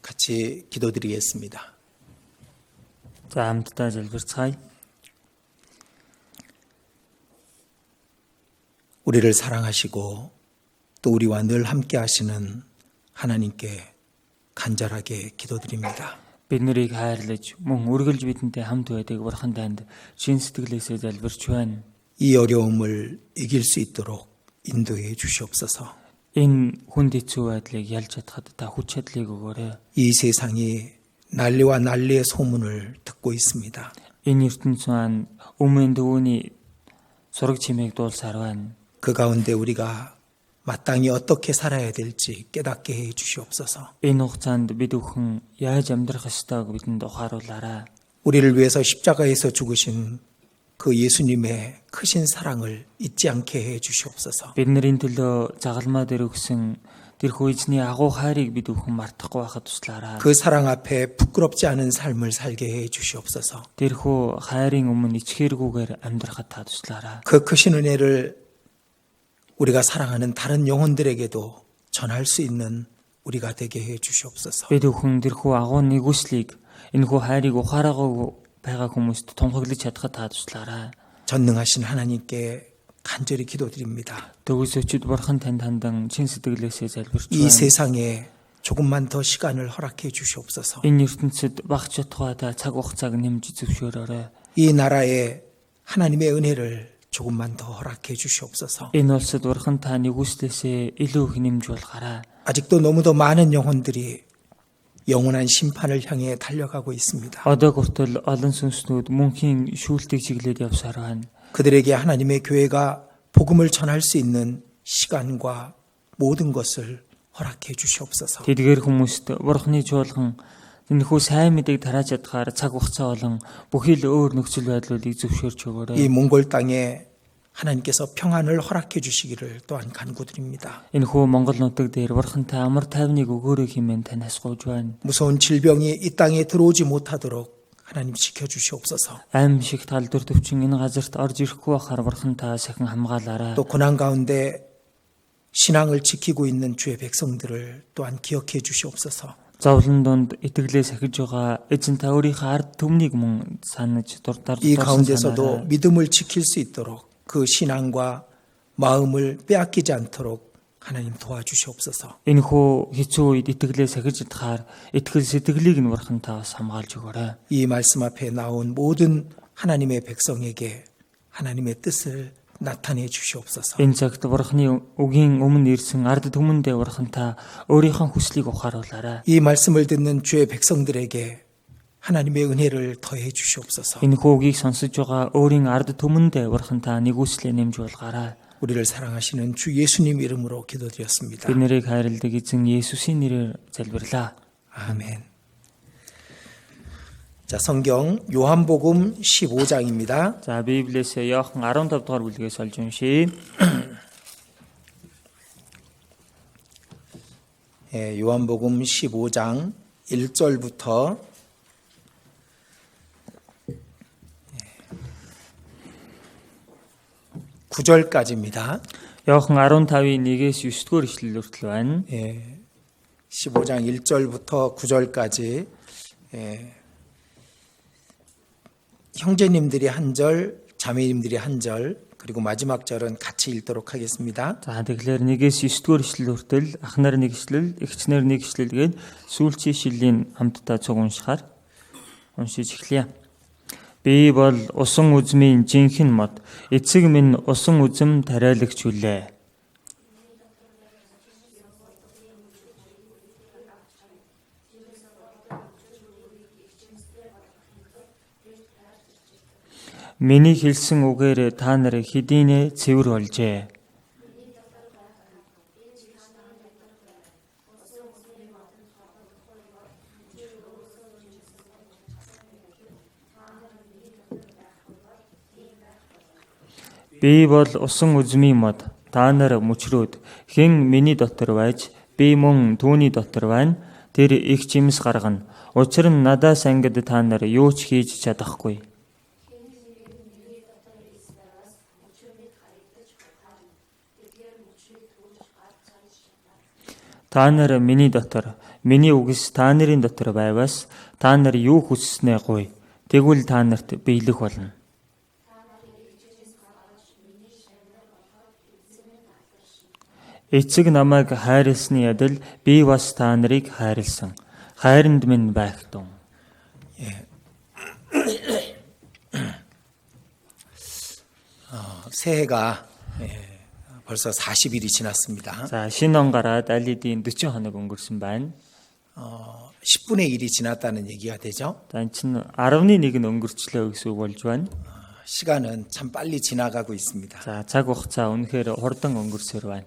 같이 기도드리겠습니다. За хамтдаа залбирцгаая. 우리를 사랑하시고 또 우리와 늘 함께 하시는 하나님께 간절하게 기도드립니다. Бид нарыг хайрлаж, мөн үргэлж бидэнтэй хамт байдаг Бурхан танд шин сэтгэлээсээ залбирч байна. 이 어려움을 이길 수 있도록 인도해 주시옵소서. Энэ хүнд хэцүү байдлыг ялж чадхад та хүч чадлыг өгөөрэй. 이 세상이 난리와 난리의 소문을 듣고 있습니다. Энэ ертөнц маань өмнө дөвөний сураг чимээг дуулсаар байна. 그 가운데 우리가 마땅히 어떻게 살아야 될지 깨닫게 해 주시옵소서. Энэ хугацаанд бид өхөн яаж амьдрах ёстойг бидэнд ухааруулаарай. 우리를 위해서 십자가에서 죽으신 그 예수님의 크신 사랑을 잊지 않게 해 주시옵소서. Бидний төлөө загалмаа дээр өгсөн тэрхүү эзний агуу хайрыг бид өхөн мартахгүй байхад туслаарай. 그 사랑 앞에 부끄럽지 않은 삶을 살게 해 주시옵소서. Тэрхүү хайрын өмнө ичхээргүйгээр амьдрахад та туслаарай. 그 크신 은혜를 우리가 사랑하는 다른 영혼들에게도 전할 수 있는 우리가 되게 해 주시옵소서. Бид өхөн тэрхүү агуу нэгүслийг энэхүү хайрыг ухаараагүй байгаа хүмүүст тунхаглаж чадхад та туслаарай. 전능하신 하나님께 간절히 기도드립니다. Төгс өчид Бурхан танд хандан чин сэтгэлээсээ залбирч 이 байна. 세상에 조금만 더 시간을 허락해 주시옵소서. Энэ ертөнцид багц чадхаа та цаг хугацааг нэмж зөвшөөрөөрэй. 이 나라에 하나님의 은혜를 조금만 더 허락해 주시옵소서. Энэ улсад Бурхан та нэгүслээсээ илүү их нэмж болгоорой. 아직도 너무도 많은 영혼들이 영원한 심판을 향해 달려가고 있습니다. Одоо хүртэл олон сүнснүүд мөнхийн шүүлтийг чиглээд явсаар байна. 그들에게 하나님의 교회가 복음을 전할 수 있는 시간과 모든 것을 허락해 주시옵소서. Тэдгээр хүмүүст Бурханы чуулган энэхүү сайн мэдээг тарааж чадхаар цаг хугацаа болон бүхий л өөр нөхцөл байдлуудыг зөвшөөрч өгөөрэй. 이 몽골 땅에 하나님께서 평안을 허락해 주시기를 또한 간구드립니다. Энэхүү Монгол нутаг дээр Бурхан та амар тайвныг өгөөрэй хэмээн танаас гуйж байна. 무서운 질병이 이 땅에 들어오지 못하도록 하나님 지켜주시옵소서. Аим шиг талдвар төвчин энэ газарт орж ирэхгүй байхаар Бурхан та сахин хамгаалаарай. 또 고난 가운데 신앙을 지키고 있는 주의 백성들을 또한 기억해 주시옵소서. Зовлон донд итгэлээ сахиж байгаа эзэн та өөрийнхөө ард түмнийг мөн санаж дуртаар 이 가운데서도 믿음을 지킬 수 있도록 그 신앙과 마음을 빼앗기지 않도록 하나님 도와주시옵소서. энэхүү хэцүү үед итгэлээ сахиж чадхаар итгэл сэтгэлийг нь Бурхан та бас хамгаалж өгөөрэй. 이 말씀 앞에 나온 모든 하나님의 백성에게 하나님의 뜻을 나타내 주시옵소서. Энэ цагт Бурханы үгийн өмнө ирсэн ард түмэндээ Бурхан та өөрийнхөө хүслийг ухааруулаарай. 이 말씀을 듣는 주의 백성들에게 하나님의 은혜를 더해 주시옵소서. Энэ үгийг сонсож байгаа өөрийн ард түмэндээ Бурхан та нэгүслээ нэмж болгоорой. 우리를 사랑하시는 주 예수님 이름으로 기도드렸습니다. Бид нарыг хайрладаг эзэн Есүсийн нэрээр залбирлаа. 아멘. 자, 성경 요한복음 15장입니다. За Библиэс Иохан 15 дугаар бүлгээс олж уншийе. 요한복음 15장 1절부터 9절까지입니다. Иохан 15-ийн 1-ээс 9-р ишлэл хүртэл байна. 15장 1절부터 9절까지 형제님들이 한 절, 자매님들이 한 절, 그리고 마지막 절은 같이 읽도록 하겠습니다. За тэгэхээр 1-ээс 9-р ишлэл хүртэл ахнаар 1 ишлэл, эгчнэр 1 ишлэлгээд сүүлчийн шилийн хамтдаа цуг уншихаар уншиж эхлэе. Би бол усан үзмийн жинхэнэ мод, эцэг минь усан үзм тариалагч үлээ. Миний хэлсэн үгээр та нар хэдийнэ цэвэр болжээ. Би бол усан үзмийн мод, та нар мөчрөөд, хэн миний дотор байж, би мөн түүний дотор байна. Тэр их жимс гаргана. Учир нь надаас ангид та нар юу ч хийж чадахгүй. Та нар миний дотор, миний үгс та нарын дотор байвас та нар юу хүсснээ гуй. Тэгвэл та нарт биелэх болно. Эцэг намайг хайрлсны адил би бас та нарыг хайрлсан. Хайранд минь байгтун. 새해가 벌써 40일이 지났습니다. За шинэ он гараад аль хэдийн 40 хоног өнгөрсөн байна. 10분의 1이 지났다는 얘기가 되죠. За энэ чинь 10-1 нь өнгөрчлөө гэсэн үг болж байна. 시간은 참 빨리 지나가고 있습니다. За цаг хугацаа үнэхээр хурдан өнгөрсөөр байна.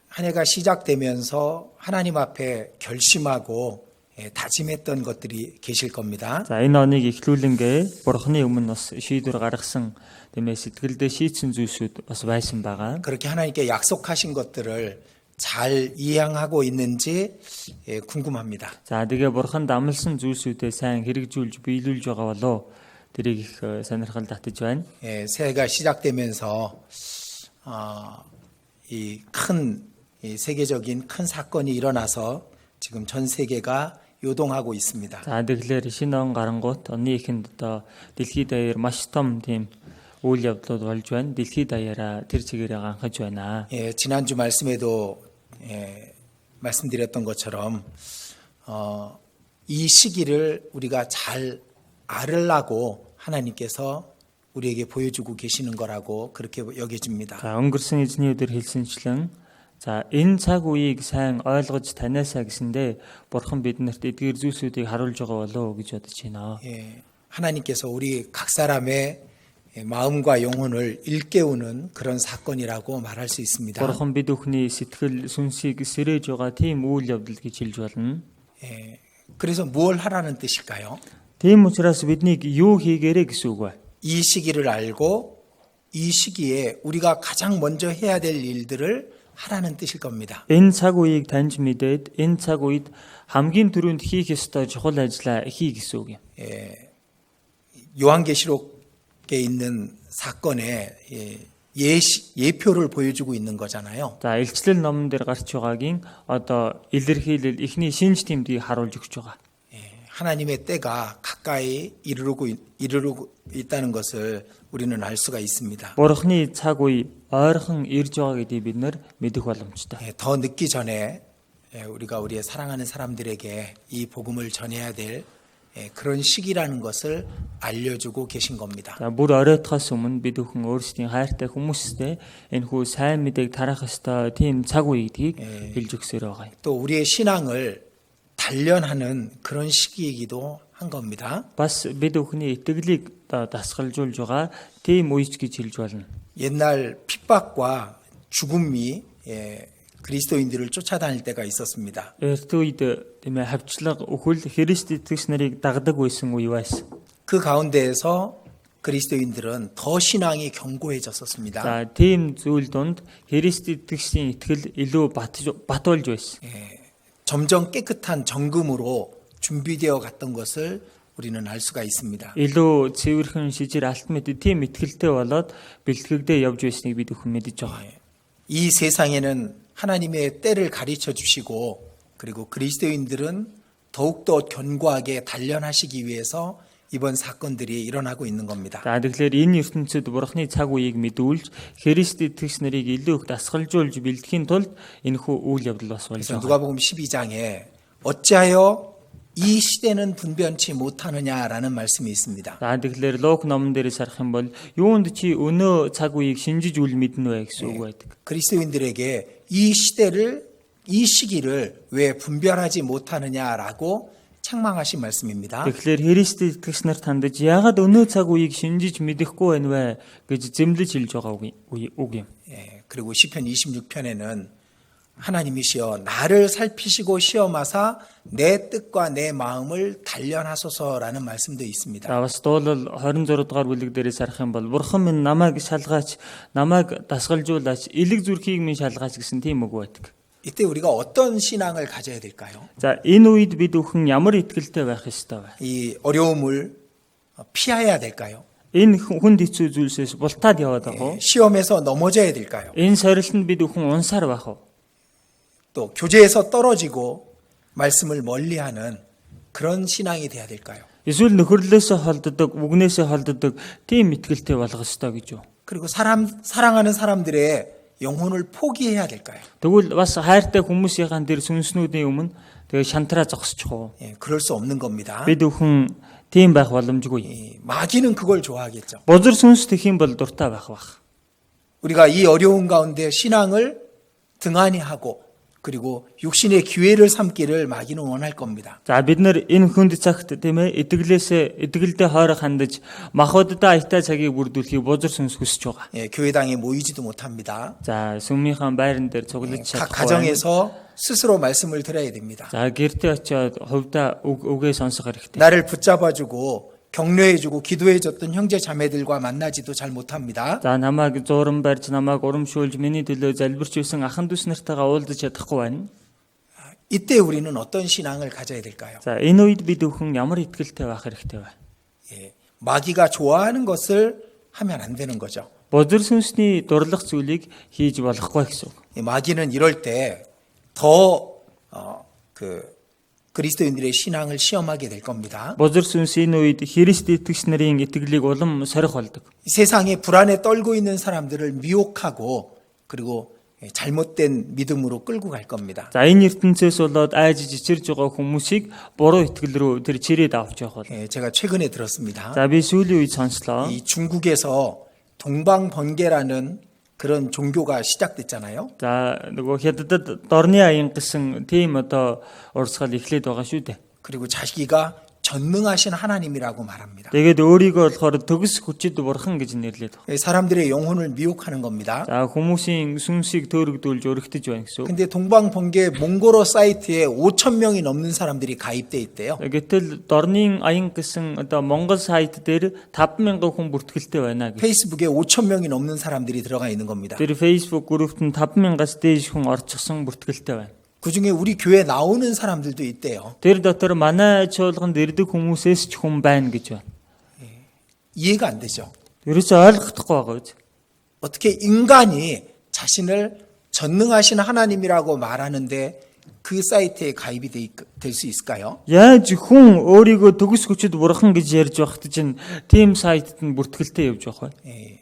한 해가 시작되면서 하나님 앞에 결심하고 다짐했던 것들이 계실 겁니다. За энэ оныг эхлүүлэнгээ Бурхны өмнө бас шийдвэр гаргасан тиймээ сэтгэлдээ шийдсэн зүйлсүүд бас байсан байгаа. 그렇게 하나님께 약속하신 것들을 잘 이행하고 있는지 궁금합니다. За тэгээ Бурхан дамлсан зүйлсүүдээ сайн хэрэгжүүлж биелүүлж байгаа болоо тэрийг их сонирхол татаж байна. 새해가 시작되면서 이 큰 세계적인 큰 사건이 일어나서 지금 전 세계가 요동하고 있습니다. За тэгэхээр шинэ он гарангуут оны эхэнд одоо дэлхийд даяар маш том тийм үйл явдлууд болж байна. Дэлхийд даяараа тэр чигээрээ ганхаж байна. 지난주 말씀에도 말씀드렸던 것처럼 이 시기를 우리가 잘 알으려고 하나님께서 우리에게 보여주고 계시는 거라고 그렇게 여겨집니다. За өнгөрсөн эзний өдөр хэлсэнчлэн за энэ цаг үеийг сайн ойлгож таниасаа гэсэндээ Бурхан биднэрт эдгээр зүйлсүүдийг харуулж байгаа болоо гэж бодож байна. 하나님께서 우리 각 사람의 마음과 영혼을 일깨우는 그런 사건이라고 말할 수 있습니다. Бурхан бид бүхний сэтгэл сүнсийг сэрээж байгаа тийм үйл явдал гэж хэлж болно. 그래서 무엇을 하라는 뜻일까요? Тийм учраас биднийг юу хийгээрэй гэсэн үг вэ? 이 시기를 알고 이 시기에 우리가 가장 먼저 해야 될 일들을 하라는 뜻일 겁니다. Энэ цаг үеийг таньж мэдээд энэ цаг үед хамгийн түрүүнд хийх ёстой чухал ажлаа хий гэсэн үг юм. 요한계시록에 있는 사건의 예표를 보여주고 있는 거잖아요. За илчлэл номон дээр гарч байгаагийн одоо илэрхийлэл ихний шинж тэмдгийг харуулж өгч байгаа. 하나님의 때가 가까이 이르르고 있다는 것을 우리는 알 수가 있습니다. Бурхны цаг үе ойрхон ирж байгаа гэдгийг бид нар мэдэх боломжтой. 더 늦기 전에 우리가 우리의 사랑하는 사람들에게 이 복음을 전해야 될 그런 시기라는 것을 알려주고 계신 겁니다. За бүр оройтхоос өмнө бид бүхэн өөрсдийн хайртай хүмүүстэй энэ хүү сайн мэдээг тараах ёстой тийм цаг үе гэдгийг хэлж өгсөөр байгаа. 또 우리의 신앙을 단련하는 그런 시기이기도 한 겁니다. Бас бид бүхний итгэлийг дасгалжуулж байгаа тийм үеч гэж хэлж болно. 옛날 핍박과 죽음이 그리스도인들을 쫓아다닐 때가 있었습니다. Эрт үед тийм ээ хавчлага өхөл Христ итгэгч нарыг дагдаг байсан үе байсан. 그 가운데에서 그리스도인들은 더 신앙이 견고해졌었습니다. За тийм зүйл донд Христ итгэгчийн итгэл илүү батуулж байсан. 점점 깨끗한 정금으로 준비되어 갔던 것을 우리는 알 수가 있습니다. Илүү цэвэрхэн шижир алт мэд тийм итгэлтэй болоод бэлтгэгдээ явж байсныг бид бүхэн мэдэж байгаа. 이 세상에는 하나님의 때를 가르쳐 주시고 그리고 그리스도인들은 더욱더 견고하게 단련하시기 위해서 이번 사건들이 일어나고 있는 겁니다. За тэгэхээр энэ ертөнцид Бурхны цаг үеийг мэдүүлж Христ итгэгч нарыг илүү их дасгалжуулж бэлтгэхийн тулд энэхүү үйл явдал бас болж 그래서 байгаа. 누가복음 12장에 어찌하여 이 시대는 분변치 못하느냐라는 말씀이 있습니다. За тэгэхээр Лук номон дээрээс харах юм бол юунд чи өнөө цаг үеийг шинжиж үл мэднэ вэ гэсэн үг байдаг. 그리스도인들에게 이 시기를 왜 분별하지 못하느냐라고 책망하신 말씀입니다. Тэгэхээр Христ итгэгч нар тандаж яагаад өнөө цаг үеийг шинжиж мэдэхгүй байна вэ гэж зэмлэж хэлж байгаа үг юм. 그리고 시편 26편에는 하나님이시여 나를 살피시고 시험하사 내 뜻과 내 마음을 단련하소서라는 말씀도 있습니다. За бас дуулал 26 дугаар бүлэг дээрээс харах юм бол Бурхан минь намайг шалгаач, намайг дасгалжуулаач, элэг зүрхийг минь шалгаач гэсэн тийм үг байдаг. 이때 우리가 어떤 신앙을 가져야 될까요? За энэ үед бид бүхэн ямар итгэлтэй байх ёстой вэ? 이 어려움을 피해야 될까요? Энэ хүнд хэцүү зүйлсээс бултаад яваад байгаа уу? 시험에서 넘어져야 될까요? Энэ сорилтанд бид бүхэн унсаар байх уу? 또 교제에서 떨어지고 말씀을 멀리하는 그런 신앙이 돼야 될까요? Эсвэл нөхөрлөөсөө холддог, үгнээсээ холддог тийм итгэлтэй болгох ёстой гэж юу? 그리고 사랑하는 사람들의 영혼을 포기해야 될까요? Тэгвэл бас хайртай хүмүүсийн дээр сүнснүүдийн өмнө тэгээ шантраа зогсчих уу? 예, 그럴 수 없는 겁니다. Бид өхөн тийм байх боломжгүй. 이 마귀는 그걸 좋아하겠죠. Бузар сүнс тэх юм бол дуртай байх бах. 우리가 이 어려운 가운데 신앙을 등한히 하고 그리고 육신의 기회를 삼기를 마귀는 원할 겁니다. За бид нар энэ хүнд цагт тийм ээ итгэлдээ хойроо хандаж махбоддоо аятаа цагийг бүрдүүлэхийг бузар сүнс хүсэж байгаа. 예, 교회당에 모이지도 못합니다. За сүмийнхэн байран дээр цуглаж 각 чадахгүй. 가정에서 스스로 말씀을 들어야 됩니다. За гэртээ очиод хувьдаа үгээ сонсох хэрэгтэй. 나를 붙잡아주고 격려해주고 기도해줬던 형제 자매들과 만나지도 잘 못합니다. За намайг зууран барьж намайг урамшуулж миний төлөө залбирч байсан ахан дүүс нартайгаа уулзаж чадахгүй байна. 이때 우리는 어떤 신앙을 가져야 될까요? За энэ үед бид өхөн ямар итгэлтэй байх хэрэгтэй вэ? 예, 마귀가 좋아하는 것을 하면 안 되는 거죠. Бузар сүнсний дурлах зүйлийг хийж болохгүй гэсэн үг. 이 마귀는 이럴 때 더 그리스도인들의 신앙을 시험하게 될 겁니다. Бузар сүнс энэ үед Христ итгэгч нарын итгэлийг улам сорих болдог. 세상에 불안에 떨고 있는 사람들을 미혹하고 그리고 잘못된 믿음으로 끌고 갈 겁니다. За энэ ертөнцөөс болоод айж жичирж байгаа хүмүүсийг буруу итгэл рүү тэр чирээд авч явах бол. 예, 제가 최근에 들었습니다. За би сүүлийн үед сонслоо. 이 중국에서 동방번개라는 그런 종교가 시작됐잖아요. За нөгөө хятадд дорны аян гэсэн тийм одоо урсгал эхлээд байгаа шүү дээ. 그리고 자기가 전능하신 하나님이라고 말합니다. Тэгээд өөрийгөө болохоор төгс хүчит бурхан гэж нэрлээд байна. 사람들의 영혼을 미혹하는 겁니다. За хүмүүсийн сүнсийг төөрөгдүүлж өргөтөж байна гэсэн үг. 근데 동방번개 몽고로 사이트에 5천 명이 넘는 사람들이 가입돼 있대요. Гэтэл дорны аян гэсэн одоо Монгол сайт дээр 50000 хүн бүртгэлтэй байна гэж. 페이스북에 5천 명이 넘는 사람들이 들어가 있는 겁니다. Тэр Facebook группт нь 50000-аас дээш хүн орчихсон бүртгэлтэй байна. 그중에 우리 교회 나오는 사람들도 있대요. Тэр дотор манай чуулганд ирдэг хүмүүсээс ч хүн байна гэж байна. 이해가 안 되죠. Ерөөсөө ойлгохдохгүй байгаа үз. 어떻게 인간이 자신을 전능하신 하나님이라고 말하는데 그 사이트에 가입이 될 수 있을까요? Яаж хүн өөрийгөө төгс хүчит бурхан гэж ярьж байхад чинь тийм сайтад нь бүртгэлтэй явж байх вэ?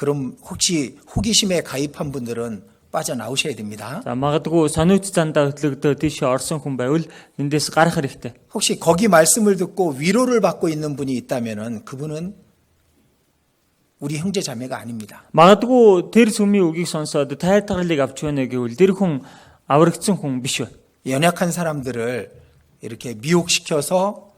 그럼 혹시 호기심에 가입한 분들은 빠져나오셔야 됩니다. За магадгүй сониуч зандаа хөтлөгдөө тийш орсон хүн байвал эндээс гарах хэрэгтэй. 혹시 거기 말씀을 듣고 위로를 받고 있는 분이 있다면은 그분은 우리 형제 자매가 아닙니다. Магадгүй тэр сүмийн үгийг сонсоод тайлбарлыг авч байна гэвэл тэр хүн аврагдсан хүн биш байна. 연약한 사람들을 이렇게 미혹시켜서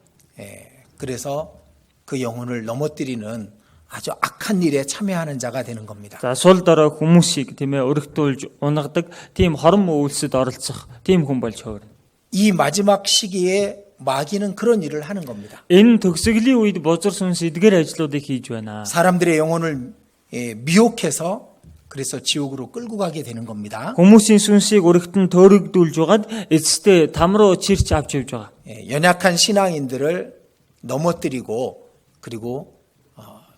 그래서 그 영혼을 넘어뜨리는 아주 악한 일에 참여하는 자가 되는 겁니다. За сул дорой хүмүүсийг тийм ээ өргөтүүлж унагадаг тийм хором үйлсэд оролцох тийм хүн болж хувирна. 이 마지막 시기에 마귀는 그런 일을 하는 겁니다. Энэ төгсгөлийн үед бузар сүнс эдгээр ажлуудыг хийж байна. 사람들의 영혼을 미혹해서 그래서 지옥으로 끌고 가게 되는 겁니다. Хүмүүсийн сүнсийг өргөтөн төөрөгдүүлж байгаад эцэстээ там руу чирч авч явж байгаа. 연약한 신앙인들을 넘어뜨리고 그리고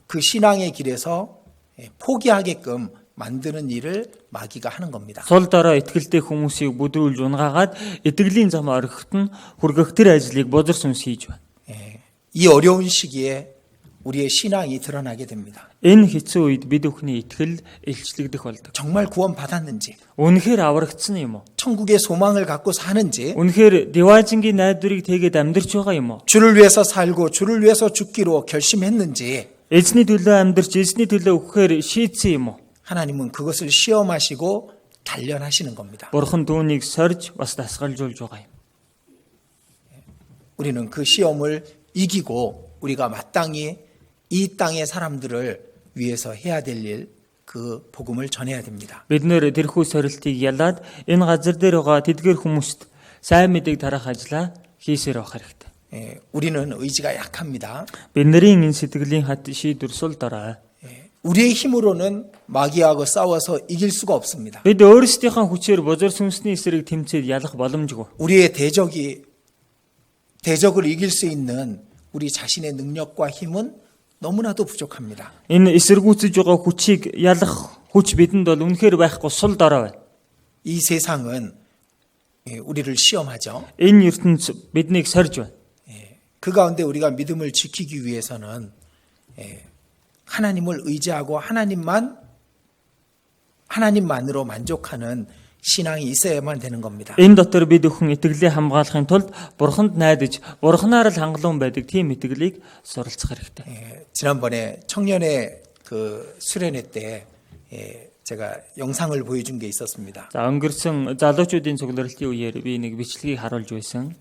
그 신앙의 길에서 포기하게끔 만드는 일을 마귀가 하는 겁니다. Сул дорой итгэлтэй хүмүүсийг бүдрүүлж унгаагаад итгэлийн зам орхиход нь хүргэх тэр ажлыг бузар сүнс хийж байна. 이 어려운 시기에 우리의 신앙이 드러나게 됩니다. Энэ хэцүү үед бид бүхний итгэл илчлэгдэх болдог. 정말 구원 받았는지, Үнэхээр аврагдсан юм уу? 천국의 소망을 갖고 사는지, Үнэхээр Диважингийн найдварыг тэгээд амьдрч байгаа юм уу? 주를 위해서 살고 주를 위해서 죽기로 결심했는지, Эзний төлөө амьдрч эзний төлөө өгөхээр шийдсэн юм уу? 하나님은 그것을 시험하시고 단련하시는 겁니다. Бурхан түүнийг сорж бас дасгалжуулж байгаа юм. 우리는 그 시험을 이기고 우리가 마땅히 이 땅의 사람들을 위해서 해야 될 일, 그 복음을 전해야 됩니다. Бид нэр тэрхүү сорилтыг ялаад энэ газар дээр байгаа тэдгээр хүмүүст сайн мэдээг тарах ажлаа хийсээр байх хэрэгтэй. 우리는 의지가 약합니다. Бидний энэ сэтгэлийн хат шийдвэр сул дорой. 우리의 힘으로는 마귀하고 싸워서 이길 수가 없습니다. Бид өөрсдийнхөө хүчээр бузар сүнсний эсрэг тэмцээд ялах боломжгүй. 우리의 대적을 이길 수 있는 우리 자신의 능력과 힘은 너무나도 부족합니다. Энэ эсэргүүцэж байгаа хүчийг ялах хүч бидэнд бол үнэхээр байхгүй сул дорой байна. 이 세상은 우리를 시험하죠. Энэ ертөнц биднийг сорж байна. 그 가운데 우리가 믿음을 지키기 위해서는 하나님을 의지하고 하나님만으로 만족하는 신앙이 있어야만 되는 겁니다. Энэ дотор бид өхөн итгэлээ хамгаалахын тулд Бурханд найдаж, Бурханаар л хангалуун байдаг тийм итгэлийг суралцах хэрэгтэй. 지난번에 청년의 그 수련회 때 제가 영상을 보여준 게 있었습니다. За өнгөрсөн залуучуудын цугларалтын үеэр би нэг бичлэгийг харуулж байсан.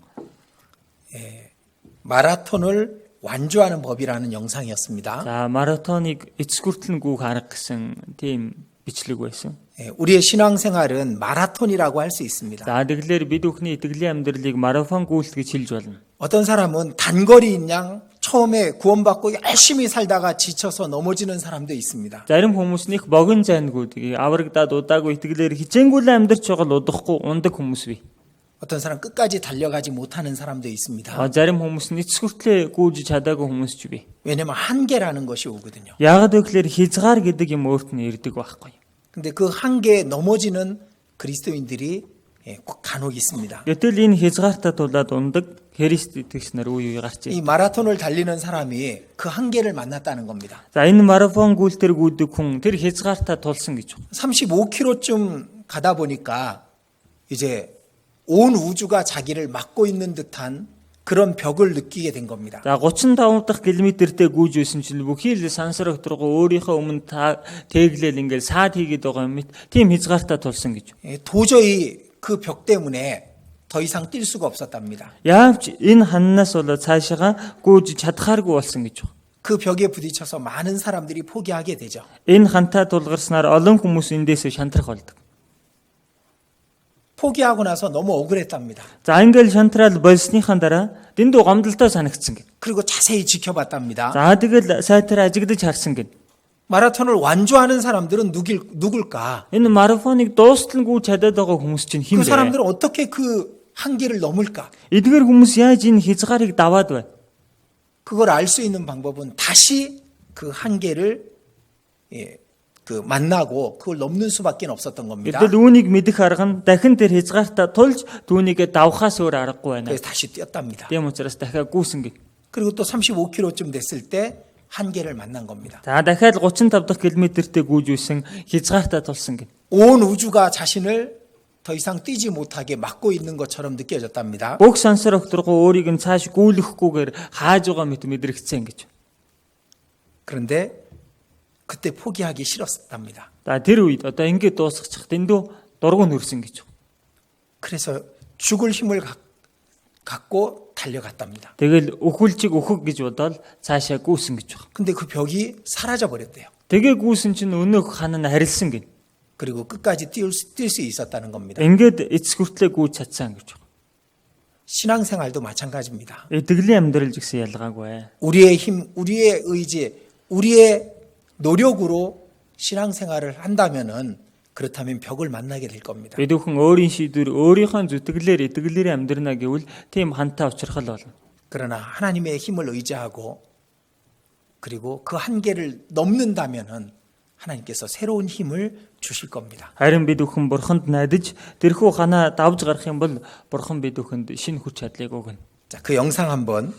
마라톤을 완주하는 법이라는 영상이었습니다. За маратоныг эцэс хүртэл гүйх арга гэсэн тийм бичлэг байсан. 우리의 신앙생활은 마라톤이라고 할 수 있습니다. За тэгэхээр бид бүхний итгэлийн амьдралыг марафон гүйлт гэж хэлж болно. 어떤 사람은 단거리인 양 처음에 구원받고 열심히 살다가 지쳐서 넘어지는 사람도 있습니다. Зарим хүмүүснийх богино зайнгуудыг аврагдаад удаагүй итгэлээр хичээнгүйлэн амьдарч байгаа л удахгүй ундаг хүмүүс бий. 어떤 사람 끝까지 달려가지 못하는 사람도 있습니다. Зарим хүмүүс нь эцэс хүртлээ гүйж чадаагүй хүмүүс ч бий. 왜냐면 한계라는 것이 오거든요. Яагаад гэвэл хязгаар гэдэг юм өөрт нь ирдэг байхгүй. 근데 그 한계에 넘어지는 그리스도인들이 간혹 있습니다. Гэтэл энэ хязгаартаа тулаад ундаг Христ итгэгч нар үе үе гарч 이 ирдэг. 마라톤을 달리는 사람이 그 한계를 만났다는 겁니다. За энэ марафон гүйлтэр гүйдэг хүн тэр хязгаартаа тулсан гэж байна. 35km쯤 가다 보니까 이제 온 우주가 자기를 막고 있는 듯한 그런 벽을 느끼게 된 겁니다. За 35 дахь километртэй гүйж байсан чинь бүхий л сансар өтрөгөө өөрийнхөө өмнө тэглэл ингээл саад хийгээд байгаа юм. Тийм хязгаартаа тулсан гэж. 도저히 그 벽 때문에 더 이상 뛸 수가 없었답니다. Яавч энэ ханнаас болоод цаашаага гүйж чадхааргүй болсон гэж байна. 그 벽에 부딪혀서 많은 사람들이 포기하게 되죠. Энэ хантаа тулгарснаар олон хүмүүс эндээс шантрах болдог. 포기하고 나서 너무 억울했답니다. За ингээл шантрал болсныхаа дараа дэндүү гомдолтой санагдсан гэв. 그리고 자세히 지켜봤답니다. За тэгэл сайтар ажиглаж харсан гэв. 마라톤을 완주하는 사람들은 누굴까? Энэ марафоныг дуусталгүй чадаад байгаа хүмүүс чинь 그 хэн бэ? 사람들은 어떻게 그 한계를 넘을까? Эдгээр хүмүүс яаж энэ хязгаарыг даваад байна? 그걸 알 수 있는 방법은 다시 그 한계를 그 만나고 그걸 넘는 수밖에 없었던 겁니다. Гэтэл үүнийг мэдэх арга нь дахин тэр хязгаартаа тулж түүнийг давхаас өөр аргагүй байна. 그래서 다시 뛰었답니다. Тийм учраас дахиад гүйсэн гэв. 그리고 또 35km쯤 됐을 때 한계를 만난 겁니다. За дахиад 35 дахь километртэй гүйж үйсэн хязгаартаа тулсан гэв. 온 우주가 자신을 더 이상 뛰지 못하게 막고 있는 것처럼 느껴졌답니다. Бүх сансар өгтрөгөө өөрийг нь цааш гүйлэхгүйгээр хааж байгаа мэт мэдрэгцсэн гэж. 그런데 그때 포기하기 싫었답니다. За тэр үед одоо ингэж дуусгачих дэндүү дургу нүрсэн гэж. 그래서 죽을 힘을 갖고 달려갔답니다. Тэгэл өхүүлчиг өөхөг гэж бодоод цаашаа гүйсэн гэж байна. 근데 그 벽이 사라져 버렸대요. Тэгээ гүйсэн чинь өнөөх хан нь харилсан гэв. 그리고 끝까지 뛸 수 있었다는 겁니다. Ингээд эцэс хүртлээ гүйж чадсан гэж байна. 신앙생활도 마찬가지입니다. Итгэлийн амьдрал ч гэсэн ялгаагүй. 우리의 힘, 우리의 의지, 우리의 노력으로 신앙생활을 한다면은 그렇다면 벽을 만나게 될 겁니다. Бид бүхэн өөрийн шийдвэр, өөрийнхөө зүтгэлээр итгэлээр амьдрна гэвэл тийм хантай учрахал болно. 그러나 하나님의 힘을 의지하고 그리고 그 한계를 넘는다면은 하나님께서 새로운 힘을 주실 겁니다. Харин бид бүхэн бурханд найдаж тэрхүү ханаа давж гарах юм бол бурхан бид бүхэнд шинэ хүч чадлыг өгнө. 자, 그 영상 한번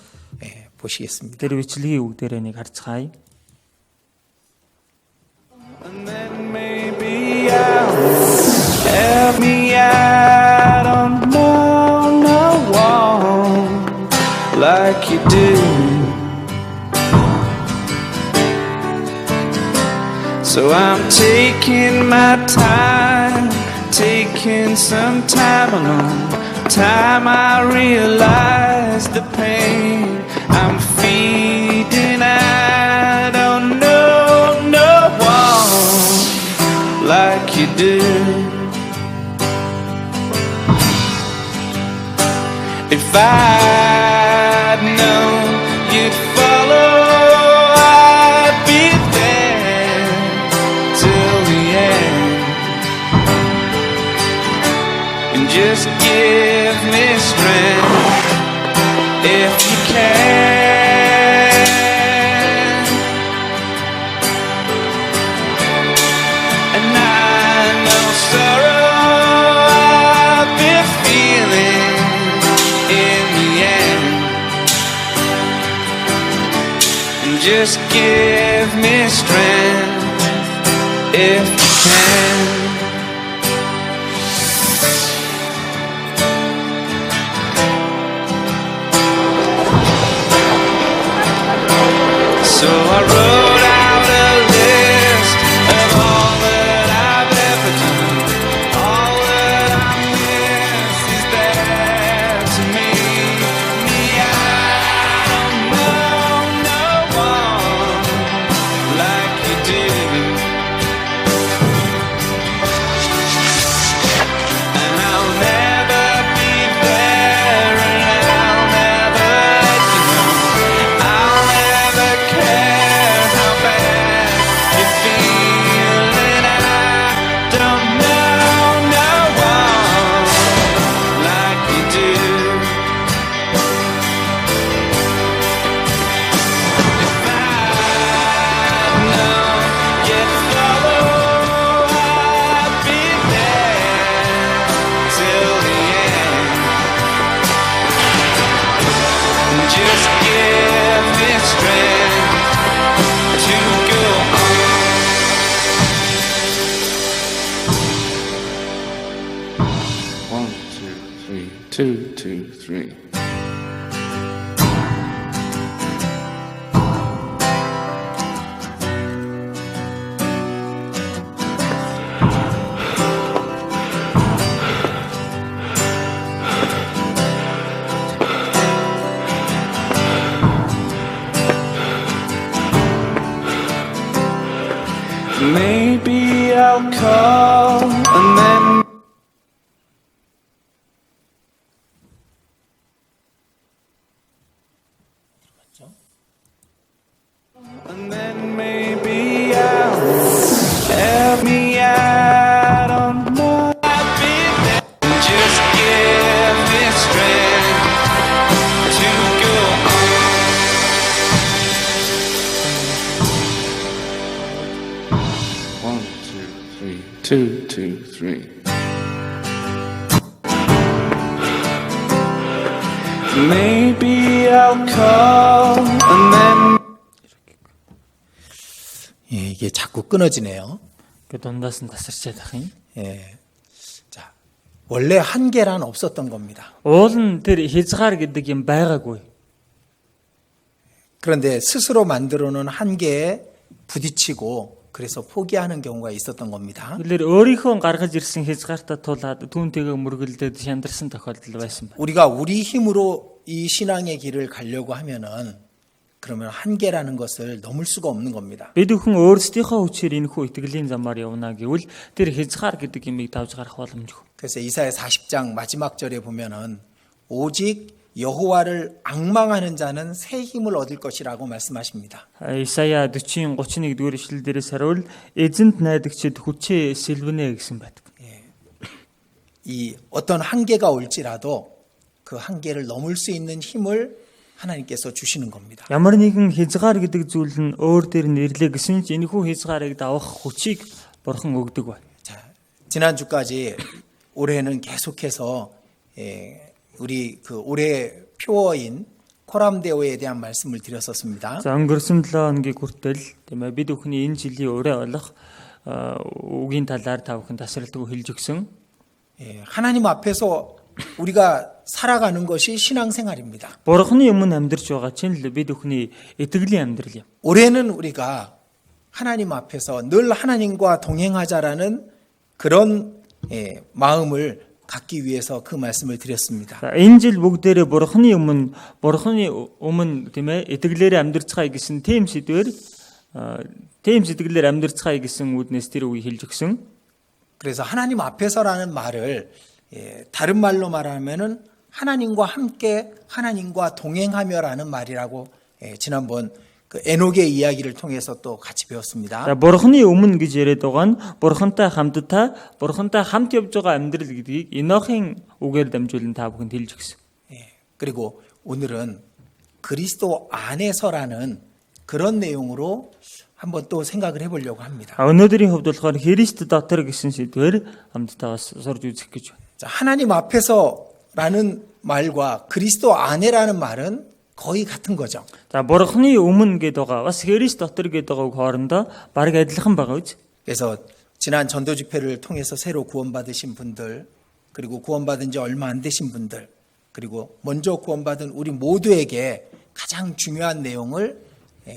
보시겠습니다. Тэр бичлэгийн үг дээр нэг харцгаая. And then maybe I will help me out on the wall like you do. So I'm taking my time, taking some time alone. Time I realize the pain I'm feeding. I don't know no one like you do. If I'd known you'd follow, I'd be there till the end. And just give me strength if you can. And I know sorrow I've been feeling just give me strength if you can. So I wrote out a list of all that I've ever done. All that I miss is there to me. I don't know no one like you do. And I'll never be there, and I'll never let you know. I'll never care how bad you feel, and I don't know no one like you do. If I'd known you'd follow, I'd be there till the end. Just give me strength to go on. 1, 2, 3, 2, 2, 3. Maybe I'll call and then maybe I'll help me out on my feet. Just give me strength to go on. 1, 2, 3, 2, 2, 3. Maybe I'll call and then. 예, 이게 자꾸 끊어지네요. 그 дундаас нь тасарчаад ах юм. 예. 자, 원래 한계란 없었던 겁니다. Уул нь тэр хязгаар гэдэг юм байгаагүй. 그런데 스스로 만들어 놓은 한계에 부딪히고 그래서 포기하는 경우가 있었던 겁니다. Тэгэхээр өөрийнхөө гаргаж ирсэн хязгаартаа тулаад түүнтэйгээ мөргөлдөд шандарсан тохиолдол байсан байна. 우리가 우리 힘으로 이 신앙의 길을 가려고 하면은 그러면 한계라는 것을 넘을 수가 없는 겁니다. Бид бүхэн өөрсдийнхөө хүчээр энэхүү итгэлийн замаар явна гэвэл тэр хязгаар гэдэг юмыг давж гарах боломжгүй. 그래서 이사야 40장 마지막 절에 보면은 오직 여호와를 앙망하는 자는 새 힘을 얻을 것이라고 말씀하십니다. Исая 40-31 дугаар ишлэл дээрээс харуул эзэнт найдагчид хүчээ сэлвэнэ гэсэн байдаг. 이 어떤 한계가 올지라도 그 한계를 넘을 수 있는 힘을 하나님께서 주시는 겁니다. Ямар нэгэн хязгаар гэдэг зүйл нь өөр дээр нэрлээ гэсэн ч энэхүү хязгаарыг давах хүчийг бурхан өгдөг байна. 자, 지난주까지 올해는 계속해서 우리 그 올해 표어인 코람데오에 대한 말씀을 드렸었습니다. За өнгөрсөн 7 хоногийн хүртэл тийм ээ бид бүхний энэ жилийн өрөө болох үгийн талаар та бүхэн тасралтгүй хэлж өгсөн. 하나님 앞에서 우리가 살아가는 것이 신앙생활입니다. Бурханы өмнө амьдарч байгаа чинь л бид бүхний итгэлийн амьдрал юм. 올해는 우리가 하나님 앞에서 늘 하나님과 동행하자라는 그런 마음을 갖기 위해서 그 말씀을 드렸습니다. За энэ жил бүгдээрээ бурханы өмнө тийм ээ итгэлээрээ амьдарцгаая гэсэн тийм сэтгэлээр амьдарцгаая гэсэн үднэс тэр үгийг хэлж өгсөн. 그래서 하나님 앞에서라는 말을 다른 말로 말하면은 하나님과 함께 하나님과 동행하며라는 말이라고 지난번 그 에녹의 이야기를 통해서 또 같이 배웠습니다. За бурханы өмнө гэж яриад байгаа нь бурхантай хамт явж байгаа амьдрал гэдгийг Енохын үгээр дамжуулан та бүхэнд хэлж өгсөн. 그리고 오늘은 그리스도 안에서라는 그런 내용으로 한번 또 생각을 해보려고 합니다. өнөөдрийн хувьд болохоор Христ дотор гэсэн сэдвээр хамтдаа сурж үзэх гэж байна. 자, 하나님 앞에서라는 말과 그리스도 안에라는 말은 거의 같은 거죠. За бурхны өмнө гэдэг байгаа бас Христ дотор гэдэг байгаа хоорондоо бараг адилхан байгаа үз. 그래서 지난 전도 집회를 통해서 새로 구원받으신 분들, 그리고 구원받은 지 얼마 안 되신 분들, 그리고 먼저 구원받은 우리 모두에게 가장 중요한 내용을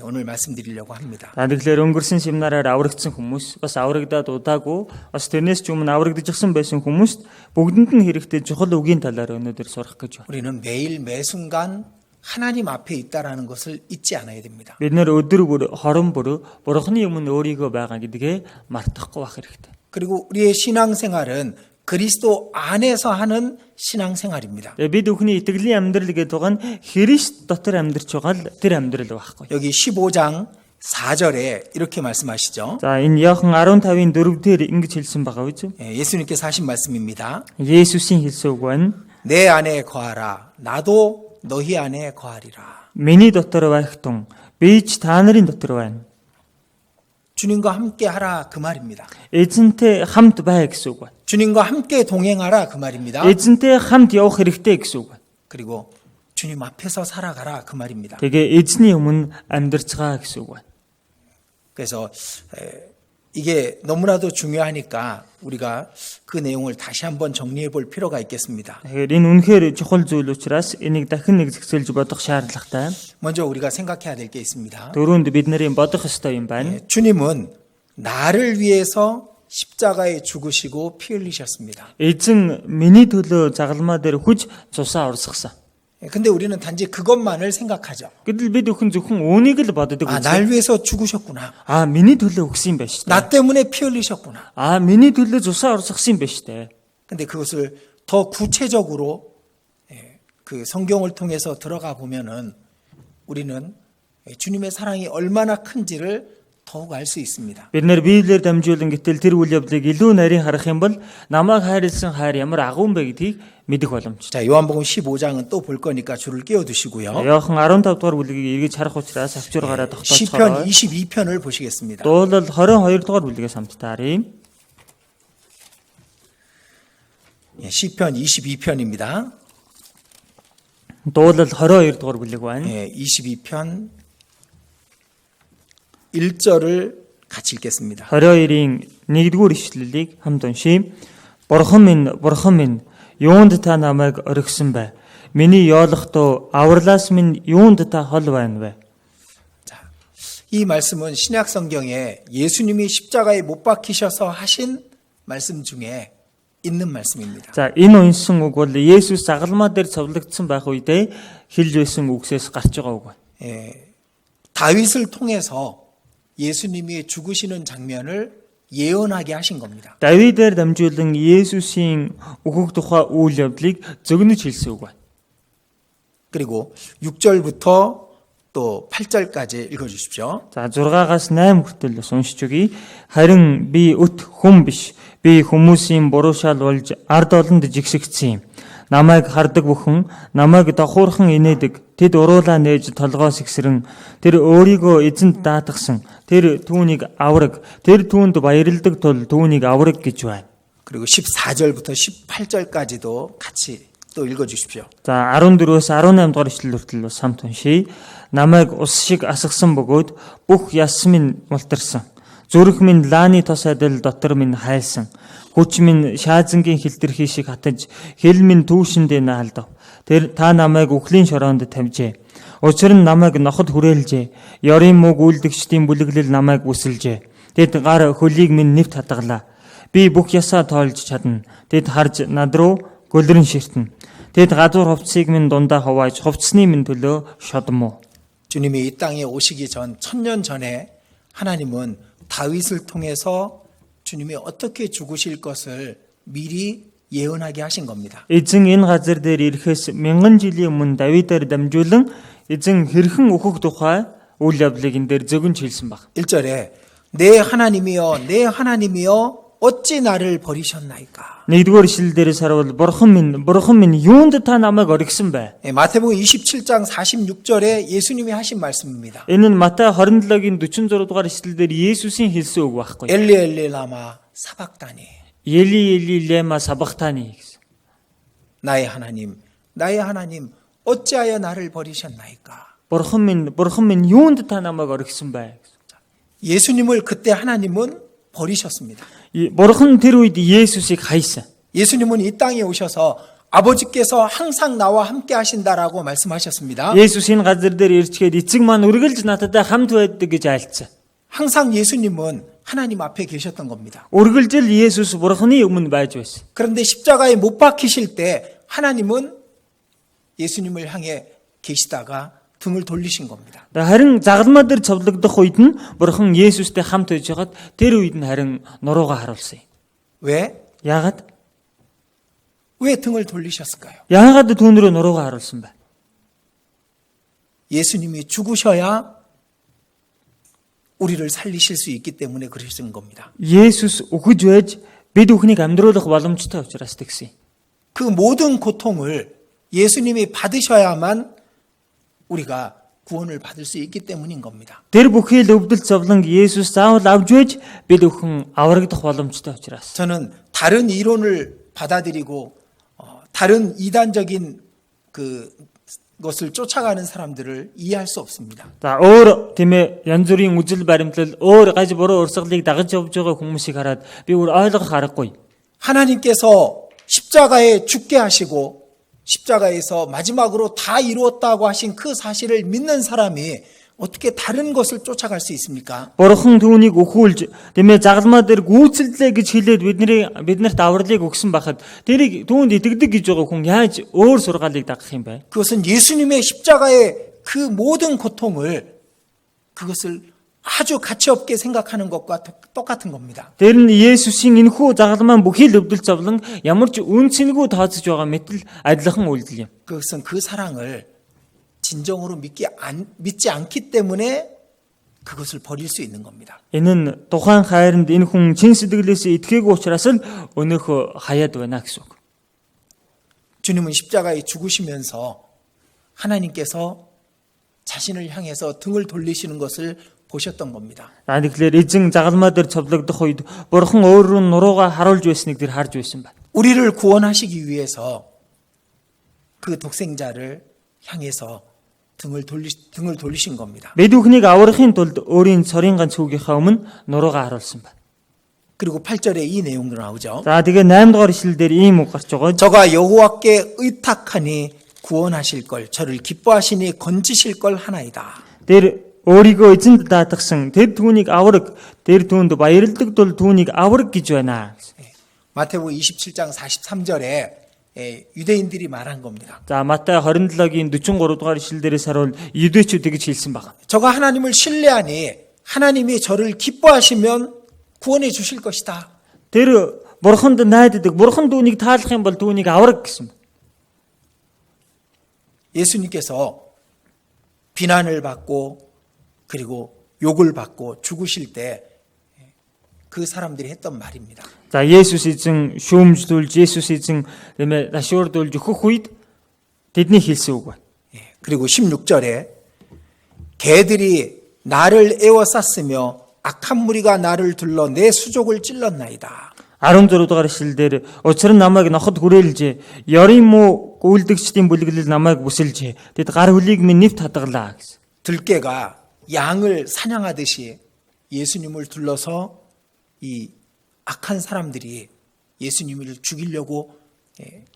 오늘 말씀드리려고 합니다. Тэгэхээр өнгөрсөн семинараар аврагдсан хүмүүс, бас аврагдаад удаагүй, бас тэрнээс ч өмнө аврагдчихсан байсан хүмүүст бүгдэнд нь хэрэгтэй чухал үгийн талаар өнөөдөр сурах гэж байна. 우리는 매일 매 순간 하나님 앞에 있다라는 것을 잊지 않아야 됩니다. Бид нэр өдөр бүр хорон бүр бурхны өмнө өөрийгөө байгаа гэдгээ мартахгүй байх хэрэгтэй. 그리고 우리의 신앙생활은 그리스도 안에서 하는 신앙생활입니다. Тэгээ бид бүхний итгэлийн амьдрал гэдэг байгаа нь Христ дотор амьдарч байгаа л тэр амьдрал байхгүй. 여기 15장 4절에 이렇게 말씀하시죠. За энэ Иохан 15-ын 4-ээр ингэж хэлсэн байгаа үз. 예수님께서 하신 말씀입니다. Есүсийн хэлсэн үг байна. 내 안에 거하라. 나도 너희 안에 거하리라. Миний дотор байх тун би ч та нарын дотор байна. 주님과 함께 하라 그 말입니다. Эзэнтэй хамт бай гэсэн үг байна. 주님과 함께 동행하라 그 말입니다. Эзэнтэй хамт явах хэрэгтэй гэсэн үг байна. 그리고 주님 앞에서 살아가라 그 말입니다. Тэгээ эзний өмнө амьдарцгаа гэсэн үг байна. 그래서 이게 너무나도 중요하니까 우리가 그 내용을 다시 한번 정리해 볼 필요가 있겠습니다. Тэгэхээр энэ үнэхээр чухал зүйл учраас энийг дахин нэг зэгцэлж бодох шаардлагатай. 먼저 우리가 생각해야 될 게 있습니다. Дөрөнд бид нарын бодох ёстой юм байна. 주님은 나를 위해서 십자가에 죽으시고 피 흘리셨습니다. Эзэн миний төлөө загалмаа дээр хүч цусаа урсгасан. 근데 우리는 단지 그것만을 생각하죠. Гэтэл бид өхөн зөвхөн үүнийг л боддог 아, үү? 날 위해서 죽으셨구나. Миний төлөө өгсөн юм байна шүү дээ. 나 때문에 피 흘리셨구나. Миний төлөө цусаа урсгасан юм байна шүү дээ. 근데 그것을 더 구체적으로 그 성경을 통해서 들어가 보면은 우리는 주님의 사랑이 얼마나 큰지를 더욱 알 수 있습니다. Бид нэр Библиэр дамжуулан гэтэл тэр үйл явдлыг илүү нарийн харах юм бол намайг хайрлсан хайр ямар агуу юм бэ гэдгийг мэдэх боломжтой. 자, 요한복음 15장은 또 볼 거니까 줄을 끼워 두시고요. Иохан 15 дугаар бүлгийг эргэж харах учраас авчир гараад 시편 тогтоцгоо. 22편을 보시겠습니다. Дуулал 22 дугаар бүлгээс хамтдаарим. 시편 22편입니다. Дуулал 22 дугаар бүлэг байна. 22편 1절을 같이 읽겠습니다. 22-ийн 1-р ишлэлийг хамт уншийе. Бурхан минь, юунд та намайг орхисон бэ? Миний yoолохдоо авралаас минь юунд та хол байна вэ? 이 말씀은 신약 성경에 예수님이 십자가에 못 박히셔서 하신 말씀 중에 있는 말씀입니다. За энэ уншсан үг бол Есүс загалмаа дээр цовлогдсон байх үедээ хэлж байсан үгсээс гарч байгаа үг байна. 다윗을 통해서 예수님이 죽으시는 장면을 예언하게 하신 겁니다. Давидээр дамжуулан Есүсийн өгөх тухай үйл явдлыг зөгнөж хэлсэн үг байна. 그리고 6절부터 또 8절까지 읽어주십시오. За 6-аас 8 хүртэл бас уншиж өгье. Харин би өт хүм биш. Би хүмүүсийн буруу шал болж ард олонд жигсэгдсэн юм. Намайг хардаг бүхэн намайг дохуурхан инээдэг. Тэд уруулаа нээж толгоос ихсрэн тэр өөрийгөө эзэнд даатгсан. Тэр түүнийг авраг. Тэр түүнд баярладаг тул түүнийг авраг гэж байна. 그리고 14절부터 18절까지도 같이 또 읽어주십시오. За 14-өөс 18 дугаар ишлэл хүртэл бас хамт уншийе. Намайг ус шиг асгасан бөгөөд бүх яс минь мултарсан. Зүрх минь лааны тос адил дотор минь хайлсан. Хүч минь шаазангийн хилтерхий шиг хатаж, хэл минь түүшиндээ наалдав. Тэр та намайг үхлийн шороонд тавьжээ. Учир нь намайг ноход хүрээлжээ. Ёрын мөг үйлдэгчдийн бүлэглэл намайг үсэлжээ. Тэд гар хөлийг минь нэвт хадгалаа. Би бүх ясаа тоолж чадна. Тэд харж над руу гөлрөн ширтэн. Тэд гадуур хувцсыг минь дундаа хувааж, хувцсны минь төлөө шодмоо. 주님이 이 땅에 오시기 전 1000년 전에 하나님은 다윗을 통해서 주님이 어떻게 죽으실 것을 미리 예언하게 하신 겁니다. Эзэн энэ газар дээр ирэхээс 1000 жилийн өмнө Давидаар дамжуулан эзэн хэрхэн өөхөх тухай үйл явдлыг энэ дээр зөгнж хэлсэн баг. 1절에 내 하나님이여 어찌 나를 버리셨나이까. 1-р ишлэл дээрээс харуул бурхан минь юунд та намайг орхисон бэ? 마태복음 27장 46절에 예수님이 하신 말씀입니다. Энэ нь Матай 27-гийн 46 дугаар ишлэл дээр Есүсийн хэлсэн үг байхгүй. 엘리 엘리 라마 사박다니. Ели лема сабахтани гэсэн. 나의 하나님 어찌하여 나를 버리셨나이까? Бурхан минь юунд та намайг орхисон бай. 예수님을 그때 하나님은 버리셨습니다. Бурхан тэр үед Есүсийг хайсан. 예수님은 이 땅에 오셔서 아버지께서 항상 나와 함께 하신다라고 말씀하셨습니다. Есүс энэ газар дээр ирчгээд эцэг маань үргэлж надтай хамт байдаг гэж айлцсан. 항상 예수님은 하나님 앞에 계셨던 겁니다. Үргэлжил Есүс Бурханы өмнө байж байсан. 그런데 십자가에 못 박히실 때 하나님은 예수님을 향해 계시다가 등을 돌리신 겁니다. Харин загалмаа дээр цовлогдох үед нь Бурхан Есүстэй хамт байж хагаад тэр үед нь харин нуруугаа харуулсан юм. 왜? Яагаад? 왜 등을 돌리셨을까요? Яагаад түүнрөө нуруугаа харуулсан бэ? 예수님이 죽으셔야 우리를 살리실 수 있기 때문에 그러신 겁니다. Есүс өгөж байж бид бүхнийг амьдруулах боломжтой учраас тэгсэн. 그 모든 고통을 예수님이 받으셔야만 우리가 구원을 받을 수 있기 때문인 겁니다. Тэр бүхий л өвдөл зовлон Есүс заавал авж байж бид бүхэн аврагдах боломжтой учраас. 저는 다른 이론을 받아들이고 다른 이단적인 그것을 쫓아가는 사람들을 이해할 수 없습니다. За өөр тийм ээ янз бүрийн үжил баримтлал өөр гаж буруу урсгалыг дагаж явж байгаа хүмүүсийг хараад би өөр ойлгох аргагүй. 하나님께서 십자가에 죽게 하시고 십자가에서 마지막으로 다 이루었다고 하신 그 사실을 믿는 사람이 어떻게 다른 것을 쫓아갈 수 있습니까? Бурхан түүнийг өхүүлж тийм ээ загалмаа дээр гүйцэллээ гэж хэлээд биднэрт авралыг өгсөн байхад тэрийг түүнд итгэдэг гэж байгаа хүн яаж өөр сургаалыг дагах юм бэ? 그것은 예수님의 십자가의 그 모든 고통을 그것을 아주 가치 없게 생각하는 것과 똑같은 겁니다. Тэр нь Есүсийн энэхүү загалмаа бүхий л өвдөл зовлон ямар ч үнцэнгүй тооцож байгаа мэтэл адилхан үйлдэл юм. 그것은 그 사랑을 진정으로 믿지 않기 때문에 그것을 버릴 수 있는 겁니다. Энэ нь тухайн хайранд энэ хүн чин сэтгэлээсээ итгээгүй учраас л өнөөхөө хаяад байна гэсэн үг. 주님은 십자가에 죽으시면서 하나님께서 자신을 향해서 등을 돌리시는 것을 보셨던 겁니다. Тэгэхээр эзэн загалмаа дээр цовлогдох үед Бурхан өөрөө нуруугаа харуулж байсныг тэр харж байсан байна. 우리를 구원하시기 위해서 그 독생자를 향해서 등을 돌리신 겁니다. Бид бүхнийг аврахын тулд өөрийн цорын ганц хүүгийнхаа өмнө нуруугаа харуулсан байна. 그리고 8절에 이 내용도 나오죠. За тэгээ 8 дугаар ишлэлдэр ийм үг гарч байгаа. 저가 여호와께 의탁하니 구원하실 걸 저를 기뻐하시니 건지실 걸 하나이다. Тэр өөрийгөө эзэнд даатгсан тэр түүнийг авраг тэр түүнд баярлдаг тул түүнийг авраг гэж байна. 마태복음 27장 43절에 유대인들이 말한 겁니다. За Матай 27-гийн 43 дугаар ишлэлдэрээс харуул 유대чүүд гэж хэлсэн байна. 저가 하나님을 신뢰하니 하나님이 저를 기뻐하시면 구원해 주실 것이다. Тэр Бурханд найддаг, Бурхан түүнийг таалах юм бол түүнийг авраг гэсэн. 예수님께서 비난을 받고 그리고 욕을 받고 죽으실 때 그 사람들이 했던 말입니다. За Есүс эзэн шүүмжлүүлж, Есүс эзэн тиймээ дашуурдуулж өгөх үед тэдний хэлсэн үг байна. 그리고 16절에 개들이 나를 에워쌌으며 악한 무리가 나를 둘러 내 수족을 찔렀나이다. 16 дугаар ишлэлдэр учир нь намайг ноход хүрээлж, ёрын муу үйлдэгчдийн бүлэглэл намайг бүсэлж, тэд гар хөлийг минь нэвт хадгалаа гэсэн. 들깨가 양을 사냥하듯이 예수님을 둘러서 이 악한 사람들이 예수님을 죽이려고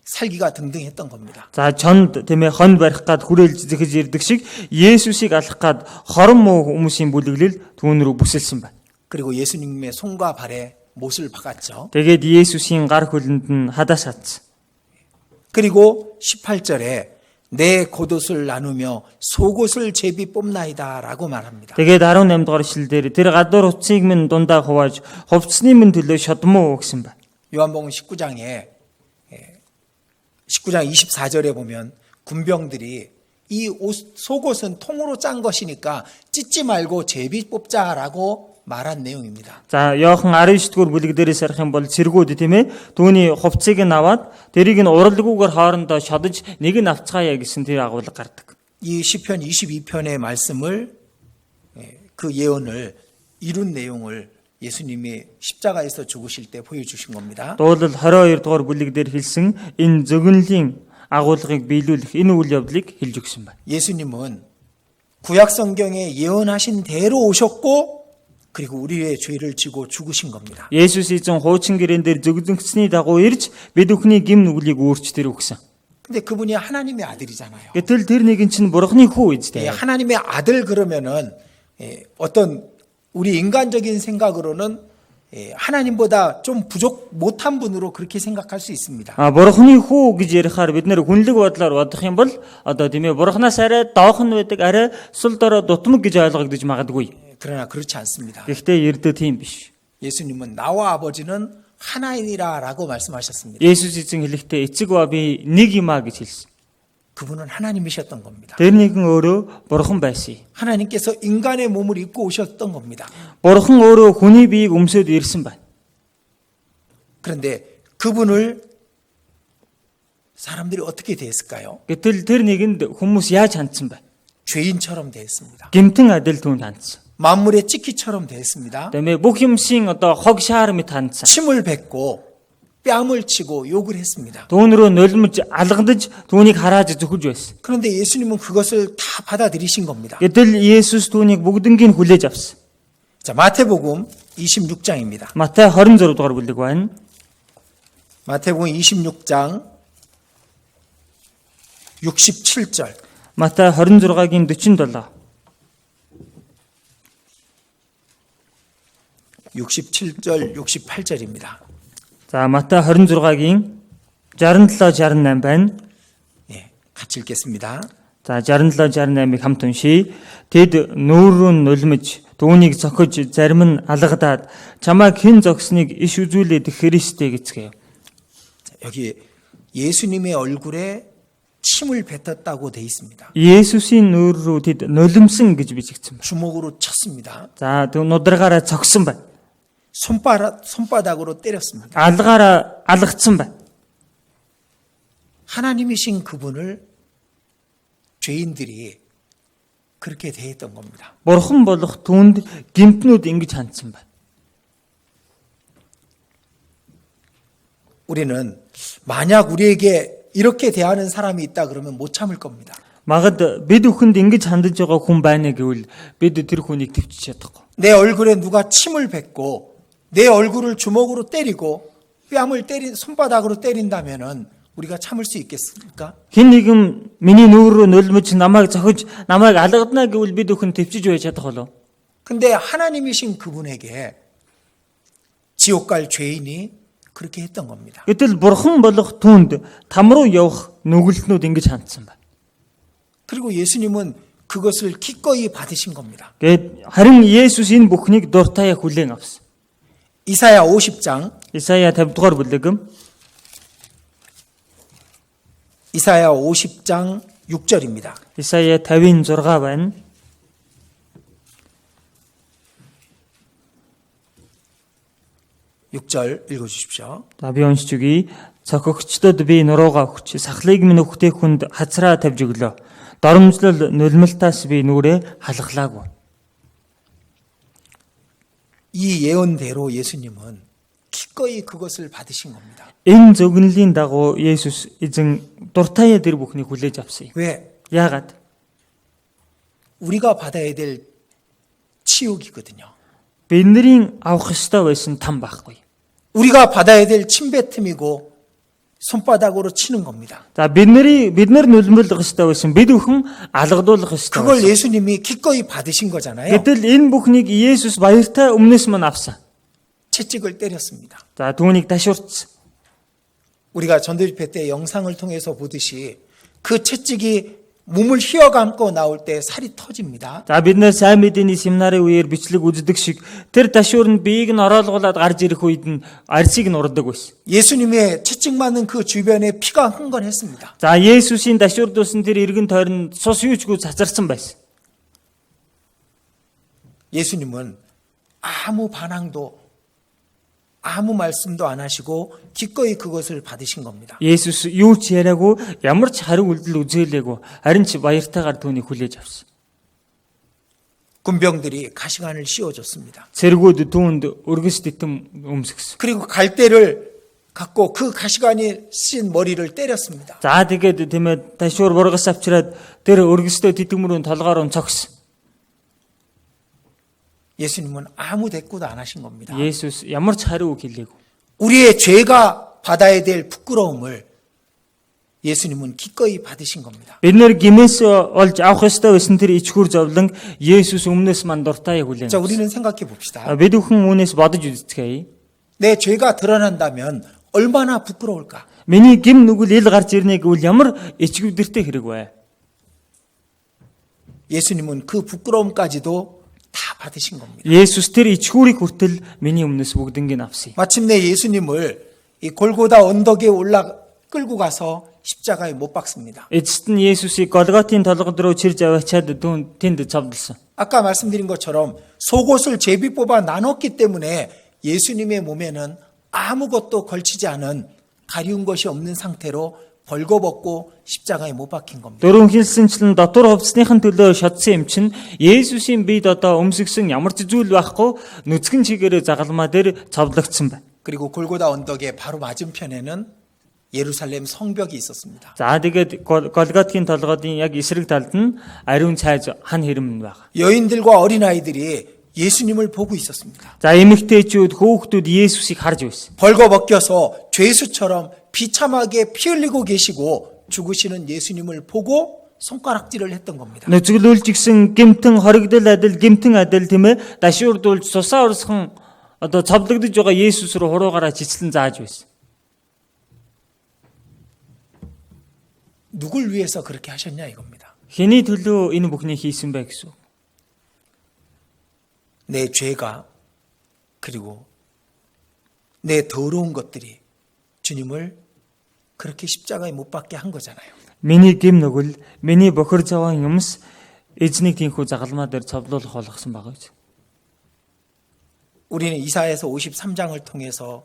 살기가 등등했던 겁니다. За чонд тиймээ хон барих гад хүрээлж зэхэж ирдэг шиг Есүсийг алах гад хорон муу хүмүүсийн бүлэглэл түүн рүү бүсэлсэн байна. 그리고 예수님의 손과 발에 못을 박았죠. Тэгээд Есүсийн гар хөлөнд нь хадаас хатсан. 그리고 18절에 내 겉옷을 나누며 속옷을 제비 뽑나이다라고 말합니다. Тэгээд 18 дугаар ишлэлдэр тэр гадуур утсыг минь дундаа хувааж хувцсны минь төлөө шодмоо өгсөн байна. 요한복음 19장 24절에 보면 군병들이 이 속옷은 통으로 짠 것이니까 찢지 말고 제비 뽑자라고 말한 내용입니다. За Иохан 19-р бүлэг дээрээс харах юм бол цэргүүд тийм ээ түүний хувцсыг нь аваад тэрийг нь уралгүйгээр хоорондоо шодож нэг нь авцгаая гэсэн тэр агуулга гардаг. 이 시편 22편의 말씀을 그 예언을 이룬 내용을 예수님이 십자가에서 죽으실 때 보여주신 겁니다. Дуулал 22 дугаар бүлэг дээр хэлсэн энэ зөгнөлийн агуулгыг биелүүлэх энэ үйл явдлыг хэлж өгсөн байна. 예수님은 구약 성경에 예언하신 대로 오셨고 그리고 우리의 죄를 지고 죽으신 겁니다. Есүс эзэн хуучин гэрээн дээр зөвлөгдсөний дагуу ирж бид бүхний гим нүглийг өөрч тэр өгсөн. 근데 그분이 하나님의 아들이잖아요. Гэтэл тэр нэгэн чинь бурхны хүү 예, үстэй. 하나님의 아들 그러면은 어떤 우리 인간적인 생각으로는 하나님보다 좀 부족 못한 분으로 그렇게 생각할 수 있습니다. Бурхны хүү гэж ярихаар бид нэр хүнлэг бодлоор бодох юм бол одоо тийм ээ бурхнаас арай доохон байдаг, арай сул дорой дутмаг гэж ойлгогдож магадгүй. 그러나 그렇지 않습니다. Гэхдээ ердөө тийм биш. 예수님은 나와 아버지는 하나이니라라고 말씀하셨습니다. Есүс эзэн хэлэхдээ эцэг ба би нэг юм а гэж хэлсэн. 그분은 하나님이셨던 겁니다. Тэр нэгэн өөрөө бурхан байсан. 하나님께서 인간의 몸을 입고 오셨던 겁니다. Бурхан өөрөө хүний биеийг өмсөд ирсэн байна. 그런데 그분을 사람들이 어떻게 대했을까요? Гэтэл тэр нэгэнд хүмүүс яаж хандсан бэ? 죄인처럼 대했습니다. Гэмтэн адил түнд хандсан. 만물의 찌끼처럼 대했습니다. Тэмээ бүх юмшийн одоо хог шаар мэт хандсан. 침을 뱉고 뺨을 치고 욕을 했습니다. Түүнрөө нулимж алгадаж түүнийг харааж зөвхөж байсан. 그런데 예수님은 그것을 다 받아들이신 겁니다. Гэтэл Есүс түүнийг бүгднийг хүлээж авсан. 자, 마태복음 26장입니다. Матай 26 дугаар бүлэг байна. 마태복음 26장 67절. Матай 26-гийн 47. 67절 68절입니다. За Матай 26-гийн 67 68 байна. 예, 같이 읽겠습니다. За 67 68-ыг хамт уншийе. Тэд нүүр рүү нулимж түүнийг зохиж зарим нь алгадаад чамайг хэн зогсныг иш үзүүлээд Христтэй гэцгээв. 자, 여기 예수님의 얼굴에 침을 뱉었다고 돼 있습니다. Есүсийн нүүр рүү тэд нулимсан гэж бичигдсэн байна. 주먹으로 쳤습니다. За тэг нудрагаараа цогсон байна. 손바닥으로 때렸습니다. Алгаараа алгацсан байна. 하나님이신 그분을 죄인들이 그렇게 대했던 겁니다. Бурхан болох түүнд гэмтнүүд ингэж хандсан байна. 우리는 만약 우리에게 이렇게 대하는 사람이 있다 그러면 못 참을 겁니다. Магад бид бүхэнд ингэж хандаж байгаа хүн байна гэвэл бид тэр хүнийг төвчж чадахгүй. 내 얼굴에 누가 침을 뱉고 내 얼굴을 주먹으로 때리고 뺨을 손바닥으로 때린다면은 우리가 참을 수 있겠습니까? Хэн нэгэн миний нүүр рүү нулимж намайг зохиж намайг алгадна гэвэл бид бүхэн төвчж байж чадах болов. 근데 하나님이신 그분에게 지옥 갈 죄인이 그렇게 했던 겁니다. Гэтэл бурхан болох түүнд там руу явах нүгэлтнүүд ингэж хандсан байна. 그리고 예수님은 그것을 기꺼이 받으신 겁니다. Гэт харин Есүс энэ бүхнийг дуртаяа хүлээн авсан. 이사야 50장 Исая 50 дугаар бүлэг 이사야 50장 6절입니다. Исая 56 байна. 6절 읽어주십시오. За би уншиж өгье. Цохигчдод би нуруугаа өгч сахлыг минь өгтэй хүнд хацраа тавьж өглөө. Доромжлол нулималтаас би нүрээ халахлаагүй. 이 예언대로 예수님은 기꺼이 그것을 받으신 겁니다. Энэ зөвгөнлийн дагуу Есүс эзэн дуртаяа тэр бүхнийг хүлээж авсан юм. 왜? Яагаад? 우리가 받아야 될 치욕이거든요. Бидний авах ёстой байсан там байхгүй. 우리가 받아야 될 침뱉음이고 손바닥으로 치는 겁니다. За бид нар нулимлах ёстой байсан. Бид бүхэн алгадуулах ёстой. 그걸 예수님이 기꺼이 받으신 거잖아요. Гэтэл энэ бүхнийг Есүс баяртай өмнөөс мань авсан. 채찍을 때렸습니다. За түүнийг ташуурцсан. 우리가 전도집회 때 영상을 통해서 보듯이 그 채찍이 몸을 휘어감고 나올 때 살이 터집니다. За бид нэр сайн мэдээний семинарын үеэр бичлэг үздэг шиг тэр ташуур нь биеийг нь ороолгуулад гарч ирэх үед нь арсыг нь урддаг байсан. 예수님의 채찍 맞는 그 주변에 피가 흥건했습니다. За Есүсийн ташуур дуусан тэр эргэн тойронд цус юучгүй цацарсан байсан. 예수님은 아무 반항도 아무 말씀도 안 하시고 기꺼이 그것을 받으신 겁니다. Есүс юу ч яриаггүй, ямар ч хариу үйлдэл үзүүлээгүй, харин ч баяртайгаар түүнийг хүлээж авсан. 군병들이 가시관을 씌워줬습니다. Цэргүүд түүнд өргөс дэтэм өмсгсөн. 그리고 갈대를 갖고 그 가시관이 씬 머리를 때렸습니다. За тэгээд тийм ээ ташуур бургас авчираад тэр өргөстэй тэтгэмрийн толгоор нь цогс. 예수님은 아무 대꾸도 안 하신 겁니다. Есүс ямар ч хариу үг хэлээгүй. 우리의 죄가 받아야 될 부끄러움을 예수님은 기꺼이 받으신 겁니다. Бид нэр гимээс олж авах ёстой байсан тэр ичхүр зовлон Есүс өмнөөс мань дуртай хүлээн. 자, 우리는 생각해 봅시다. Бид бүхэн үүнээс бодож үздэхэй. 내 죄가 드러난다면 얼마나 부끄러울까? Миний гим нүгэл ил гарч ирнэ гэвэл ямар ичгүдэртэй хэрэг вэ? 예수님은 그 부끄러움까지도 다 받으신 겁니다. Есүс тэр ичхүүрийг хүртэл миний өмнөөс бүгднийг авсан. 마침내 예수님을 이 골고다 언덕에 끌고 가서 십자가에 못 박습니다. Эцэст нь Есүсийг Голготын толгод руу чирж аваачаад тэнд цовдлсон. 아까 말씀드린 것처럼 속옷을 제비 뽑아 나눴기 때문에 예수님의 몸에는 아무것도 걸치지 않은 가리운 것이 없는 상태로 벌거벗고 십자가에 못 박힌 겁니다. Дөрөв хэлсэнчлэн дотор хувцсныхын төлөө шатсан юм чинь Есүсийн биед одоо өмсгсөн ямар ч зүйл байхгүй нүцгэн чигээрээ загалмаа дээр цовдлогдсон байна. 그리고 골고다 언덕의 바로 맞은편에는 예루살렘 성벽이 있었습니다. За тэгээд Голготын толгойн яг эсрэг талд нь ариун цайз хан хэрэм байна. 여인들과 어린아이들이 예수님을 보고 있었습니다. За эмэгтэйчүүд хөөхтүүд Есүсийг харж байсан. 벌거벗겨서 죄수처럼 비참하게 피 흘리고 계시고 죽으시는 예수님을 보고 손가락질을 했던 겁니다. Нүцгэлүүлж гисэн гимтэн хоригдол адил гимтэн адил тийм ээ дашуурдуулж сусаа урсхан одоо цовдлогдож байгаа Есүс рүү хуруугаараа чицлэн зааж байсан. 누굴 위해서 그렇게 하셨냐 이겁니다. Хэний төлөө энэ бүхнийг хийсэн бэ гэсэн. 내 죄가 그리고 내 더러운 것들이 주님을 그렇게 십자가에 못 박게 한 거잖아요. Миний гим нүгэл, миний бохир заван юмс эзнийг тийхүү загалмаа дээр цовдлуулах болгосон байгаа гэж. 우리는 이사야서 53장을 통해서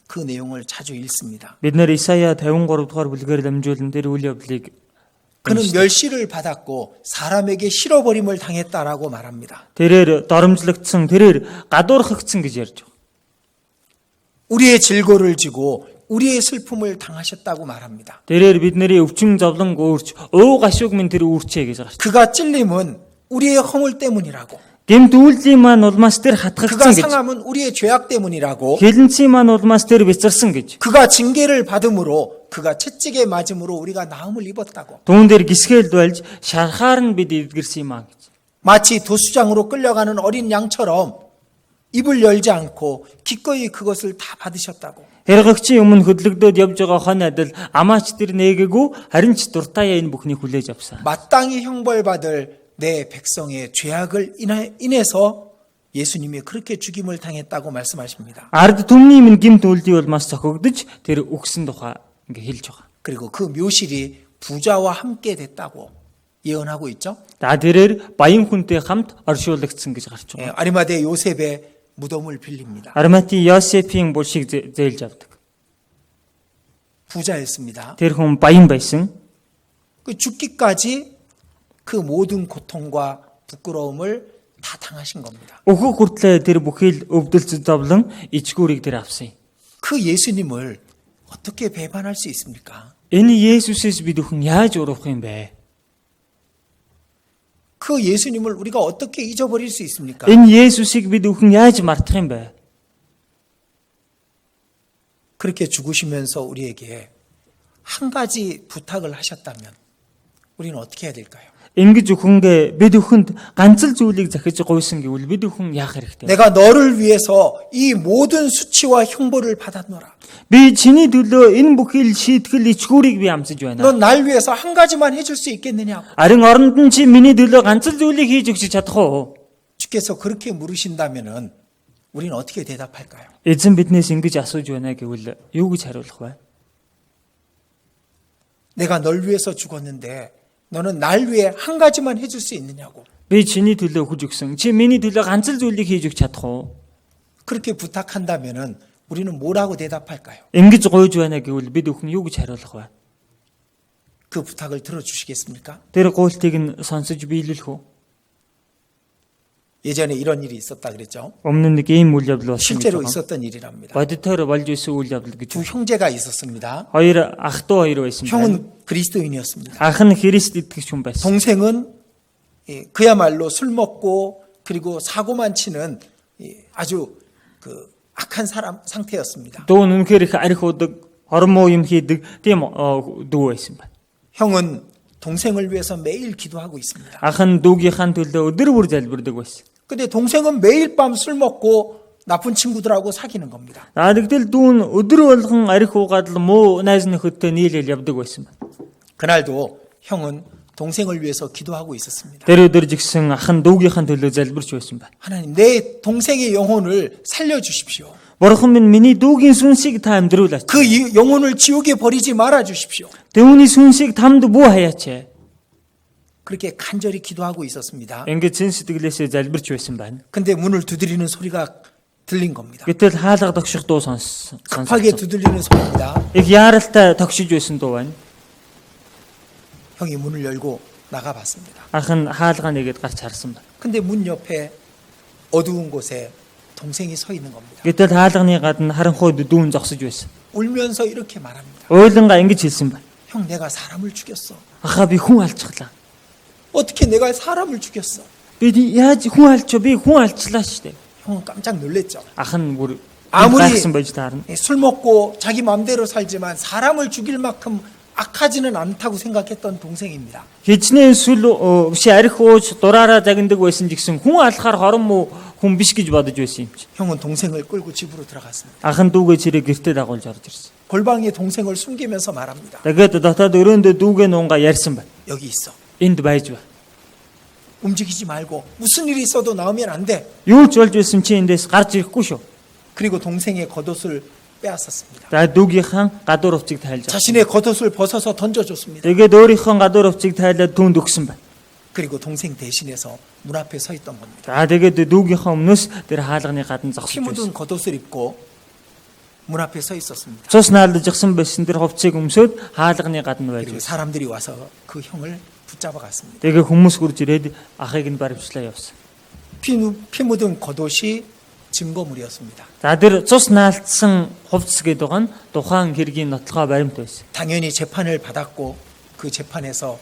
그 내용을 자주 읽습니다. Бид нэр Исая 53 дугаар бүлгээр дамжуулан тэр үйл явдлыг 그는 멸시를 받았고 사람에게 실어버림을 당했다라고 말합니다. тэрээр доромжлогдсон, тэрээр гадуурхагдсан гэж ярьж байгаа. 우리의 질고를 지고 우리의 슬픔을 당하셨다고 말합니다. тэрээр бидний өвчин зовлон өөрч, өө гашууг минь тэр үүрчээ гэж байгаа. 그가 찔림은 우리의 허물 때문이라고. Гэмт үйлдлийн маань улмаас тэр 그가 хатгагдсан гэж. 상함은 우리의 죄악 때문이라고. Хилэнцгийн маань улмаас тэр бяцарсан гэж. 그가 징계를 받음으로 그가 채찍에 맞음으로 우리가 나음을 입었다고. Түүн дээр гисгэлд байлж шархаар нь бид эдгэрсэн юм аа гэж. 마치 도수장으로 끌려가는 어린 양처럼 입을 열지 않고 기꺼이 그것을 다 받으셨다고. Хэрэгэгчийн өмнө хөдлөгдөөд явж байгаа хон адил амаач тэр нээгээгүй харин ч дуртаяа энэ бүхнийг хүлээж авсан. 마땅히 형벌받을 내 백성의 죄악을 인해서 예수님이 그렇게 죽임을 당했다고 말씀하십니다. Ард түмний минь гимт үлдий улмаас цохигдож тэр үгсэн тухай ингээ хэлж байгаа. 그리고 그 묘실이 부자와 함께 됐다고 예언하고 있죠. За тэрээр баян хүнтэй хамт оршуулгдсан гэж гарч байгаа. 아리마대 요셉의 무덤을 빌립니다. Армати Йосефийн булшиг зээлж авдаг. 부자였습니다. Тэр хүн баян байсан. 그 죽기까지 그 모든 고통과 부끄러움을 다 당하신 겁니다. Өөхөх хүртлээр тэр бүхэл өвдөлт зовлон ичгүүрийг тэр авсан. 그 예수님을 어떻게 배반할 수 있습니까? Энэ Есүсээс бид бүхэн яаж урах юм бэ? 그 예수님을 우리가 어떻게 잊어버릴 수 있습니까? Энэ Есүсийг бид бүхэн яаж мартах юм бэ? 그렇게 죽으시면서 우리에게 한 가지 부탁을 하셨다면 우리는 어떻게 해야 될까요? Ингэж өхөнгээ бид бүхэнд ганц л зүйлийг захиж гуйсан гэвэл бид бүхэн яах хэрэгтэй? 내가 너를 위해서 이 모든 수치와 형벌을 받았노라. Би чиний төлөө энэ бүхэл шийтгэл ичгүүрийг би амсаж байна. 넌 날 위해서 한 가지만 해줄 수 있겠느냐고. Харин оронд нь чи миний төлөө ганц л зүйлийг хийж өгч чадах уу? 주께서 그렇게 물으신다면은 우리는 어떻게 대답할까요? Эзэн биднээс ингэж асууж байна гэвэл юу гэж хариулах вэ? 내가 널 위해서 죽었는데 너는 날 위해 한 가지만 해줄 수 있느냐고. Би чиний төлөө хүж өгсөн. Чи миний төлөө ганц л зүйлийг хийж өгч чадах уу? 그렇게 부탁한다면은 우리는 뭐라고 대답할까요? Ингэж гуйж байна гэвэл бид бүхэн юу гэж хариулах вэ? 그 부탁을 들어주시겠습니까? Тэр гуйлтыг нь сонсож биелүүлэх үү? 예전에 이런 일이 있었다 그랬죠. Өмнө нэг ийм үйл явдал болсон гэж 실제로 байгаа. 있었던 일이랍니다. Бодитоор болж исэн үйл явдал гэж. 두 형제가 있었습니다. Хоёр ах トゥ хоёр байсан байна. 형은 그리스도인이었습니다. Ах нь Христ итгэж хүн байсан. 동생은 그야말로 술 먹고 그리고 사고만 치는 아주 그 악한 사람 상태였습니다. Дүү нь үнэхээр их арх удаг, хормоо юм хийдэг тийм дүү байсан байна. 형은 동생을 위해서 매일 기도하고 있습니다. Ах нь дүүгийнхаа төлөө өдөр бүр залбирдаг байсан. 근데 동생은 매일 밤 술 먹고 나쁜 친구들하고 사귀는 겁니다. Тэгтэл дүү нь өдөр болгон арх уугаад л муу найз нөхөдтэй нийлэл явдаг байсан байна. 그날도 형은 동생을 위해서 기도하고 있었습니다. Тэр өдөр жигсэн ах нь дүүгийнхаа төлөө залбирч байсан байна. 하나님, 내 동생의 영혼을 살려주십시오. Бурхан минь миний дүүгийн сүнсийг та амьдруулаач. 그 영혼을 지옥에 버리지 말아 주십시오. Төвний сүнсийг тамд бүү хаяач. 그렇게 간절히 기도하고 있었습니다. Ингээд чин сэтгэлээсээ залбирч байсан байна. 근데 문을 두드리는 소리가 들린 겁니다. Гэтэл хаалга тогших дуу сонссон. 급하게 두드리는 소리입니다. Их яаралтай тогшиж байсан дуу байна. 형이 문을 열고 나가봤습니다. Ах нь хаалгаа нэгээд гарч харсан байна. 근데 문 옆에 어두운 곳에 동생이 서 있는 겁니다. Гэтэл хаалганы гадна харанхуй дүүн зогсож байсан. 울면서 이렇게 말합니다. Ойлонгаа ингэж хэлсэн байна. 형, 내가 사람을 죽였어. Ахаа би хүн алчглаа. 어떻게 내가 사람을 죽였어? Би яаж хүн алчоо? Би хүн алчлаа шүү дээ. 형은 깜짝 놀랐죠. Ах нь бүр 아무리 гайхсан байж таарна. 술 먹고 자기 마음대로 살지만 사람을 죽일 만큼 악하지는 않다고 생각했던 동생입니다. Хичнээн сүл биш арх ууж дураараа загнадаг байсан гэсэн хүн алхаар хорон муу хүн биш гэж бодож байсан юм чи. 형은 동생을 끌고 집으로 들어갔습니다. Ах нь дүүгээ чирээ гэртээ дагуулж орж ирсэн. 골방에 동생을 숨기면서 말합니다. Тэгээд дотоод өрөөндөө дүүгээ нуунгаа ярьсан байна. 여기 있어. Энд байж ба. 움직이지 말고 무슨 일이 있어도 나오면 안 돼. Юу ч болж байсан чи эндээс гарч ирэхгүй шүү. 그리고 동생의 겉옷을 빼앗았습니다. За дүүгийнхаа гадуур хувцыг тайлж авсан. 자신의 겉옷을 벗어서 던져줬습니다. Тэгээд өөрийнхөө гадуур хувцыг тайлаад түүнд өгсөн байна. 그리고 동생 대신해서 문 앞에 서 있던 겁니다. За тэгээд дүүгийнхаа өмнөөс тэр хаалганы гадна 피 зогсож 묻은 байсан. 겉옷을 입고 문 앞에 서 있었습니다. Цус наалдаж гсэн байсан тэр хувцыг өмсөд хаалганы гадна байж 그리고 байсан. 사람들이 와서 그 형을 붙잡아 갔습니다. Тэгээд хүмүүс хурж ирээд ахыг нь баримтлаа явсан. 피 묻은 겉옷이 증거물이었습니다. За тэр цус наалдсан хувцс гэдэг нь тухайн хэргийн нотлохоо баримт байсан. 당연히 재판을 받았고 그 재판에서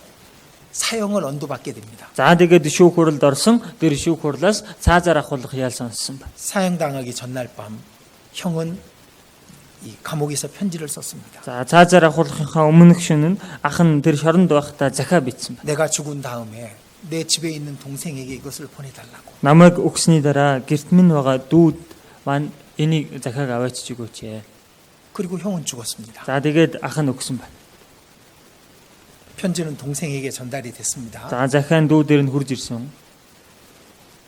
사형을 언도받게 됩니다. За тэгээд шүүх хурлд орсон тэр шүүх хурлаас цаазаар ахуулах ял сонссон байна. 사형당하기 전날 밤 형은 이 감옥에서 편지를 썼습니다. За цаазаар ахуулахынхаа өмнөх шөнө нь ах нь тэр шоронд байхдаа захаа бичсэн байна. 내가 죽은 다음에 내 집에 있는 동생에게 이것을 보내달라고. Намайг өгсөний дараа гэрт минь байгаа дүүд маань энийг захааг аваач өгөөч. 그리고 형은 죽었습니다. За тэгээд ах нь өгсөн байна. 편지는 동생에게 전달이 됐습니다. За захаан дүүдээр нь хурж ирсэн.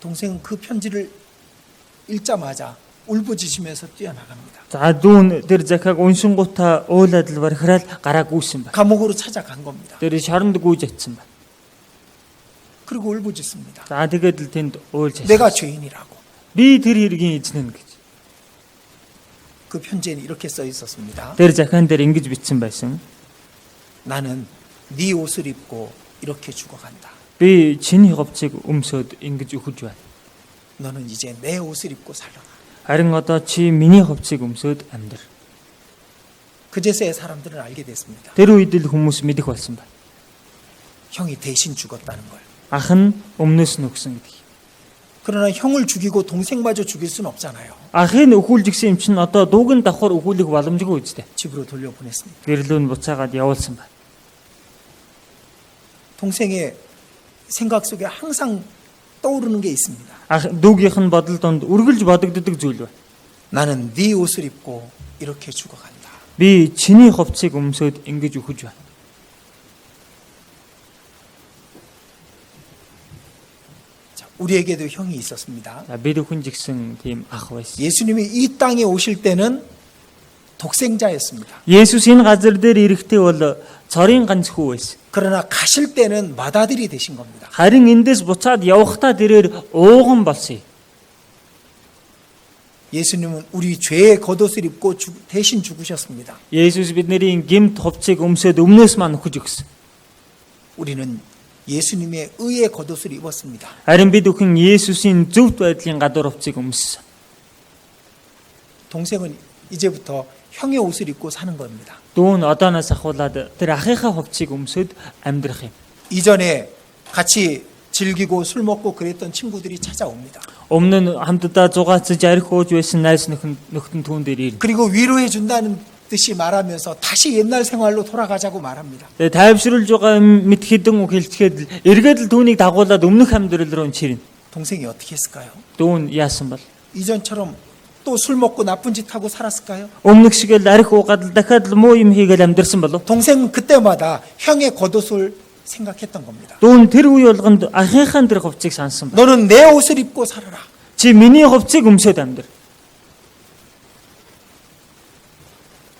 동생은 그 편지를 읽자마자 울부짖으면서 뛰어나갑니다. За дүүн тэр захааг уншингуудаа уйлаад л барихраад гараа гүйсэн байна. 감옥으로 찾아간 겁니다. Тэр шоронд гүйж атсан байна. 그리고 울부짖습니다. За тэгээд л тэнд уйлж 내가 атсан. 죄인이라고. Би тэр хэргийн эзэн гэж. 그 편지에는 이렇게 써 있었습니다. Тэр захаан дээр ингэж бичсэн байсан. 나는 네 옷을 입고 이렇게 죽어간다. Би чиний хувцыг өмсөд ингэж өгөж байна. 너는 이제 내 옷을 입고 살아라. Харин одоо чи миний хувцыг өмсөд амьдр. 그제서야 사람들은 알게 됐습니다. Тэр үед л хүмүүс мэдэх болсон байна. 형이 대신 죽었다는 걸. Ах нь өмнөөс нь өгсөн гэдэг. 그러나 형을 죽이고 동생마저 죽일 수는 없잖아요. Ахыг өхүүлж гисэн юм чинь одоо дүүгэн давхар өхүүлэх боломжгүй үстэй. 집으로 돌려보냈습니다. Гэрлүүн буцаагаад явуулсан байна. 동생의 생각 속에 항상 떠오르는 게 있습니다. Ах дүүгийнх нь бодол донд үргэлж бодогддог зүйл байна. 나는 네 옷을 입고 이렇게 죽어간다. Би чиний хувцыг өмсөд ингэж өгөж байна. 자, 우리에게도 형이 있었습니다. За бид өхөн жигсэн тийм ах байсан. 예수님이 이 땅에 오실 때는 독생자였습니다. Есүс энэ газар дээр ирэхдээ бол цорын ганц хүү байсан. 그러나 가실 때는 맏아들이 되신 겁니다. Харин эндээс буцаад явхдаа тэрээр ууган болсон. 예수님은 우리 죄의 겉옷을 입고 대신 죽으셨습니다. Есүс бидний гэмт хувцыг өмсөд өмнөөс маань өгч өгсөн. 우리는 예수님의 의의 겉옷을 입었습니다. Харин бид бүхэн Есүсийн зөвхт байдлын гадуур хувцсыг өмссөн. 동생은 이제부터 형의 옷을 입고 사는 겁니다. Дүү нь одооноос ахуулаад тэр ахыхаа хувцсыг өмсөд амьдрах юм. 이전에 같이 즐기고 술 먹고 그랬던 친구들이 찾아옵니다. Өмнө нь хамтдаа зугаацж арх ууж байсан найз нөхдөд түүн дээр ирнэ. 그리고 위로해 준다는 듯이 말하면서 다시 옛날 생활로 돌아가자고 말합니다. Тэгээ тайвшруулж байгаа мэд хідэн үг хэлчихэд эргээд л түүнийг дагуулад өмнөх амьдрал руу чирнэ. 동생이 어떻게 했을까요? Дүү нь яасан бол 이전처럼 또 술 먹고 나쁜 짓 하고 살았을까요? өмнөх шиг л арх уугаад л дахиад л муу юм хийгээл амьдрсан болов. 동생은 그때마다 형의 겉옷을 생각했던 겁니다. Дүү нь тэр үе болгонд ахыхаан тэр хувцсыг сансан ба. 너는 내 옷을 입고 살아라. Чи миний хувцсыг өмсөд амьдр.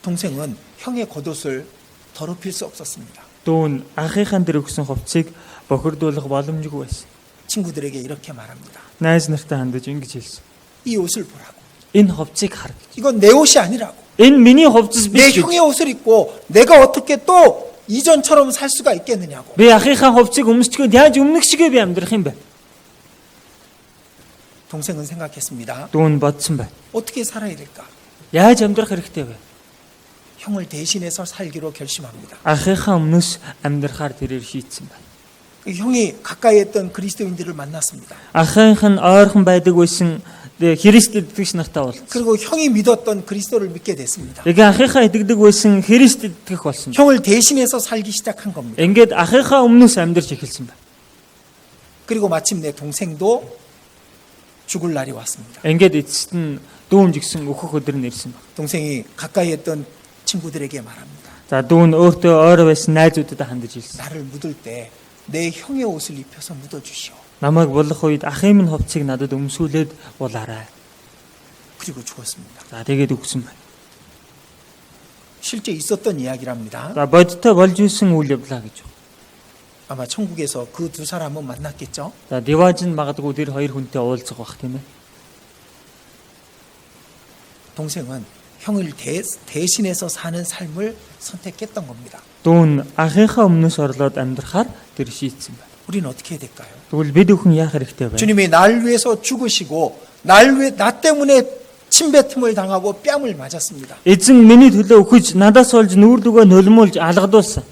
동생은 형의 겉옷을 더럽힐 수 없었습니다. Дүү нь ахыхаан тэр өгсөн хувцсыг бохирдуулах боломжгүй байсан. 친구들에게 이렇게 말합니다. Найз нартай хандаж ингэж хэлсэн. 이 옷을 보라고. Энэ хувцсыг хар гэж. 이건 내 옷이 아니라고. Энэ миний хувцас 내 биш. 형의 옷을 입고 내가 어떻게 또 이전처럼 살 수가 있겠느냐고. Би ахыхаа хувцсыг өмсчгөөд яаж өмнөх шигээ би амьдрах юм бэ? 동생은 생각했습니다. Дүү нь бодсон бай. 어떻게 살아야 될까? Яаж амьдрах хэрэгтэй вэ? 형을 대신해서 살기로 결심합니다. Ахыхаа өмнөөс амьдрахаар тэрээр шийдсэн байна. 형이 가까이 했던 그리스도인들을 만났습니다. Ахынх нь ойрхон байдаг байсан Христ итгэгч нартай уулзсан. 그리고 형이 믿었던 그리스도를 믿게 됐습니다. Тэгээ ахыхаа итгэдэг байсан Христ итгэх болсон. 형을 대신해서 살기 시작한 겁니다. Ингээд ахыхаа өмнөөс амьдрч эхэлсэн байна. 그리고 마침내 동생도 죽을 날이 왔습니다. Ингээд эцэст нь дүүн жигсэн өөхөх өдөр нь ирсэн байна. 동생이 가까이 했던 친구들에게 말합니다. За дүүн өөртөө ойр байсан найзуудад хандаж хэлсэн. 나를 묻을 때 내 형의 옷을 입혀서 묻어주시오. Намайг болох үед ахын минь хувцсыг надад өмсүүлээд уулаарай. 그리고 죽었습니다. За тэгээд өгсөн байна. 실제 있었던 이야기랍니다. За бодтой болж исэн үйл явдлаа гэж. 아마 천국에서 그 두 사람은 만났겠죠. За дивааж нь магадгүй тэр хоёр хүнтэй уулзах бах тийм ээ. 동생은 형을 대신해서 사는 삶을 선택했던 겁니다. Дүүн ахынхаа өмнөөс орлоод амьдрахаар тэр шийдсэн байна. 우리는 어떻게 해야 될까요? Тэгвэл бид бүхэн яах хэрэгтэй вэ? 주님이 날 위해서 죽으시고 나 때문에 침뱉음을 당하고 뺨을 맞았습니다. Эзэн миний төлөө өгөж надаас олж нүүрдүгөө нулимуулж алгадуулсан.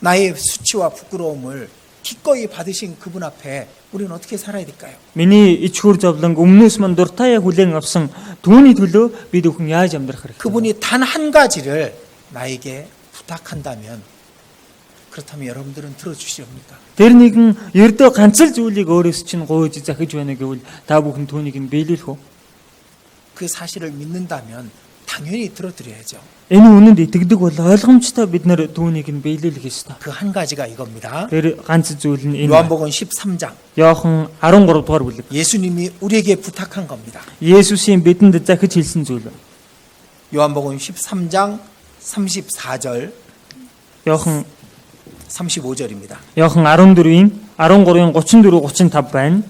나의 수치와 부끄러움을 기꺼이 받으신 그분 앞에 우리는 어떻게 살아야 될까요? Миний ич хүр зовлон өмнөөс мань дуртаяа хүлээн авсан түүний төлөө бид бүхэн яаж амьдрах хэрэгтэй? 그분이 단 한 가지를 나에게 부탁한다면 그렇다면 여러분들은 들어주시렵니까? Тэр нэгэн ердөө ганц л зүйлийг өөрөөс чинь гуйж захиж байна гэвэл та бүхэн түүнийг нь биелүүлэх үү? 그 사실을 믿는다면 당연히 들어드려야죠. Энэ үнэнд итгэдэг бол ойлгомжтой бид нэр түүнийг нь биелүүлэх ёстой. 그 한 가지가 이겁니다. Тэр ганц зүйл нь энэ. 요한복음 13장 Иохан 13 дугаар бүлэг. 예수님이 우리에게 부탁한 겁니다. Есүсийн бидэнд захиж хэлсэн зүйл. 요한복음 13장 34절 Иохан 35절입니다. Иохан 14-ийн 13-ийн 34-35 байна.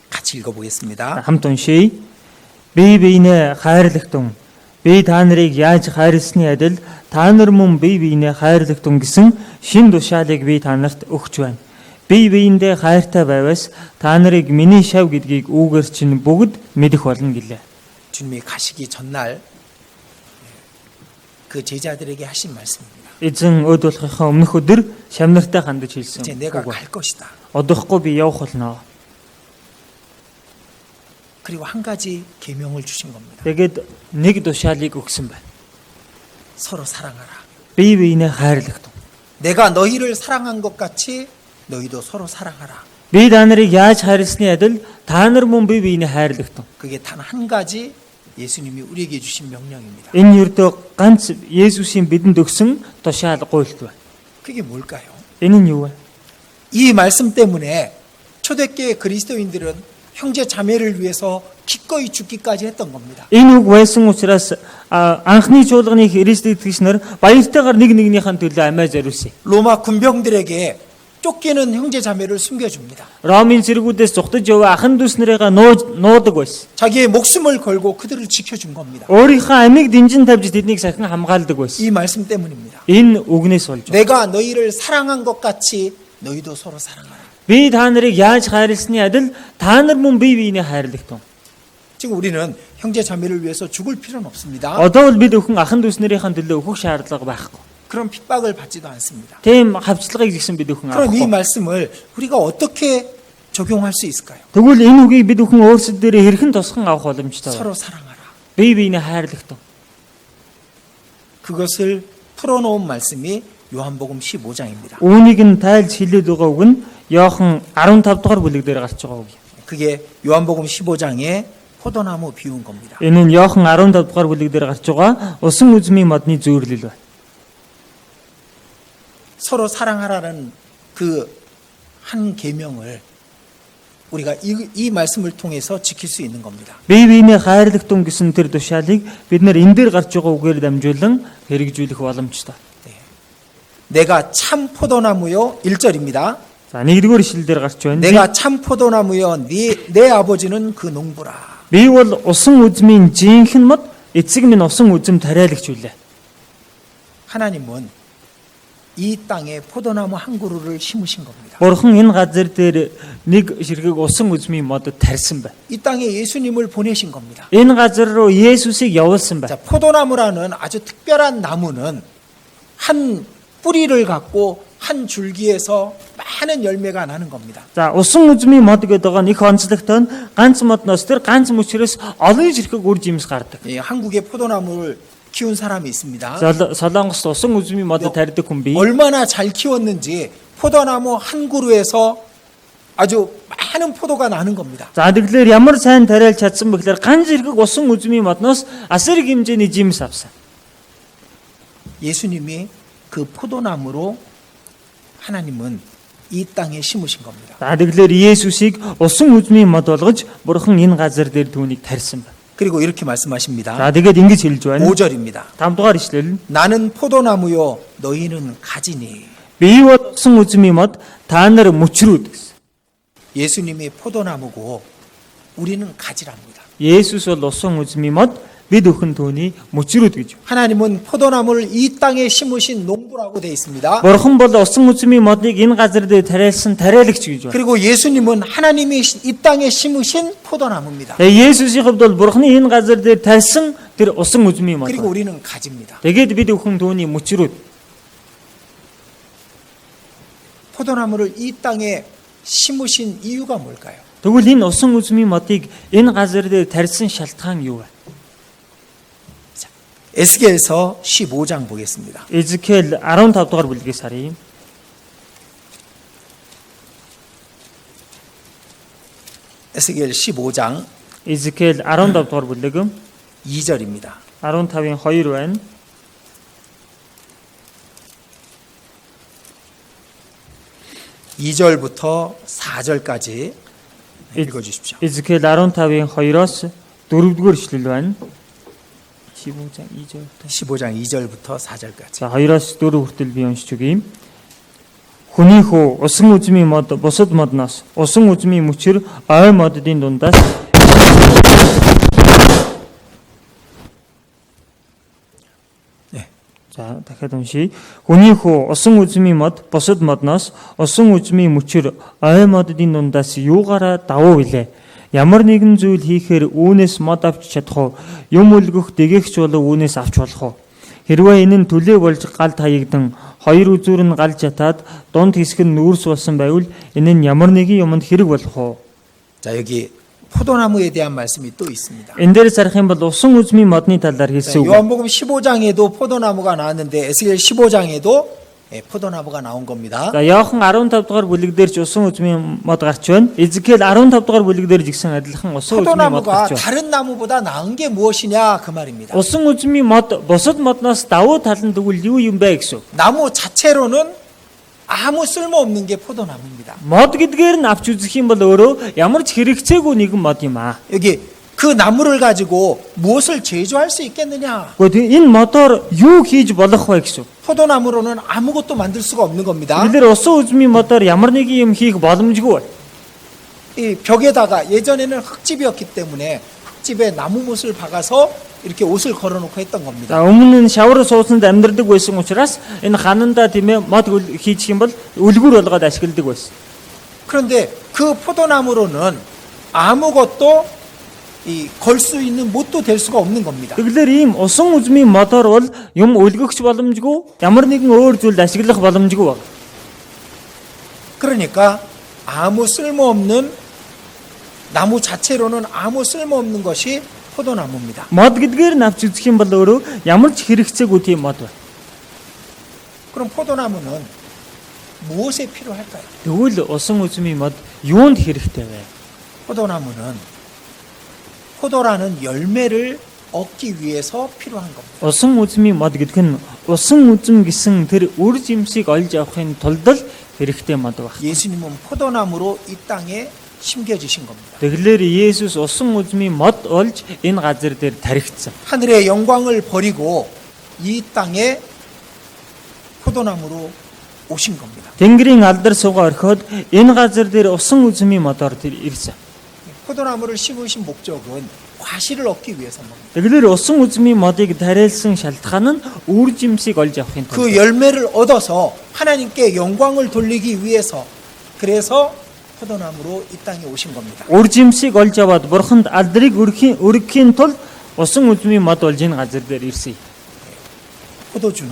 같이 읽어보겠습니다. Хамт уншийе. Би биенээ хайрлагтун. Би та нарыг яаж хайрлсны адил та нар мөн би биенээ хайрлагтун гэсэн шин тушаалыг би та нарт өгч байна. Би биендээ хайртай байвас та нарыг миний шав гэдгийг үүгээр чинь бүгд мэдэх болно гэлээ. 주님이 가시기 전날 그 제자들에게 하신 말씀입니다. Эзэн өд болохынхаа өмнөх өдөр шамнартай хандаж хэлсэн. 이제 내가 үг. 갈 것이다. Одохгүй би явах болно. 그리고 한 가지 계명을 주신 겁니다. Тэгээд нэг тушаалыг өгсөн байна. 서로 사랑하라. Би биенээ хайрлагтун. 내가 너희를 사랑한 것 같이 너희도 서로 사랑하라. Би та нарыг яаж хайрлсны адил та нар мөн би биенээ хайрлагтун. 그게 단 한 가지 예수님이 우리에게 주신 명령입니다. Энэ ердөө ганц Есүсийн бидэнд өгсөн тушаал гуйлт байна. 그게 뭘까요? Энэ нь юу вэ? 이 말씀 때문에 초대교회 그리스도인들은 형제 자매를 위해서 기꺼이 죽기까지 했던 겁니다. Энэ үг байсан учраас анхны чуулганы Христ итгэгч нар баяртайгаар нэг нэгнийхэн төлөө амиа зориулсан. 로마 군병들에게 쫓기는 형제 자매를 숨겨줍니다. Ромын цэргүүдээс зугтаж яваа ахын дүүс нарыгаа нуудаг байсан. 자기의 목숨을 걸고 그들을 지켜준 겁니다. Өөрийнхөө амийг дэнжин тавьж тэднийг сахин хамгаалдаг байсан. 이 말씀 때문입니다. Энэ үгнээс болж байна. 내가 너희를 사랑한 것 같이 너희도 서로 사랑하라. Би та нарыг яаж хайрлсны адил та нар мөн бие биенээ хайрлагтун. 지금 우리는 형제 자매를 위해서 죽을 필요는 없습니다. Одоо бол бид өхөн ахын дүүс нарынхаа төлөө өөхөх шаардлага байхгүй. 그런 핍박을 받지도 않습니다. Тийм хавчлагыг згсэн бид өхөн 그럼 이 авахгүй. 말씀을 우리가 어떻게 적용할 수 있을까요? Тэгвэл энэ үгийг бид өхөн өөрсөд дээрээ хэрхэн тусган авах боломжтой вэ? 서로 사랑하라. Бие биенээ хайрлагтун. 그것을 풀어놓은 말씀이 요한복음 15장입니다. Үүнийг нь тайлж хэлээд байгаа үг нь Иохан 15 дугаар бүлэг дээр гарч байгаа үг. 그게 요한복음 15장의 포도나무 비운 겁니다. Энэ нь Иохан 15 дугаар бүлэг дээр гарч байгаа усан үзмийн модны зүйрлэл байна. 서로 사랑하라는 그 한 계명을 우리가 이 말씀을 통해서 지킬 수 있는 겁니다. Бие биенээ хайрлагтун гэсэн тэр тушаалыг бид нэр энэ дээр гарч байгаа үгээр дамжуулан хэрэгжүүлэх боломжтой. 내가 참 포도나무요 1절입니다. За нэгдүгээр ишлэл дээр гарч байна. 내가 참 포도나무요 내 아버지는 그 농부라. Би бол усан үзмийн жинхэнэ мод, эцэг минь усан үзм тариалагч үлээ. 하나님은 이 땅에 포도나무 한 그루를 심으신 겁니다. Бурхан энэ газар дээр нэг ширхэг усан үзмийн мод тарьсан байна. 이 땅에 예수님을 보내신 겁니다. Энэ газар руу Есүсийг явуулсан байна. 자, 포도나무라는 아주 특별한 나무는 한 뿌리를 갖고 한 줄기에서 많은 열매가 나는 겁니다. За усан үзмийн мод гэдэг байгаа нь их онцлогтой нь ганц модноос тэр ганц мөчрөөс олон ширхэг үр жимс гардаг. 예, 한국에 포도나무를 키운 사람이 있습니다. Солонгост усан үзмийн мод тарьдаг хүн бий. 얼마나 잘 키웠는지 포도나무 한 그루에서 아주 많은 포도가 나는 겁니다. За тэгэхээр ямар сайн тариалж чадсан бэ гэхээр ганц ширхэг усан үзмийн модноос асар их хэмжээний жимс авсан. 예수님이 그 포도나무로 하나님은 이 땅에 심으신 겁니다. За тэгэхээр Есүсийг усан үзмийн мод болгож Бурхан энэ газар дээр түүнийг тарьсан байна. 그리고 이렇게 말씀하십니다. За тэгээд ингэж хэлж байна. 5절입니다. 5 дугаар ишлэл. 나는 포도나무요 너희는 가지니. Би бол усан үзмийн мод, та нар мөчрүүд гэсэн. 예수님이 포도나무고 우리는 가지랍니다. Есүс бол усан үзмийн мод, бид өхөн түүний мөчрүүд гэж. 하나님은 포도나무를 이 땅에 심으신 농부라고 되어 있습니다. Бурхан бол усан үзмийн модыг энэ газар дээр тариалсан тариалагч гэж байна. 그리고 예수님은 하나님이 이 땅에 심으신 포도나무입니다. Есүсийн хувьд бол Бурханы энэ газар дээр тарьсан тэр усан үзмийн мод. 그리고 우리는 가지입니다. Тэгээд бид өхөн түүний мөчрүүд. 포도나무를 이 땅에 심으신 이유가 뭘까요? Тэгвэл энэ усан үзмийн модыг энэ газар дээр тарьсан шалтгаан юу вэ? 에스겔서 15장 보겠습니다. Эзекиэл 15 дугаар бүлгээс харъя. 에스겔 15장 Эзекиэл 15 дугаар бүлэг 2절입니다. 15-ын 2 байна. (2절부터 4절까지) 읽어 주십시오. Эзекиэл 15-ын 2-оос 4-р ишлэл байна. 15장 2절부터 15장 2절부터 4절까지. За 2-оос 4 хүртэл би уншиж өгье. Хүний хүү усан үзмийн мод бусад модноос усан үзмийн мөчр ой моддын дундаас 네. За дахиад уншия. Хүний хүү усан үзмийн мод бусад модноос усан үзмийн мөчр ой моддын дундаас юугаараа давуу билээ. Ямар нэгэн зүйл хийхээр үүнээс мод авч чадах уу? Юм үлгөх дээгч болов үүнээс авч болох уу? Хэрвээ энэ нь төлөө болж галд хаягдан хоёр үзүүр нь галж ятаад дунд хэсэг нь нүүрс болсон байвал энэ нь ямар нэгэн юмд хэрэг болох уу? 자, 여기 포도나무에 대한 말씀이 또 있습니다. Энэ дээр сарах юм бол усан үзмийн модны талаар хэлсэн үг. 요한복음 15장에도 포도나무가 나왔는데 에스겔 15장에도 포도나무가 나온 겁니다. За Иохан 15 дугаар бүлэг дээр ч усан үзмийн мод гарч байна. Эзекиэл 15 дугаар бүлэг дээр жигсэн адилхан усан үзмийн мод 포도나무가 гарч байна. 다른 나무보다 나은 게 무엇이냐 그 말입니다. Усан үзмийн мод бусад модноос давуу тал нь тэгвэл юу юм бэ гэсэн. 나무 자체로는 아무 쓸모없는 게 포도나무입니다. Мод гэдгээр нь авч үзэх юм бол өөрөө ямар ч хэрэгцээгүй нэгэн мод юм аа. 여기 그 나무를 가지고 무엇을 제조할 수 있겠느냐? Гэхдээ энэ модоор юу хийж болох вэ гэсэн. 포도나무로는 아무것도 만들 수가 없는 겁니다. Бид усан үзмийн модоор ямар нэг юм хийх боломжгүй. 이 벽에다가 예전에는 흙집이었기 때문에 흙집에 나무못을 박아서 이렇게 옷을 걸어놓고 했던 겁니다. За өмнө нь шавар суусанд амьдрдаг байсан учраас энэ хананда тийм ээ мод хийчих юм бол үлгүр болгоод ашигладаг байсан. 그런데 그 포도나무로는 아무것도 걸 수 있는 못도 될 수가 없는 겁니다. Тэгэхээр ийм усан үзмийн модоор бол юм үлгөгч боломжгүй, ямар нэгэн өөр зүйлд ашиглах боломжгүй байна. 그러니까 아무 쓸모없는 나무 자체로는 아무 쓸모없는 것이 포도나무입니다. Мод гэдгээр навч үзэх юм бол өөрөө ямар ч хэрэгцээгүй тийм мод байна. 그럼 포도나무는 무엇에 필요할까요? Тэгвэл усан үзмийн мод юунд хэрэгтэй вэ? 포도라는 열매를 얻기 위해서 필요한 겁니다. Усан үзмийн мод гэдэг нь усан үзм гэсэн тэр үр жимсийг олж авахын тулд л хэрэгтэй мод байна. 예수님은 포도나무로 이 땅에 심겨지신 겁니다. Тэгэхээр Есүс усан үзмийн мод олж энэ газар дээр тархицсан. 하늘의 영광을 버리고 이 땅에 포도나무로 오신 겁니다. Тэнгэрийн алдар суугаа орхиод энэ газар дээр усан үзмийн модоор тэр ирсэн. 포도나무를 심으신 목적은 과실을 얻기 위해서입니다. Тэгэхээр усан үзмийн модыг тариалсан шалтгаан нь үр жимсийг олж авахын тулд. 그 열매를 얻어서 하나님께 영광을 돌리기 위해서 그래서 포도나무로 이 땅에 오신 겁니다. Үр жимсийг олж аваад бурханд алдрыг өргөхийн тулд усан үзмийн мод болж энэ газар дээр ирсэн. 포도주는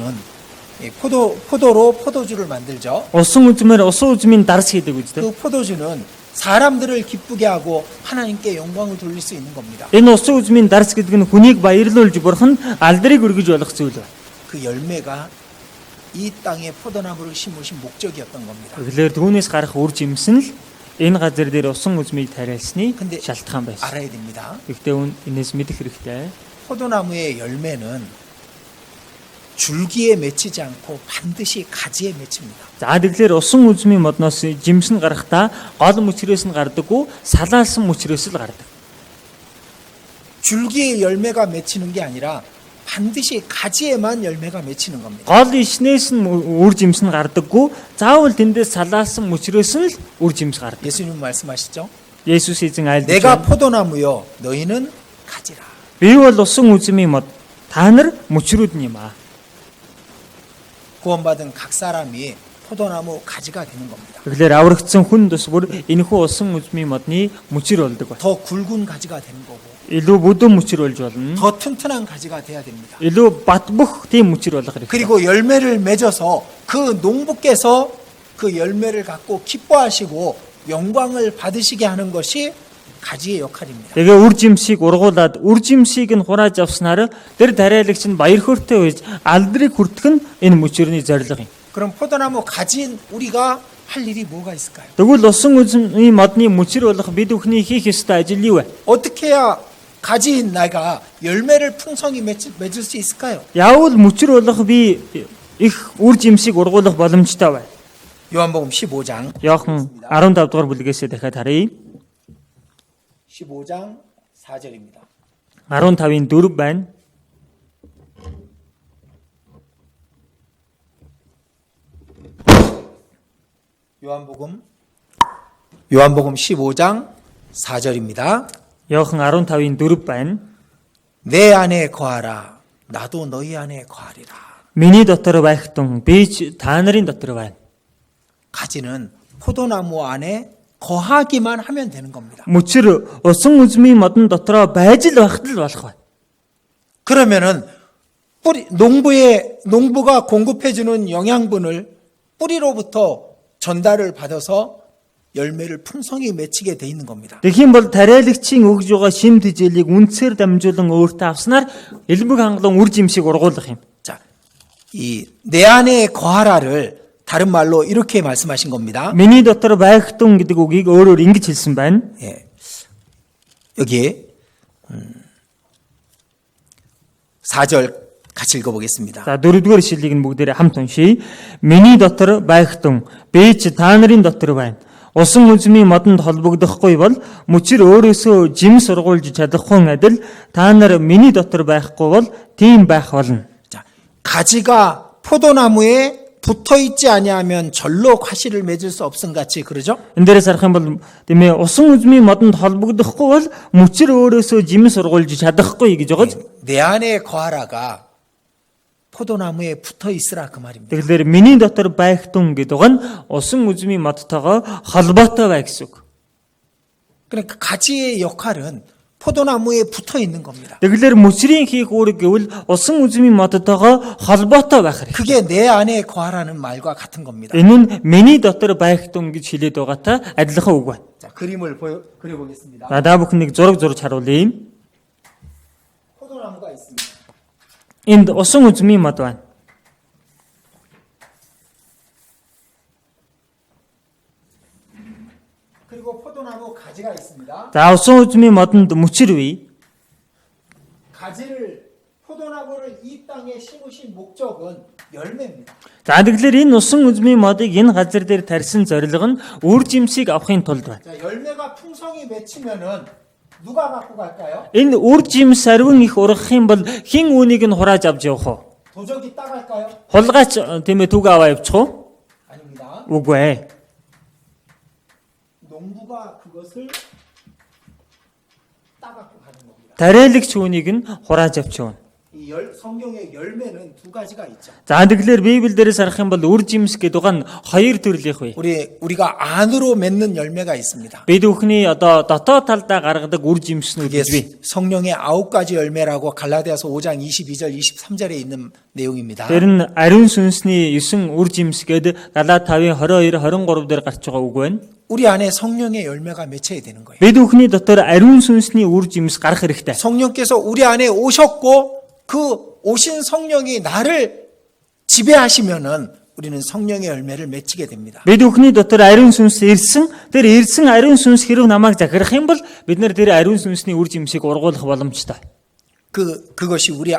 포도로 포도주를 만들죠. Усан үзмээр усан үзмийн дарс хийдэг үстэй. 그 포도주는 사람들을 기쁘게 하고 하나님께 영광을 돌릴 수 있는 겁니다. Энэ усан үзмийн дарс гэдэг нь хүнийг баярлуулж бурханд алдрыг өргөж болох зүйл байна. 그 열매가 이 땅에 포도나무를 심으신 목적이었던 겁니다. Тэгэхээр түүнээс гарах үр жимс нь л энэ газар дээр усан үзмийг тариалсны 근데 шалтгаан байсан. 알아야 됩니다. Гэхдээ энэс мэдэх хэрэгтэй. 포도나무의 열매는 줄기에 맺히지 않고 반드시 가지에 맺힙니다. За тэгэхээр усан үзмийн модноос жимс нь гарахдаа гол мөчрөөс нь гардаггүй, салаалсан мөчрөөс л гардаг. 줄기에 열매가 맺히는 게 아니라 반드시 가지에만 열매가 맺히는 겁니다. Гол ишнээс нь үр жимс нь гардаггүй, заавал тэндээс салаалсан мөчрөөс нь л үр жимс гардаг. 예수님 말씀하시죠? Есүс эзэн айлдаж 내가 байна. 포도나무요 너희는 가지라. Би бол усан үзмийн мод, та нар мөчрүүд нь юм аа. 구원받은 각 사람이 포도나무 가지가 되는 겁니다. Тэгэхээр аврагдсан хүн тус бүр энэхүү усан үзмийн модны мөчр болдог байна. 더 굵은 가지가 되는 거고 Илүү бүдүүн мөчр болж болно. 더 튼튼한 가지가 돼야 됩니다. Илүү бат бөх тийм мөчр болох хэрэгтэй. 그리고 열매를 맺어서 그 농부께서 그 열매를 갖고 기뻐하시고 영광을 받으시게 하는 것이 가지의 역할입니다. Тэгээ үр жимсийг ургуулад үр жимсийг нь хурааж авснаар тэр тариалагч нь баяр хөөртэй байж алдрыг хүртэх нь энэ мөчрөний зорилго юм. 그럼 포도나무 가지인 우리가 할 일이 뭐가 있을까요? Тэгвэл усан үзмийн модны мөчр болох бид бүхний хийх ёстой ажил юу вэ? 어떻게 해야 가지인 나가 열매를 풍성히 맺을 수 있을까요? Яавал мөчр болох би их үр жимсийг ургуулах боломжтой вэ? 요한복음 15장 Иохан 15 дугаар бүлгээс дахиад харъя. 15장 4절입니다. 15-ын 4 байна. 요한복음 15장 4절입니다. Иохан 15-ын 4 байна. 내 안에 거하라. 나도 너희 안에 거하리라. Миний дотор байхтун би ч та нарын дотор байна. 가지는 포도나무 안에 거하기만 하면 되는 겁니다. Мөчр усан үзмийн модон дотроо байж л байх л болох байна. 그러면은 농부가 공급해 주는 영양분을 뿌리로부터 전달을 받아서 열매를 풍성히 맺히게 돼 있는 겁니다. Тэгхийн бол тариалагчийн өгж байгаа шим тэжээлийг үнцээр дамжуулан өөртөө авснаар элбэг хангалуун үр жимсийг ургуулах юм. 자, 이 내 안에 거하라를 다른 말로 이렇게 말씀하신 겁니다. Миний дотор байхтун гэдэг үгийг өөрөөр ингэж хэлсэн байна. 예. 여기에 4절 같이 읽어보겠습니다. За дөрөвдүгээр ишлэлийг нь бүгдээрээ хамт уншийе. Миний дотор байхтун би ч та нарын дотор байна. Усан үзмийн модонд холбогдохгүй бол мөчир өөрөөсөө жим сургуулж чадахгүй адил та нар миний дотор байхгүй бол тийм байх болно. 자, 가지가 포도나무에 붙어 있지 아니하면 절로 과실을 맺을 수 없음 같이 그러죠? Энд дээрээс харах юм бол тийм ээ усан үзмийн модонд холбогдохгүй бол мөчир өөрөөсөө жим сургуулж чадахгүй гэж байгааз 내 안에 거하라가 포도나무에 붙어 있으라 그 말입니다. тэгэхээр миний дотор байх тун гэдэг нь усан үзмийн модтойгоо холбоотой бай гэсэн үг. 그러니까 가지의 역할은 포도나무에 붙어 있는 겁니다. Тэгэхээр мөчрийн хийх үүрэг гэвэл усан үзмийн модтойгоо холбоотой байх хэрэгтэй. 그게 내 안에 거하라는 말과 같은 겁니다. Энэ нь миний дотор байх тун гэж хэлээд байгаатай адилхан үг байна. 자, 그림을 그려보겠습니다. За та бүхэн нэг зураг зурж харуулъя. 포도나무가 있습니다. Энд усан үзмийн мод байна. 그리고 포도나무 가지가 있습니다. За усан үзмийн модонд мөчир бий. 가지를 포도나무를 이 땅에 심으신 목적은 열매입니다. За тэгэхээр энэ усан үзмийн модыг энэ газар дээр тарьсан зорилго нь үр жимсийг авахын тулд байна. 자, 열매가 풍성히 맺히면은 누가 갖고 갈까요? Энэ үр жимс ариун их ургах юм бол хэн үүнийг нь хурааж авч явах вэ? 도적이 따갈까요? Хулгайч тийм ээ түг аваа явчих уу? 아닙니다. Үгүй ээ. 농부가 그것을 따갖고 가는 겁니다. Тариалагч үүнийг нь хурааж авчихна. 이 성경의 열매는 두 가지가 있죠. За тэгэхээр Библиэлдээс харах юм бол үр жимс гэдэг нь хоёр төрлийнх вэ. 우리가 안으로 맺는 열매가 있습니다. Бид бүхний одоо дотоод талдаа гаргадаг үр жимснүүд 이게 гэж бий. 성령의 9가지 열매라고 갈라디아서 5장 22절 23절에 있는 내용입니다. Тэр нь ариун сүнсний 9 үр жимс гэдэг Галаат 5-ын 22 23 дээр гарч байгаа үг байна. 우리 안에 성령의 열매가 맺혀야 되는 거예요. Бид бүхний дотор ариун сүнсний үр жимс гарах хэрэгтэй. 성령께서 우리 안에 오셨고 그 오신 성령이 나를 지배하시면은 우리는 성령의 열매를 맺히게 됩니다. Бид бүхний дотор ариун сүнс ирсэн. Тэр ирсэн ариун сүнс хэрэг намайг захирах юм бол бид нар тэр ариун сүнсний үр жимсийг ургуулах боломжтой. 그것이 우리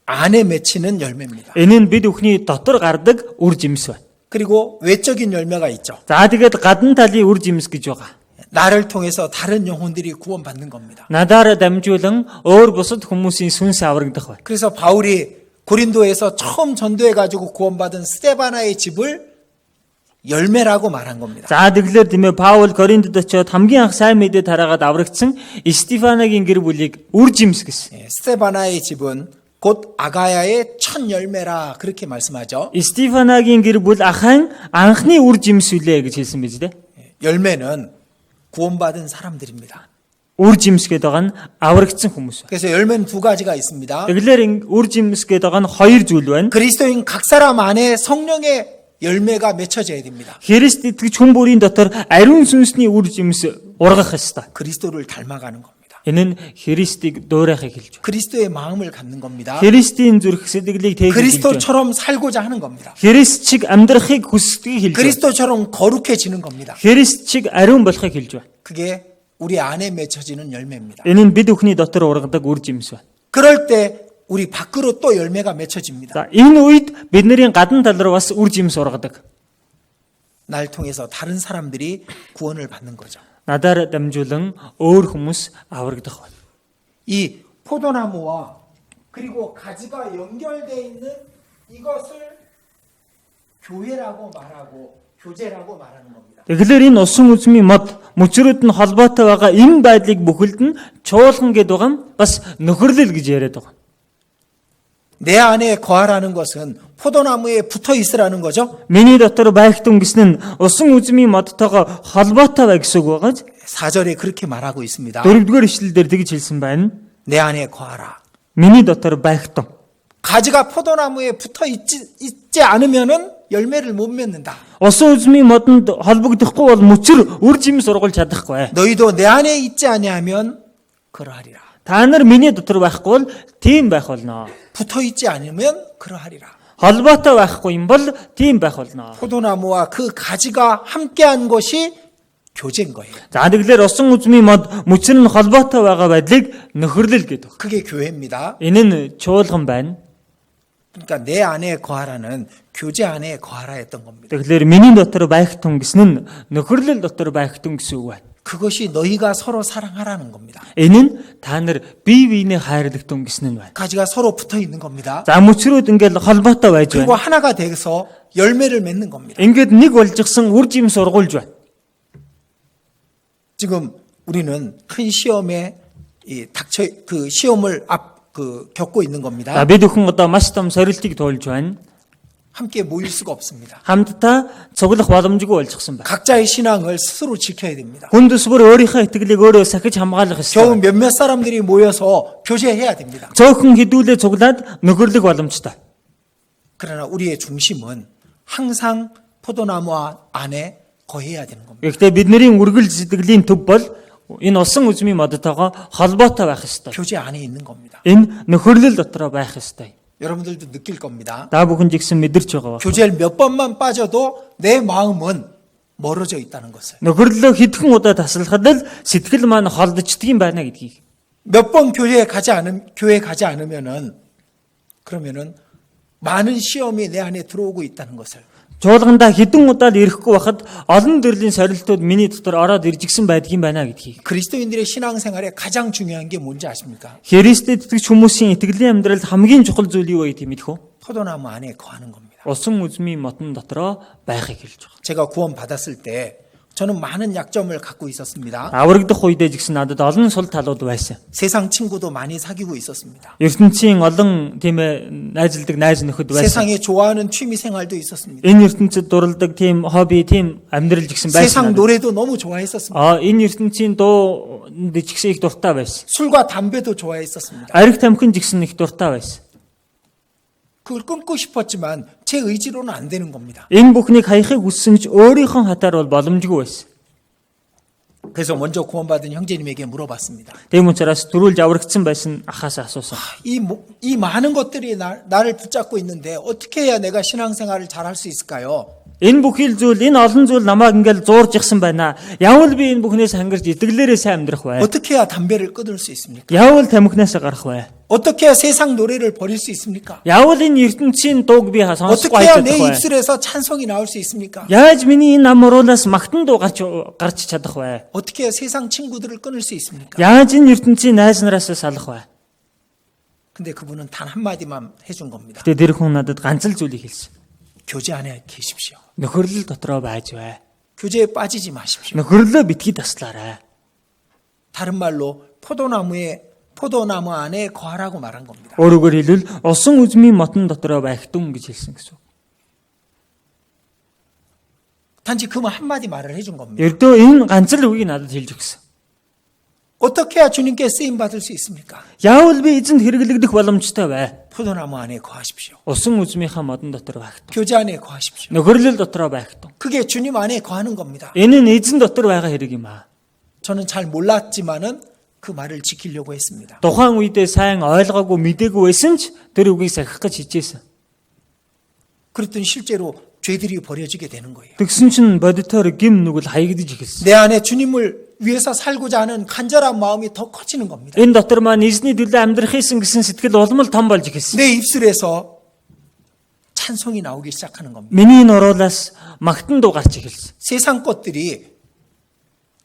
안에 맺히는 열매입니다. Энэ нь бид бүхний дотор гардаг үр жимс байна. 그리고 외적인 열매가 있죠. За тэгээд гадна талын үр жимс гэж байгаа. 나를 통해서 다른 영혼들이 구원받는 겁니다. Надаараа дамжуулан өөр бусад хүмүүсийн сүнс аврагдах байна. 그래서 바울이 고린도에서 처음 전도해 가지고 구원받은 스데바나의 집을 열매라고 말한 겁니다. За тэгэхээр тийм ээ Паул Коринтод очиод хамгийн анх сайн мэдээ тараагаад аврагдсан Стефанагийн гэр бүлийг үр жимс гэсэн. 스데바나의 집은 곧 아가야의 첫 열매라 그렇게 말씀하죠. Стефанагийн гэр бүл ахайн анхны үр жимс үлээ гэж хэлсэн биз дээ. 열매는 구원받은 사람들입니다. Үр жимс гэдэг нь аврагдсан хүмүүс. 그래서 열매는 두 가지가 있습니다. Тэгэхээр үр жимс гэдэг нь хоёр зүйл байна. 그리스도인 각 사람 안에 성령의 열매가 맺혀져야 됩니다. Христ итгэж хүн бүрийн дотор ариун сүнсний үр жимс ургах ёстой. 그리스도를 닮아가는 겁니다. Энэ нь Христийг дуурайхыг хэлж байна. 그리스도의 마음을 갖는 겁니다. Христийн зүрх сэтгэлийг тээх хэлж байна. 그리스도처럼 살고자 하는 겁니다. Христ чиг амьдрахыг хүсдгийг хэлж байна. 그리스도처럼 거룩해지는 겁니다. Христ чиг ариун болохыг хэлж байна. 그게 우리 안에 맺혀지는 열매입니다. Энэ нь бид бүхний дотор ургадаг үр жимс байна. 그럴 때 우리 밖으로 또 열매가 맺혀집니다. За энэ үед бидний гадна тал руу бас үр жимс ургадаг. 날 통해서 다른 사람들이 구원을 받는 거죠. Надаар дамжуулан өөр хүмүүс аврагдах байна. 이 포도나무와 그리고 가지가 연결되어 있는 이것을 교회라고 말하고 교제라고 말하는 겁니다. Тэгэхээр энэ усан үзмийн мод мөчрүүд нь холбоотой байгаа энэ байдлыг бүхэлд нь чуулган гэдэг байгаа нь бас нөхөрлөл гэж яриад байгаа. 내 안에 거하라는 것은 포도나무에 붙어 있으라는 거죠. Миний дотор байх тун гэсэн нь усан үзмийн модтойгоо холбоотой бай гэсэн үг байгааз 4절에 그렇게 말하고 있습니다. 4-р ишлэлээр тэгж хэлсэн байна. 내 안에 거하라. Миний дотор байх тун. 가지가 포도나무에 붙어 있지 않으면은 열매를 못 맺는다. Усан үзмийн модонд холбогдохгүй бол мөчр үр жимс ургуулж чадахгүй. 너희도 내 안에 있지 아니하면 그러하리라. Та нар миний дотор байхгүй бол тийм байх болно. 붙어 있지 않으면 그러하리라. холбоотой байхгүй юм бол тийм байх болно. 포도나무와 그 가지가 함께한 것이 교제인 거예요. За тэгэхээр усан үзмийн мод мөчр нь холбоотой байгаа байдлыг нөхөрлөл гэдэг. 그게 교회입니다. Энэ нь чуулган байна. 그러니까 내 안에 거하라는 교제 안에 거하라였던 겁니다. Тэгэхээр миний дотор байх тун гэсэн нь нөхөрлөл дотор байх тун гэсэн үг байна. 그것이 너희가 서로 사랑하라는 겁니다. Энэ нь та нар бие биенээ хайрлах тун гэсэн нь байна. 가지가 서로 붙어 있는 겁니다. За мөчрүүд ингээл холбоотой байж 그리고 байна. 하나가 돼서 열매를 맺는 겁니다. Ингээд нэг болжгсан үр жим сургуулж байна. 지금 우리는 큰 시험에 그 시험을 겪고 있는 За 겁니다. бид бүхэн одоо маш том сорилтыг туулж байна. 함께 모일 수가 없습니다. Хамтдаа цуглах боломжгүй болчихсон байна. 각자의 신앙을 스스로 지켜야 됩니다. Хүн төсвөр өөрийнхөө итгэлийг өөрөө сахиж хамгаалах 겨우 ёстой. 몇몇 사람들이 모여서 교제해야 됩니다. Цөөхөн хідүүлээ цуглаад нөхөрлөх боломжтой. 그러나 우리의 중심은 항상 포도나무 안에 거해야 되는 겁니다. Гэхдээ бидний үргэлж сэтгэлийн төв бол энэ усан үзмийн модтойгоо холбоотой байх ёстой. 교제 안에 있는 겁니다. Энэ нөхөрлөл дотроо байх ёстой. 여러분들도 느낄 겁니다. Та бүхэн жигсэн мэдэрч байгаа ба. 교제를 몇 번만 빠져도 내 마음은 멀어져 있다는 것을. Нөхөрлөлөө хэдхэн удаа таслахад л сэтгэл маань холдчихдгийм байна гэдгийг. 몇 번 교회 가지 않으면은 그러면은 많은 시험이 내 안에 들어오고 있다는 것을. Чуулгандаа хэдэн удаа л ирэхгүй байхад олон төрлийн сорилтууд миний дотор ороод иржигсэн байдгийн байна гэдгийг. 그리스도인들의 신앙생활에 가장 중요한 게 뭔지 아십니까? Христэд итгэж хүмүүсийн итгэлийн амьдралд хамгийн чухал зүйл юу вэ гэдэг мэдэх үү? 포도나무 안에 거하는 겁니다. Усан үзмийн мотон дотроо байхыг хэлж байгаа. 제가 구원 받았을 때 저는 많은 약점을 갖고 있었습니다. Аврагдах үедээ жигсэн надад олон сул талууд байсан. 세상 친구도 많이 사귀고 있었습니다. ертөнцийн олон тийм ээ найзалдаг найз нөхөд байсан. 세상에 좋아하는 취미 생활도 있었습니다. Энэ ертөнцид дурладаг тийм хобби, тийм амьдрал жигсэн 세상 байсан. 노래도 너무 좋아했었습니다. Энэ ертөнцийн дуунд жигсэн их дуртай байсан. 술과 담배도 좋아했었습니다. Ариг тамхин жигсэн их дуртай байсан. 그걸 끊고 싶었지만 제 의지로는 안 되는 겁니다. Энэ бүхнийг хаяхыг хүссэн ч өөрийнхөө хатаар бол боломжгүй байсан. 그래서 먼저 구원받은 형제님에게 물어봤습니다. Тийм учраас дөрүүлж аврагдсан байсан ахаас асуусан. 이 많은 것들이 나를 붙잡고 있는데 어떻게 해야 내가 신앙생활을 잘할 수 있을까요? Энэ бүхэл зүйл, энэ олон зүйл намайг ингээл зуурж игсэн байна. Яавал би энэ бүхнээс хангаж итгэлээрээ сайн амьдрах вэ? 어떻게 해야 담배를 끊을 수 있습니까? Яавал тамхинаас гарах вэ? 어떻게 해야 세상 노래를 버릴 수 있습니까? Яавал энэ ертөнцийн дууг би сонсохгүй 어떻게 해야 хайж 내 чадах вэ? 입술에서 찬송이 나올 수 있습니까? Яаж миний энэ ам уруулаас магтан дуу гарч чадах вэ? 어떻게 해야 세상 친구들을 끊을 수 있습니까? Яаж энэ ертөнцийн найз нараас салах вэ? 근데 그분은 단 한마디만 해준 겁니다. Гэтэ тэр хүн надад ганц л зүйлийг хэлсэн. 교제 안에 계십시오. Нөхөрлөл дотроо байж вэ? 교제에 빠지지 마십시오. Нөхөрлөө битгий таслаарай. 다른 말로 포도나무 안에 거하라고 말한 겁니다. Өөрөөр хэлбэл усан үзмийн мотон дотроо байх тун гэж хэлсэн гэсэн. 단지 그 한마디 말을 해준 겁니다. Ердөө энэ ганц л үгийг надад хэлж өгсөн. 어떻게 해야 주님께 쓰임 받을 수 있습니까? Яавал би эзэнд хэрэглэгдэх боломжтой вэ? 포도나무 안에 거하십시오. Усан үзмийнхаа модон дотор байх тун. 교제 안에 거하십시오. Нөхөрлөл дотроо байх тун. 그게 주님 안에 거하는 겁니다. Энэ нь эзэн дотор байгаа хэрэг юм аа. 저는 잘 몰랐지만은 그 말을 지키려고 했습니다. Тухайн үедээ сайн ойлгоогүй мэдээгүй байсан ч тэр үгийг сахих гэж хичээсэн. 그랬더니 실제로 죄들이 버려지게 되는 거예요. Тэгсэн чинь бодитоор гим нүгэл хаягдж эхэлсэн. 내 안에 주님을 위해서 살고자 하는 간절한 마음이 더 커지는 겁니다. Энэ дотор маань эзний төлөө амьдрах хийсэн гэсэн сэтгэл улмал том болж эхэлсэн. 내 입술에서 찬송이 나오기 시작하는 겁니다. Миний энэ уруулаас магтан дуу гарч эхэлсэн. 세상 것들이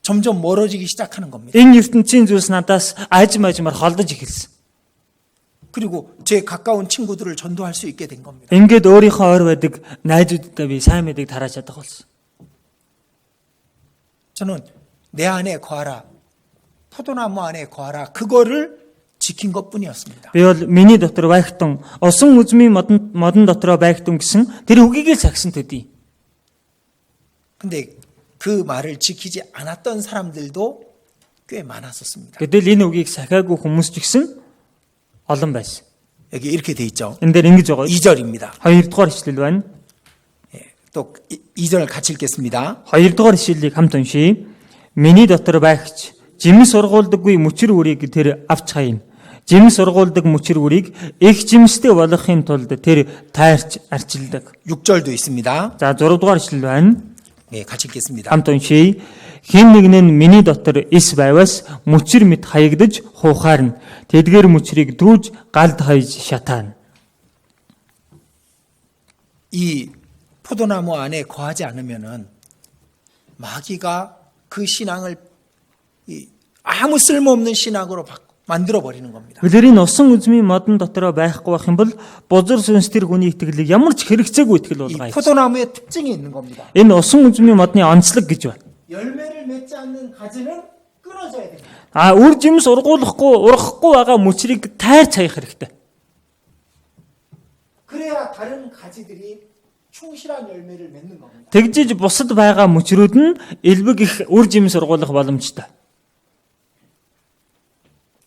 점점 멀어지기 시작하는 겁니다. Энэ ертөнцийн зүйлс надаас аажмаар холдож эхэлсэн. 그리고 제 가까운 친구들을 전도할 수 있게 된 겁니다. Ингээд өөрийнхөө ойр байдаг найзуудтай би сайн мэдээг тарааж чадах болсон. 저는 내 안에 거하라, 포도나무 안에 거하라, 그거를 지킨 것뿐이었습니다. Би бол миний дотор байх тун, усан үзмийн модон дотроо байх тун гэсэн тэр үгийг л сагсан төдий. 근데 그 말을 지키지 않았던 사람들도 꽤 많았었습니다. Гэтэл энэ үгийг сахиагүй хүмүүс ч гэсэн олон байсан. 여기 이렇게 돼 있죠. Энэ дээр ингэж байгаа. 2절입니다. 2-р ишлэл байна. 또 2절 같이 읽겠습니다. 2-р ишлэлийг хамт уншийе. Миний дотор байгч жимс сургуулдаггүй мөчр үрийг тэр авч хаяна. Жимс сургуулдаг мөчр үрийг их жимстэй болгохын тулд тэр тайрч арчилдаг. 6절도 있습니다. За 6-р ишлэл байна. 네, 같이 읽겠습니다. Хамт уншийе. Хэн нэг нь миний дотор эс байвас мөчр мэт хаягдж хуухаарна. Тэдгээр мөчрийг дүүж галд хаяж шатаана. 이 포도나무 안에 거하지 않으면은 마귀가 그 신앙을 아무 쓸모없는 신앙으로 만들어 버리는 겁니다. Үлэрийн усан үзмийн модон дотроо байхгүй байх юм бол бузар сүнс тэр хүний итгэлийг ямар ч хэрэгцээгүй итгэл 이 болгоё. 포도나무의 특징이 있는 겁니다. Энэ усан үзмийн модны онцлог гэж байна. 열매를 맺지 않는 가지는 끊어져야 됩니다. Үр жимс ургахгүй байгаа мөчрийг тайрч хаях хэрэгтэй. 그래야 다른 가지들이 충실한 열매를 맺는 겁니다. Тэгжиж бусад байгаа мөчрүүд нь элбэг их үр жимс ургуулах боломжтой.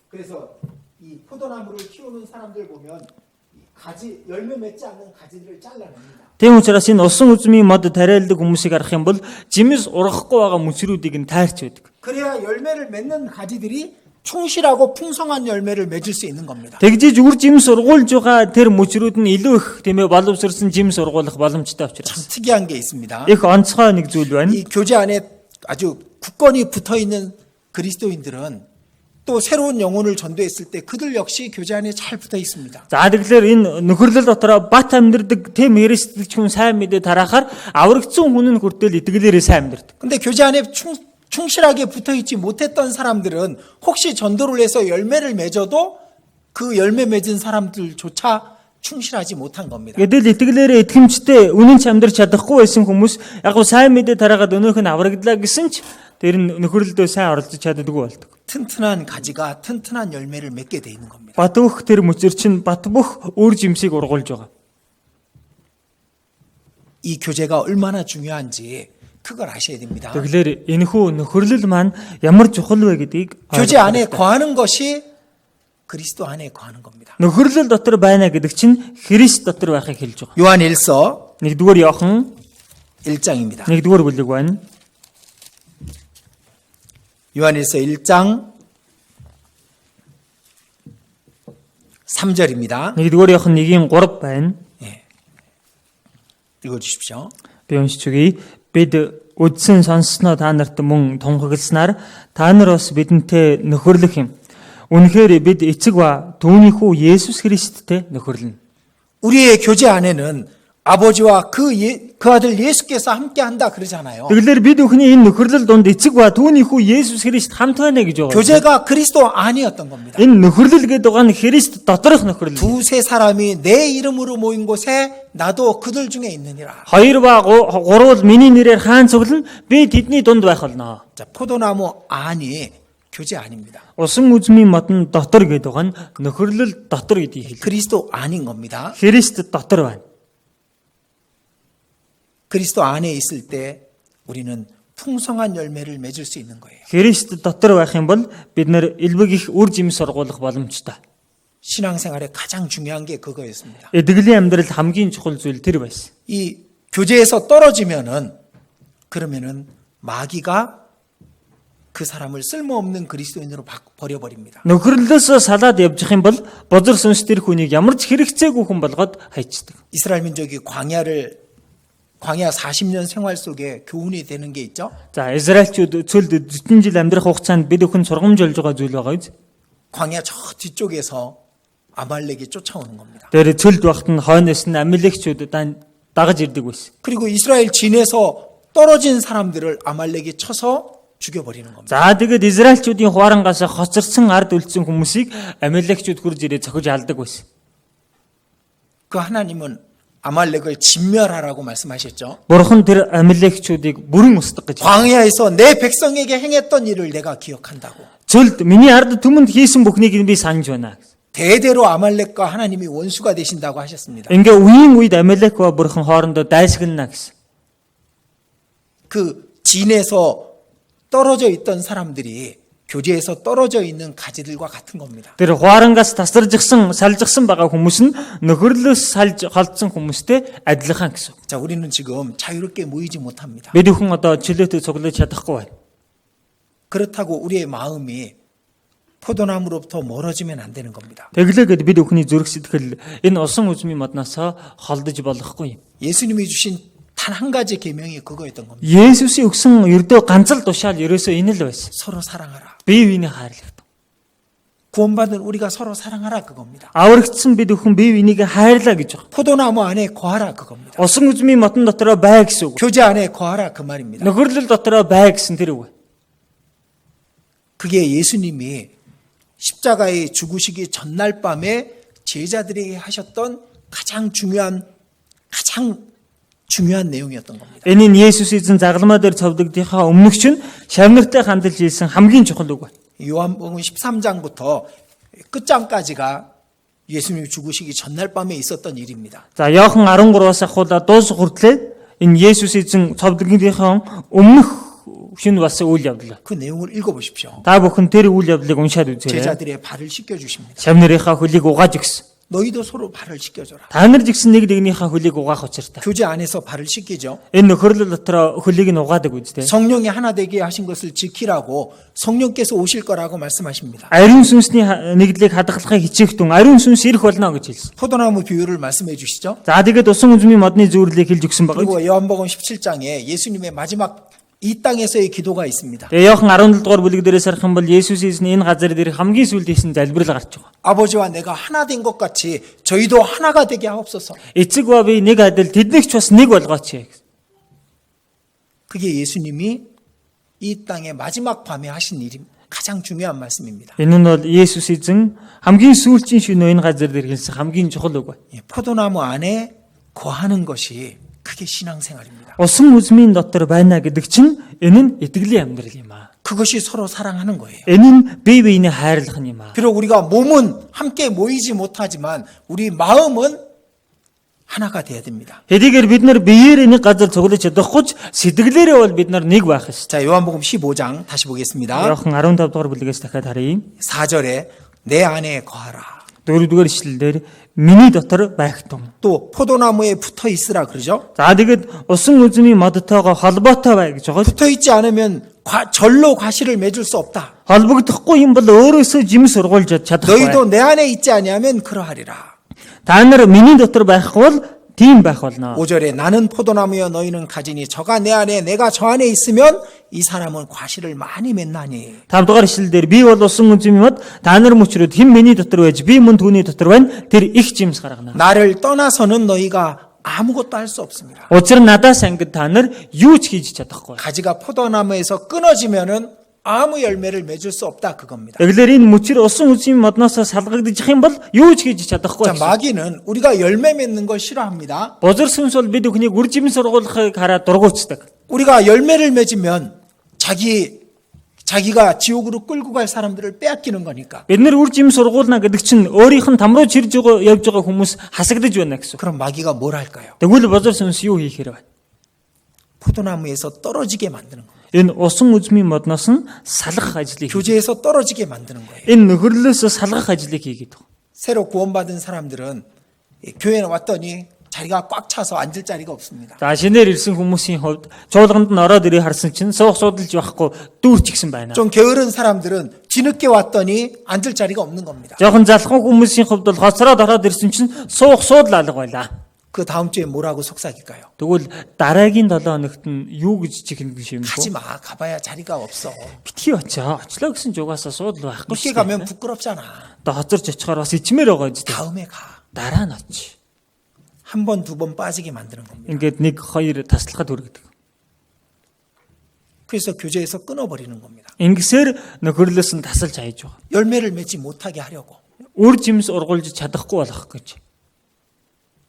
그래서 이 포도나무를 키우는 사람들 보면 이 가지 열매 맺지 않는 가지들을 잘라냅니다. Тийм учраас энэ усан үзмийн мод тариалдаг хүмүүсийг харах юм бол жимс ургахгүй байгаа мөчрүүдийг нь тайрч байдаг. 그래야 열매를 맺는 가지들이 충실하고 풍성한 열매를 맺을 수 있는 겁니다. Тэгжиж үр жимс ургуулж байгаа тэр мөчрүүд нь илүү их тийм ээ боловсрсон жимс ургуулах боломжтой 참 учраас 특이한 게 있습니다. их онцгой нэг зүйл байна. 이 교제 안에 아주 굳건히 붙어 있는 그리스도인들은 또 새로운 영혼을 전도했을 때 그들 역시 교제 안에 잘 붙어 있습니다. За тэгэхээр энэ нөхөрлөл дотроо бат амьдрдаг тэм хэрэгсэлч хүн сайн мэдээ тараахаар аврагдсан хүн нь хүртэл итгэлээрээ сайн амьдрдаг. 근데 교제 안에 충실하게 붙어 있지 못했던 사람들은 혹시 전도를 해서 열매를 맺어도 그 열매 맺은 사람들조차 충실하지 못한 겁니다. Гэтэл итгэлээрээ итгэмжтэй үнэн ч амьдрч чадахгүй байсан хүмүүс яг гоо сайн мэдээ тараагаад өнөөх нь аврагдлаа гэсэн ч тэр нь нөхөрлөлдөө сайн оролцож чаддаггүй болдог. 튼튼한 가지가 튼튼한 열매를 맺게 돼 있는 겁니다. Бат бүх тэр мөчөр чинь бат бүх үр жимсийг ургуулж байгаа. 이 교제가 얼마나 중요한지 그걸 아셔야 됩니다. Тэгэхээр энэхүү нөхөрлөл маань ямар чухал вэ гэдгийг 교제 안에 거하는 것이 그리스도 안에 거하는 겁니다. нөхөрлөл дотор байна гэдэг чинь Христ дотор байхыг хэлж байгаа. 요한 1서 1-р Иохан 1장입니다. 1-р бүлэг байна. 요한 1서 1장 3절입니다. 1-р Иохан 1-3 байна. 읽어 주십시오. Би уншиж өгье. Бид үдсэн сонссноо та нарт мөн тунхагласнаар та нар бас бидэнтэй нөхөрлөх юм. Үнэхээр бид эцэг ба түүний хүү Есүс Христтэй нөхөрлөнө. 우리의 교제 안에는 아버지와 그 아들 예수께서 함께 한다 그러잖아요. Тэгэхээр бид өхний энэ нөхөрлөл донд эцэг ба түүний хүү Есүс Христ хамт байна гэж байгаа. 교제가 그리스도 안이었던 겁니다. Энэ нөхөрлөл гэдэг байгаа нь Христ доторх нөхөрлөл. 두세 사람이 내 이름으로 모인 곳에 나도 그들 중에 있느니라. 2 ба 3 бол миний нэрээр хаан цуглана. Би тэдний дунд байх болно. 자, 포도나무 안이 교제 아닙니다. Усан үзмийн модон дотор гэдэг байгаа нь нөхөрлөл дотор гэдгийг хэлдэг. 그리스도 안인 겁니다. Христ дотор байна. 그리스도 안에 있을 때 우리는 풍성한 열매를 맺을 수 있는 거예요. Христ дотор байх юм бол бид нэр элбэг их үр жимс сургуулах боломжтой. 신앙생활에 가장 중요한 게 그거였습니다. Эдгэлийн амьдрал хамгийн чухал зүйл тэр байсан. 이 교제에서 떨어지면은 그러면은 마귀가 그 사람을 쓸모없는 그리스도인으로 버려버립니다. Нөхөрлөлөөс салаад явж их юм бол бозор сүнс тэр хүнийг ямар ч хэрэгцээгүй хүн болгоод хайчдаг. 이스라엘 민족이 광야 40년 생활 속에 교훈이 되는 게 있죠. За Израильчууд цөлд 40 жил амьдрах хугацаанд бид өхөн сургамжуулж байгаа зүйл байгаа биз? 광야 저 뒤쪽에서 아말렉이 쫓아오는 겁니다. Тэр цөлд багт нь хойноос нь Амилекчүүд дагаж ирдэг байсан. 그리고 이스라엘 진에서 떨어진 사람들을 아말렉이 쳐서 죽여버리는 겁니다. За тэгээд Израильчүүдийн хуарангаас хоцорсон ард үлдсэн хүмүүсийг Амилекчүүд хурж ирээ цохиж алдаг байсан. 그 하나님은 아말렉을 진멸하라고 말씀하셨죠. Бурхан тэр Амилекчүүдийг бүрэн устгах гэж. 광야에서 내 백성에게 행했던 일을 내가 기억한다고. Цөлд миний ард түмэнд хийсэн бүхнийг би санаж байна. 대대로 아말렉과 하나님이 원수가 되신다고 하셨습니다. Ингээ үеийн үед Амилек과 Бурхан хоорондоо дайсагнана гэсэн. 그 진에서 떨어져 있던 사람들이 교제에서 떨어져 있는 가지들과 같은 겁니다. Тэр хуарангаас тасаржсан, салжсан байгаа хүмүүс нь нөхөрлөөс салж холдсон хүмүүстэй адилхан гэсэн. 자, 우리는 지금 자유롭게 모이지 못합니다. Бид бүхэн одоо чөлөөтэй цуглаж чадахгүй байна. 그렇다고 우리의 마음이 포도나무로부터 멀어지면 안 되는 겁니다. Тэглээгээд бид бүхний зүрх сэтгэл энэ усан үзмийн модноос холдож болохгүй юм. 예수님이 주신 단 한 가지 계명이 그거였던 겁니다. Есүсийн өгсөн ердөө ганц л тушаал ерөөсөө энэ л байсан. 서로 사랑하라. Бие биенээ хайрлах. 구원받은 우리가 서로 사랑하라 그겁니다. Аврагдсан бид өхөн бие биенийгээ хайрлаа гэж байна. 포도나무 안에 거하라 그겁니다. Усан үзмийн мотон дотроо бай гэсэн үг. 교제 안에 거하라 그 말입니다. Нөхөрлөл дотроо бай гэсэн тэр үг. 그게 예수님이 십자가에 죽으시기 전날 밤에 제자들에게 하셨던 가장 중요한 내용이었던 겁니다. Энэ нь Есүс эзэн загалмаа дээр цовдогдохоо өмнөх чинь шавнартай хандалж хэлсэн хамгийн чухал үг байна. 요한복음 13장부터 끝장까지가 예수님이 죽으시기 전날 밤에 있었던 일입니다. За Иохан 13-аас ахуулаад дуус хүртлээр энэ Есүс эзэн цовдогдохоо өмнөх шинэ бас үйл явдал. 그 내용을 읽어보십시오. Та бүхэн тэр үйл явдлыг уншаад үзээрэй. 제자들의 발을 씻겨주십니다. Шавнарынхаа хөлийг угааж өгсөн. 너희도 서로 발을 씻겨줘라. Та нар жигсэн нэг нэгнийхээ хөлийг угаах учиртай. 교제 안에서 발을 씻기죠. Энэ нөхөрлөл дотроо хөлийг нь угаадаг үстэй. 성령이 하나 되게 하신 것을 지키라고 성령께서 오실 거라고 말씀하십니다. Ариун сүнсний нэгдлийг хадгалахыг хичээхтэн ариун сүнс ирэх болно гэж хэлсэн. 포도나무 비유를 말씀해 주시죠. За тэгээд усан үзмийн модны зөвөрлийг хэлж өгсөн байгаа. 그리고 요한복음 17장에 예수님의 마지막 이 땅에서의 기도가 있습니다. Тэгээ Иохан 17 дугаар бүлэг дээрээс харах юм бол Есүс эзний энэ газар дээр хамгийн сүүлд хийсэн залбирал гарч байгаа. 아버지와 내가 하나 된 것 같이 저희도 하나가 되게 하옵소서. Эцэг ба би нэг адил тэднийх ч бас нэг болгооч. 그게 예수님이 이 땅의 마지막 밤에 하신 일이 가장 중요한 말씀입니다. Энэ нь бол Есүс эзэн хамгийн сүүлчийн шөнө энэ газар дээр хэлсэн хамгийн чухал үг байна. 포도나무 안에 거하는 것이 그게 신앙생활입니다. Усан үзмийн дотор байна гэдэг чинь энэ нь итгэлийн амьдрал юм аа. 그것이 서로 사랑하는 거예요. Энэ нь бие биенээ хайрлах юм аа. 비록 우리가 몸은 함께 모이지 못하지만 우리 마음은 하나가 돼야 됩니다. Хэдийгээр бид нар биеэр нэг газар цуглаж чадахгүй ч сэтгэлээрээ бол бид нар нэг байх ёстой. 자, 요한복음 15장 다시 보겠습니다. Иохан 15 дугаар бүлгээс дахиад харъя. 4절에 내 안에 거하라. 4-р ишлэлээр миний дотор байгтун. 또 포도나무에 붙어 있으라 그러죠. За тэгээд усан үзмийн модтойгоо холбоотой бай гэж байгаа. 붙어 있지 않으면 절로 과실을 맺을 수 없다. холбогдохгүй юм бол өөрөөсөө жим сургуулж чадахгүй. 너희도 내 안에 있지 아니하면 그러하리라. Та нар миний дотор байхгүй бол тийм байх болно. 5절에 나는 포도나무여 너희는 가지니 저가 내 안에 내가 저 안에 있으면 이 사람은 과실을 많이 맺나니. 5-р ишлэлээр би бол усан үзмийн мод та нар мөчрөд хэн миний дотор байж би мөн түүний дотор байна. Тэр их жимс гаргана. 나를 떠나서는 너희가 아무것도 할 수 없습니다. Учир надаас ангид та нар юу ч хийж чадахгүй. 가지가 포도나무에서 끊어지면은 아무 열매를 맺을 수 없다 그겁니다. Тэгэлэр энэ мөчр усан үзмийн модноос салгагдчих юм бол юу ч хийж чадахгүй. 자, 마귀는 우리가 열매 맺는 걸 싫어합니다. Бозор сүнс бол бид бүхнийг үр жим сургуулахыг хараад дургуутдаг. 우리가 열매를 맺으면 자기가 지옥으로 끌고 갈 사람들을 빼앗기는 거니까. Бид нар үр жим сургуулна гэдэг чинь өөрийнх нь там руу чирж явж байгаа хүмүүс хасагдаж байна гэсэн. 그럼 마귀가 뭘 할까요? Тэгвэл бозор сүнс юу хийхээр байна? 포도나무에서 떨어지게 만드는 겁니다. Энэ усан үзмийн модноос нь салгах ажлыг 교제에서 떨어지게 만드는 거예요. энэ нөхөрлөөс салгах ажлыг хийгээд байгаа. 새로 구원받은 사람들은 교회에 왔더니 자리가 꽉 차서 앉을 자리가 없습니다. За шинээр ирсэн хүмүүсийн хувьд чуулганд нь ороод ирээ харсан чинь суух судалж байхгүй дүүрч гисэн байна. 좀 게으른 사람들은 뒤늦게 왔더니 앉을 자리가 없는 겁니다. Жохон залхуу хүмүүсийн хувьд бол хоцроод ороод ирсэн чинь суух суудлаа байлаа. 그 다음 주에 뭐라고 속삭일까요? Тэгвэл дараагийн 7 хоногт нь юу гэж чихнэ юм 가지 бэ? 마. 가봐야 자리가 없어. Битгий очоо. Очлоо гэсэн жугаасаа суудл байхгүй 늦게 шүү. 가면 부끄럽잖아. Одоо хоцорч очихоор бас ичмээр байгаа зү. 다음에 가. Дараа нь оч. 한 번, 두 번 빠지게 만드는 겁니다. Ингээд 1-2 таслахад хүргэдэг. 그래서 교제에서 끊어버리는 겁니다. Ингэсээр нөхөрлөөс нь тасалж хайж байгаа. 열매를 맺지 못하게 하려고. Үр жимс ургуулж чадахгүй болох гэж.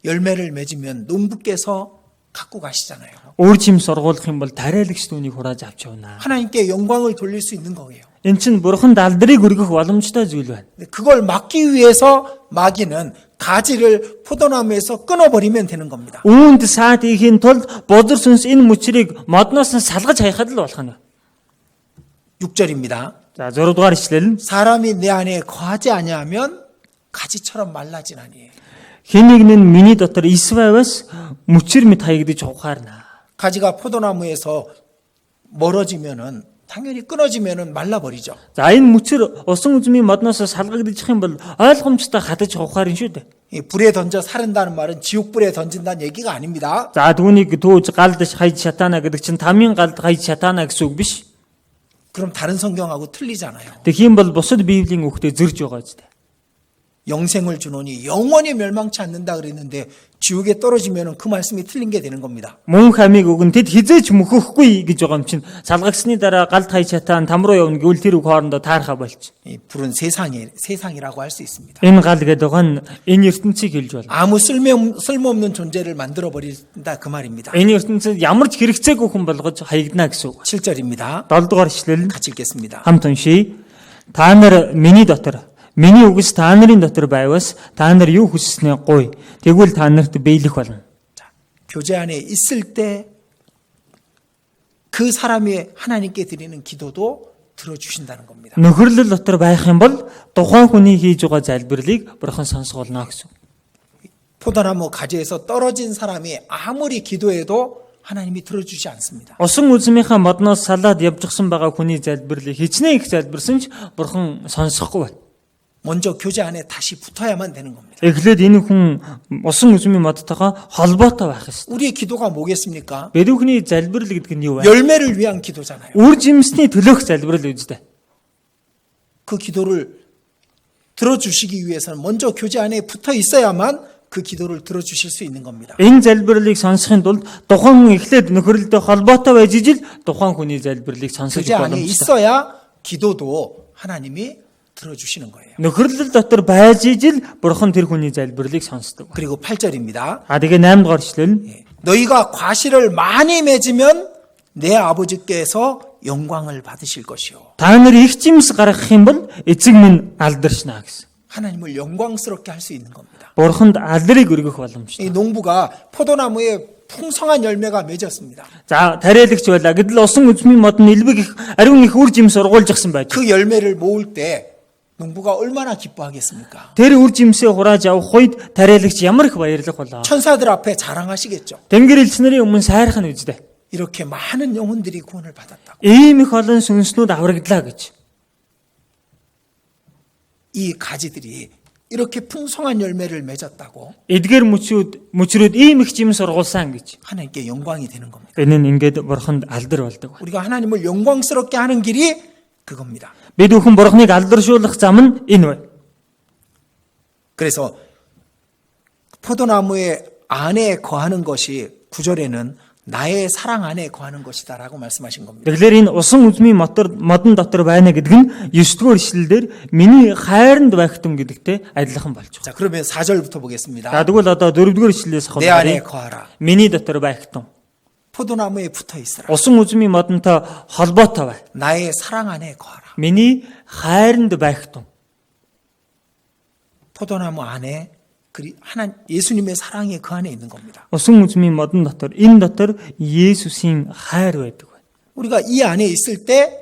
열매를 맺으면 농부께서 갖고 가시잖아요. Үр жимс ургуулах юм бол тариалагч түүнийг хурааж авч явна. 하나님께 영광을 돌릴 수 있는 거예요. Эн чин бурхан далдрыг өргөх боломжтой зүйл байна. 근데 그걸 막기 위해서 마귀는 가지를 포도나무에서 끊어버리면 되는 겁니다. Үүнд саад ихийн тулд бозор сүнс энэ мөчрийг модноос нь салгаж хайхад л болох нь. 6절입니다. За 6 дугаар ишлэл. 사람이 내 안에 거하지 아니하면 가지처럼 말라지나니. Хэн нэгэн миний дотор исвавас мөчр мэт хаягдж ухаарна. 가지가 포도나무에서 멀어지면은 당연히 끊어지면은 말라버리죠. За энэ мөчр усан үзмийн модноос салгагдчих юм бол ойлгомжтой хадаж ухаарна шүү дээ. 이 불에 던져 사른다는 말은 지옥불에 던진다는 얘기가 아닙니다. За түүнийг тууж галдаж хайж шатаана гэдэг чинь тамийн галд хайж шатаана гэсэн үг биш. 그럼 다른 성경하고 틀리잖아요. Тэг тийм бол бусад Библийн үгтэй зөрж байгаа зү. 영생을 주노니 영원히 멸망치 않는다 그랬는데 지옥에 떨어지면 그 말씀이 틀린 게 되는 겁니다. Мөнх амийг өгөн тэд хизээч мөхөхгүй гэж байгаа юм чинь салгагсны дараа галт хай чатаан там руу явна гэвэл тэр үг хоорондоо таархаа болчих. 이 불은 세상이라고 할 수 있습니다. Энэ гал гэдэг байгаа нь энэ ертөнцийг хэлж байна. 아무 쓸모없는 존재를 만들어 버린다 그 말입니다. Энэ ертөнцид ямар ч хэрэгцээгүй хүн болгож хаягдана гэсэн үг. 7절입니다. 7 дугаар ишлэл 같이 읽겠습니다. хамт уншийе. Та нар миний дотор миний үгс та нарын дотор байвас та нар юу хүссэнээ гуй. Тэгвэл та нарт биелэх болно. 교제 안에 있을 때 그 사람이 하나님께 드리는 기도도 들어주신다는 겁니다. Нөхөрлөл дотор байх юм бол тухайн хүний хийж байгаа залбирлыг бурхан сонсгоолно гэсэн. 포도나무 가지에서 떨어진 사람이 아무리 기도해도 하나님이 들어주지 않습니다. Усан үзмийнхаа модноос салаад явжсан байгаа хүний залбирлыг хичнээн их залбирсан ч бурхан сонсохгүй байна. 먼저 교제 안에 다시 붙어야만 되는 겁니다. Эхлээд энэ хүн усан үзмийн модтойгоо холбоотой байх ёстой. 우리의 기도가 뭐겠습니까? Бэрүүхний залбирал гэдэг нь юу вэ? 열매를 위한 기도잖아요. Үр жимсний төлөөх залбирал үстэй. 그 기도를 들어주시기 위해서는 먼저 교제 안에 붙어 있어야만 그 기도를 들어주실 수 있는 겁니다. Энэ залбирлыг сонсохын тулд тухайн хүн эхлээд нөхөрлөлтөй холбоотой байж ижил тухайн хүний залбирлыг сонсож 교제 안에 боломжтой. 있어야 기도도 하나님이 들어주시는 거예요. Нөхөрлөл дотор байж ижил бурхан тэр хүний залбирлыг сонсдог. 그리고 8절입니다. Тэгээ 8 дугаар ишлэл. 너희가 과실을 많이 맺으면 내 아버지께서 영광을 받으실 것이요. Та нар их жимс гаргах юм бол эцэг минь алдаршна гэсэн. 하나님을 영광스럽게 할 수 있는 겁니다. Бурханд алдрыг өргөх боломжтой. 이 농부가 포도나무에 풍성한 열매가 맺었습니다. За, тариалагч байлаа. Гэтэл усан үзмийн мод нь илбэг их ариун их үр жимс ургуулжсэн байж. 그 열매를 모을 때 농부가 얼마나 기뻐하겠습니까? Тэр үр жимсээ хурааж авах үед тариалагч ямар их баярлах болоо. 천사들 앞에 자랑하시겠죠. Тэнгэр элчнэрийн өмнө сайрах нь үздэй. 이렇게 많은 영혼들이 구원을 받았다고. Ийм их олон сүнснүүд аврагдлаа гэж. 이 가지들이 이렇게 풍성한 열매를 맺었다고 Эдгээр мөчрүүд ийм их жимс ургуулсан гэж. 하나님께 영광이 되는 겁니다. Энэ нь ингээд бурханд алдар болдог. 우리가 하나님을 영광스럽게 하는 길이 그겁니다. Бид бүхэн бурхныг алдаршуулах зам нь энэ бай. 그래서 포도나무의 안에 거하는 것이 9절에는 나의 사랑 안에 거하는 것이다라고 말씀하신 겁니다. Тэгэхээр энэ усан үзмийн модон дотор байна гэдэг нь 9-р ишлэлээр миний хайранд байхтун гэдэгтэй адилхан болж байгаа. 자, 그러면 4절부터 보겠습니다. За тэгвэл одоо 4-р ишлэлээс 내 안에 хаваарай. 거하라. Миний дотор байхтун. 포도나무에 붙어 있으라. Усан үзмийн модонтой холбоотой бай. 나의 사랑 안에 거하라. Миний хайранд байхтун. 포도나무 안에 예수님의 사랑이 그 안에 있는 겁니다. Усан үзмийн модон дотор энэ дотор Есүсийн хайр байдаг байна. 우리가 이 안에 있을 때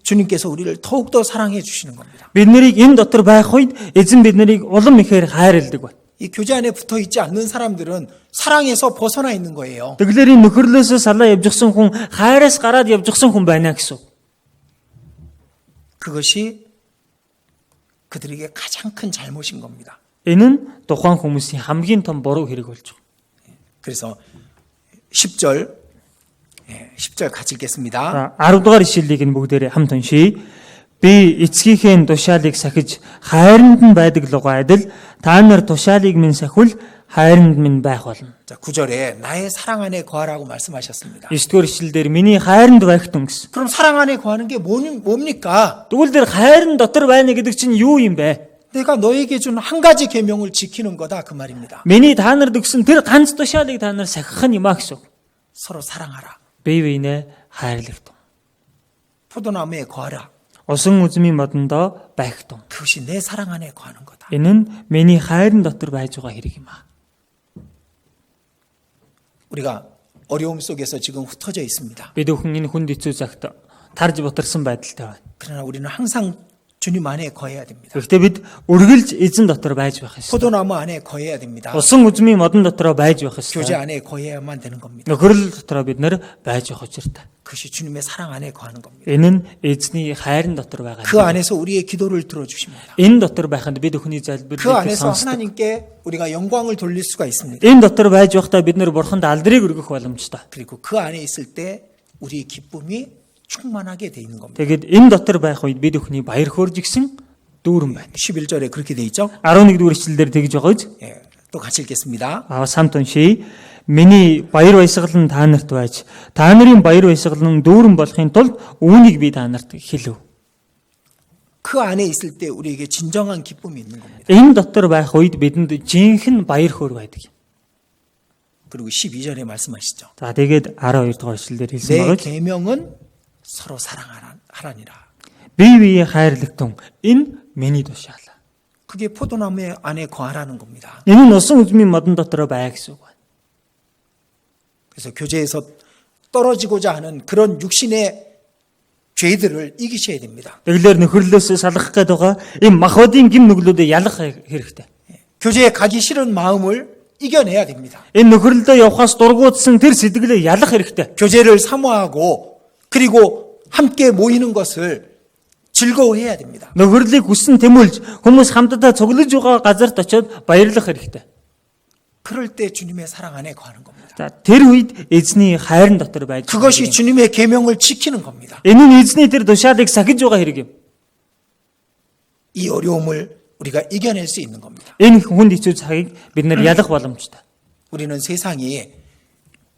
주님께서 우리를 더욱더 사랑해 주시는 겁니다. Бид нарыг энэ дотор байх үед эзэн бид нарыг улам ихээр хайрладаг байна. 이 교제 안에 붙어 있지 않는 사람들은 사랑에서 벗어나 있는 거예요. Тэгэлэр энэ нөхөрлөөсөө салаа явжсэн хүн хайраас гараад явжсэн хүн байна гэсэн. 그것이 그들에게 가장 큰 잘못인 겁니다. Энэ нь тухайн хүмүүсийн хамгийн том буруу хэрэг болж байгаа. 그래서 10절 같이 읽겠습니다. 10 дугаар ишлэлийг нь бүгдээрээ хамт уншийе. Би эцгийнхээ тушаалыг сахиж хайранд нь байдаг лугаа адил та нар тушаалыг минь сахивал хайранд минь байх болно. 자, 9절에 나의 사랑 안에 거하라고 말씀하셨습니다. 9-р ишлэлээр миний хайранд байхтун гэсэн. 그럼 사랑 안에 거하는 게 뭡니까? Тэгвэл тэр хайрын дотор байна гэдэг чинь юу юм бэ? 내가 너에게 준 한 가지 계명을 지키는 거다 그 말입니다. Миний та нарт өгсөн тэр ганц тушаалыг та нар сахих нь юм аа гэсэн. 서로 사랑하라. Бие биенээ хайрлагдав. 포도나무에 거하라. Усан үзмийн модондоо байхтун. 그것이 내 사랑 안에 거하는 거다. Энэ нь миний хайрын дотор байж байгаа хэрэг юм аа. 우리가 어려움 속에서 지금 흩어져 있습니다. Бид бүхэн энэ хүнд хэцүү цагт тарж бутарсан байдалтай байна. 그러나 우리는 항상 주님 안에 거해야 됩니다. Гэхдээ бид үргэлж эзэн дотор байж байх ёстой. 포도나무 안에 거해야 됩니다. Усан үзмийн модон дотроо байж байх 교제 ёстой. 안에 거해야만 되는 겁니다. Нөхөрлөл дотроо бид нэр байж байх учиртай. 그것이 주님의 사랑 안에 거하는 겁니다. Энэ нь эзний хайрын дотор байгаа. 그 안에서 우리의 기도를 들어주십니다. Энэ дотор байханд бид өхний 그 залбирлыг 안에서 сонсдог. 하나님께 우리가 영광을 돌릴 수가 있습니다. Энэ дотор байж байхдаа бид нэр бурханд алдрыг өргөх боломжтой. 그리고 그 안에 있을 때 우리의 기쁨이 충만하게 돼 있는 겁니다. Тэгээд энэ дотор байх үед бид өхний баяр хөөрж гисэн дүүрэн байна. 11절에 그렇게 돼 있죠. 11-р эшлэлээр тэгж байгаа биз? 예, 또 같이 읽겠습니다. Самт уншия. Миний баяр баясгал нь та нарт байж, та нарын баяр баясгал нь дүүрэн болохын тулд үүнийг би та нарт хэлв. 그 안에 있을 때 우리에게 진정한 기쁨이 있는 겁니다. Энэ дотор байх үед бидэнд жинхэнэ баяр хөөр байдаг. 그리고 12절에 말씀하시죠. За тэгээд 12-р эшлэлээр хэлсэн 내 байгаа. 계명은 서로 사랑하라니라. Бие биеэ хайрлагтун энэ миний тушаал. 그게 포도나무 안에 거하라는 겁니다. Энэ нь усан үзмийн модон дотор бай гэсэн үг байна. 그래서 교제에서 떨어지고자 하는 그런 육신의 죄들을 이기셔야 됩니다. Тэгэлэр нөхөрлөөс салгах гээд байгаа энэ махбодын гим нүглүүдэд ялах хэрэгтэй. 교제에 가기 싫은 마음을 이겨내야 됩니다. Энэ нөхөрлөлдөө явхаас дургуутсан тэр сэтгэлээ ялах хэрэгтэй. 교제를 사모하고 그리고 함께 모이는 것을 즐거워해야 됩니다. Нөхөрлөлийг хүссэн тэмүүлж хүмүүс хамтдаа цуглаж байгаа газарт очиод баярлах хэрэгтэй. 그럴 때 주님의 사랑 안에 거하는 겁니다. За тэр үед эзний хайрын дотор байж 그것이 주님의 계명을 지키는 겁니다. энэ нь эзний тэр тушаалыг сахиж байгаа хэрэг юм. 이 어려움을 우리가 이겨낼 수 있는 겁니다. Энэ хүнд хэцүү цагийг бид нар ялах боломжтой. 우리는 세상이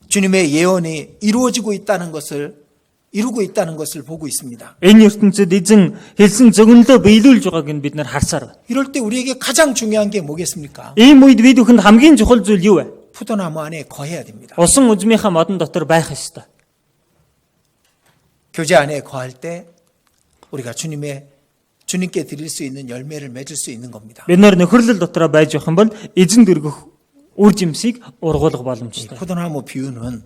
주님의 예언이 이루고 있다는 것을 보고 있습니다. Энэ ертөнцид эзэн хэлсэн зөвнөлөө биелүүлж байгааг нь бид нар харсаар байна. 이럴 때 우리에게 가장 중요한 게 뭐겠습니까? Ийм үед бид бүхэнд хамгийн чухал зүйл юу вэ? 포도나무 안에 거해야 됩니다. Усан үзмийнхаа модон дотор байх ёстой. 교제 안에 거할 때 우리가 주님께 드릴 수 있는 열매를 맺을 수 있는 겁니다. Бид нар нөхөрлөл дотор байж явах юм бол эзэн дөргөх үр жимсийг ургуулах боломжтой. 포도나무 비유는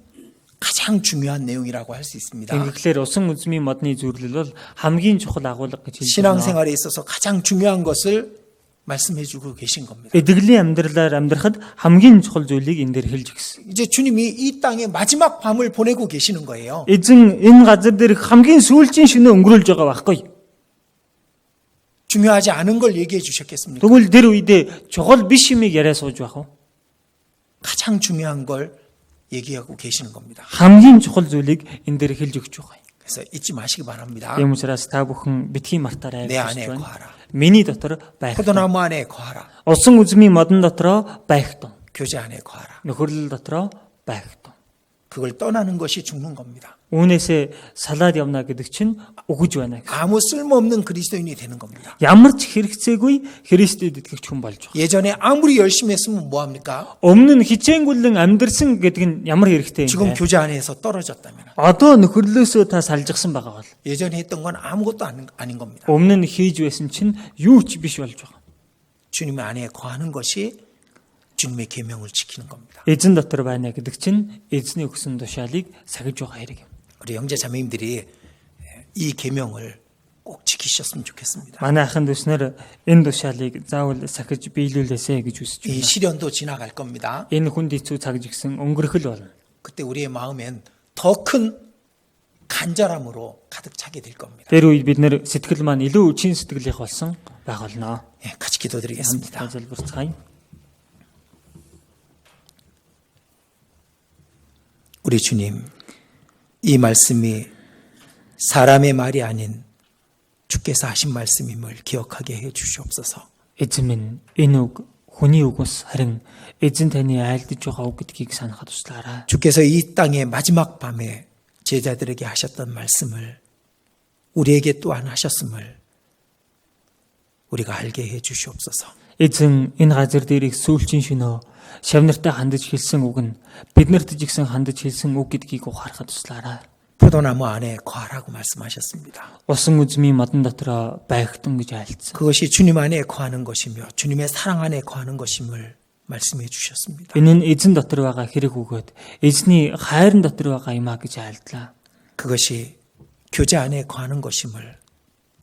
가장 중요한 내용이라고 할 수 있습니다. Тэгэхээр усан үзмийн модны зүйрлэл бол хамгийн чухал агуулга гэж хэлж байна. 신앙생활에 있어서 가장 중요한 것을 말씀해 주고 계신 겁니다. Эдгэрлийн амьдралаар амьдрахад хамгийн чухал зүйлийг энэ дээр хэлж гисэн. 이제 주님이 이 땅에 마지막 밤을 보내고 계시는 거예요. Эзэн энэ газар дээр хамгийн сүүлчийн шөнө өнгөрүүлж байгаа байхгүй. 중요하지 않은 걸 얘기해 주셨겠습니까? Тэгвэл тэр үедээ чухал биш юмыг яриа сууж байх уу? 가장 중요한 걸 얘기하고 계시는 겁니다. Хамгийн чухал зүйлийг энэ дээр хэлж өгч байгаа юм. 그래서 잊지 마시기 바랍니다. Тийм учраас та бүхэн битгий мартаарай 내 гэж 안에 байна. 거하라. Миний дотор байх. 포도나무 안에 거하라. Усан үзмийн модон дотроо байх тун. 교제 안에 거하라. Нөхөрлөл дотроо байх тун. 그걸 떠나는 것이 죽는 겁니다. Үүнээсээ салаад явна гэдэг чинь өгөж байна. 아무 쓸모없는 그리스도인이 되는 겁니다. Ямар ч хэрэгцээгүй Христэд итгэгч хүн болж байгаа. 예전에 아무리 열심히 했으면 뭐합니까? Өмнө нь хичээнгүлэн амьдрсан гэдэг нь ямар хэрэгтэй 지금 юм бэ? 교제 안에서 떨어졌다면 Одоо нөхөрлөөсөө та салжсан байгаа бол 예전에 했던 건 아무것도 아닌 겁니다. өмнө нь хийж байсан чинь юу ч биш болж байгаа. 주님 안에 거하는 것이 주님의 계명을 지키는 겁니다. Эзэн дотор байна гэдэг чинь эзний өгсөн тушаалыг сахиж байгаа хэрэг юм. 우리 형제 자매님들이 이 계명을 꼭 지키셨으면 좋겠습니다. Манай ахын дүүснэр энэ тушаалыг заавал сахиж биелүүлээсэ гэж хүсэж 이 байна. 시련도 지나갈 겁니다. Энэ хүнд хэцүү цаг жигсэн өнгөрөх л болно. 그때 우리의 마음엔 더 큰 간절함으로 가득 차게 될 겁니다. Тэр үед бид нэр сэтгэл маань илүү чин сэтгэлийнх болсон байх болно. 예, 같이 기도드리겠습니다. Хамтдаа залбирцгаая. 우리 주님, 이 말씀이 사람의 말이 아닌 주께서 하신 말씀임을 기억하게 해 주시옵소서. Эзэн минь энэ үг хүний үг ус харин эзэн таны айлдж байгаа үг гэдгийг санахад туслаарай. 주께서 이 땅의 마지막 밤에 제자들에게 하셨던 말씀을 우리에게 또한 하셨음을 우리가 알게 해 주시옵소서. Эзэн энэ газар дээрх сүүлчийн шөнөө шавнартай хандаж хэлсэн үг нь биднэрт ч ихсэн хандаж хэлсэн үг гэдгийг ухаарахад туслаарай. 포도나무 안에 거하라고 말씀하셨습니다. Усан үзмийн модон дотроо байгтун гэж айлцсан. 그것이 주님 안에 거하는 것이며 주님의 사랑 안에 거하는 것임을 말씀해 주셨습니다. Энэ нь эзэн дотор байгаа хэрэг өгөөд эзний хайрын дотор байгаа юм а гэж айлдлаа. 그것이 교제 안에 거하는 것임을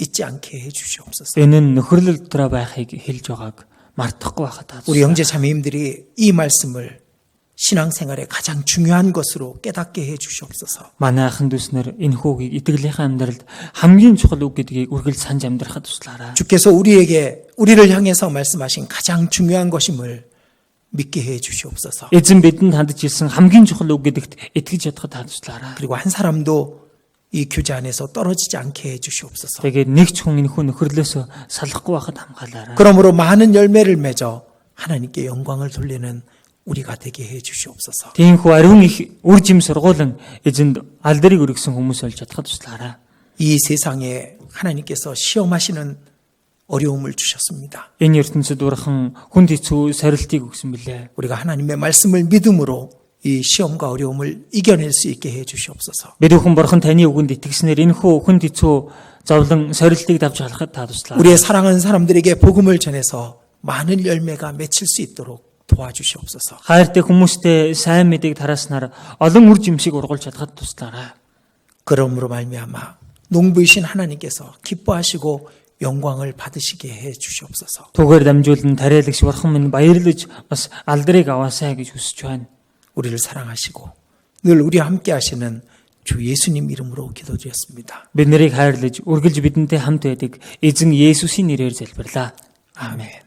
잊지 않게 해 주시옵소서. Энэ нь нөхөрлөл дотор байхыг хэлж байгааг мартахгүй байхад та 우리 형제 자매님들이 이 말씀을 신앙생활의 가장 중요한 것으로 깨닫게 해 주시옵소서. манай ахын дүүснэр энэ хүүгийг итгэлийнхаа амьдралд хамгийн чухал үг гэдгийг үргэлж санаж амьдрахад туслаарай. 주께서 우리를 향해서 말씀하신 가장 중요한 것임을 믿게 해 주시옵소서. Эзэн бидэнд хандж ирсэн хамгийн чухал үг гэдэгт итгэж чадхад та туслаарай. 그리고 한 사람도 이 교제 안에서 떨어지지 않게 해 주시옵소서. Тэгээд нэг ч хүн энэхүү нөхөрлөөсөө салахгүй байхад хамгаалаарай. 그러므로 많은 열매를 맺어 하나님께 영광을 돌리는 우리가 되게 해 주시옵소서. Тиймээс ариун их үр жим сургуулан эзэнд алдрыг өргөсөн хүмүүс болж чадхад туслаарай. 이 세상에 하나님께서 시험하시는 어려움을 주셨습니다. Энэ ертөнцид урхан хүнд хэцүү сорилтыг өгсөн билээ. 우리가 하나님의 말씀을 믿음으로 이 시험과 어려움을 이겨낼 수 있게 해 주시옵소서. Бид бүхэн бурхан таны үгэнд итгэснээр энэхүү хүнд хэцүү зовлон сорилтыг давж халахад та туслаарай. 우리의 사랑하는 사람들에게 복음을 전해서 많은 열매가 맺힐 수 있도록 도와주시옵소서. Хайртай хүмүүстэй сайн мэдээг тараснаар олон үр жимсийг ургуулж чадхад туслаарай. 그러므로 말미암아 농부이신 하나님께서 기뻐하시고 영광을 받으시게 해 주시옵소서. Түүгээр дамжуулан тариалагч бурхан минь баярлаж бас алдрыг аваасай гэж хүсэж байна. 우리를 사랑하시고 늘 우리와 함께 하시는 주 예수님 이름으로 기도드렸습니다. Бид нарыг хайрлаж үргэлж бидэнтэй хамт байдаг эзэн Есүсийн нэрээр залбирлаа. 아멘.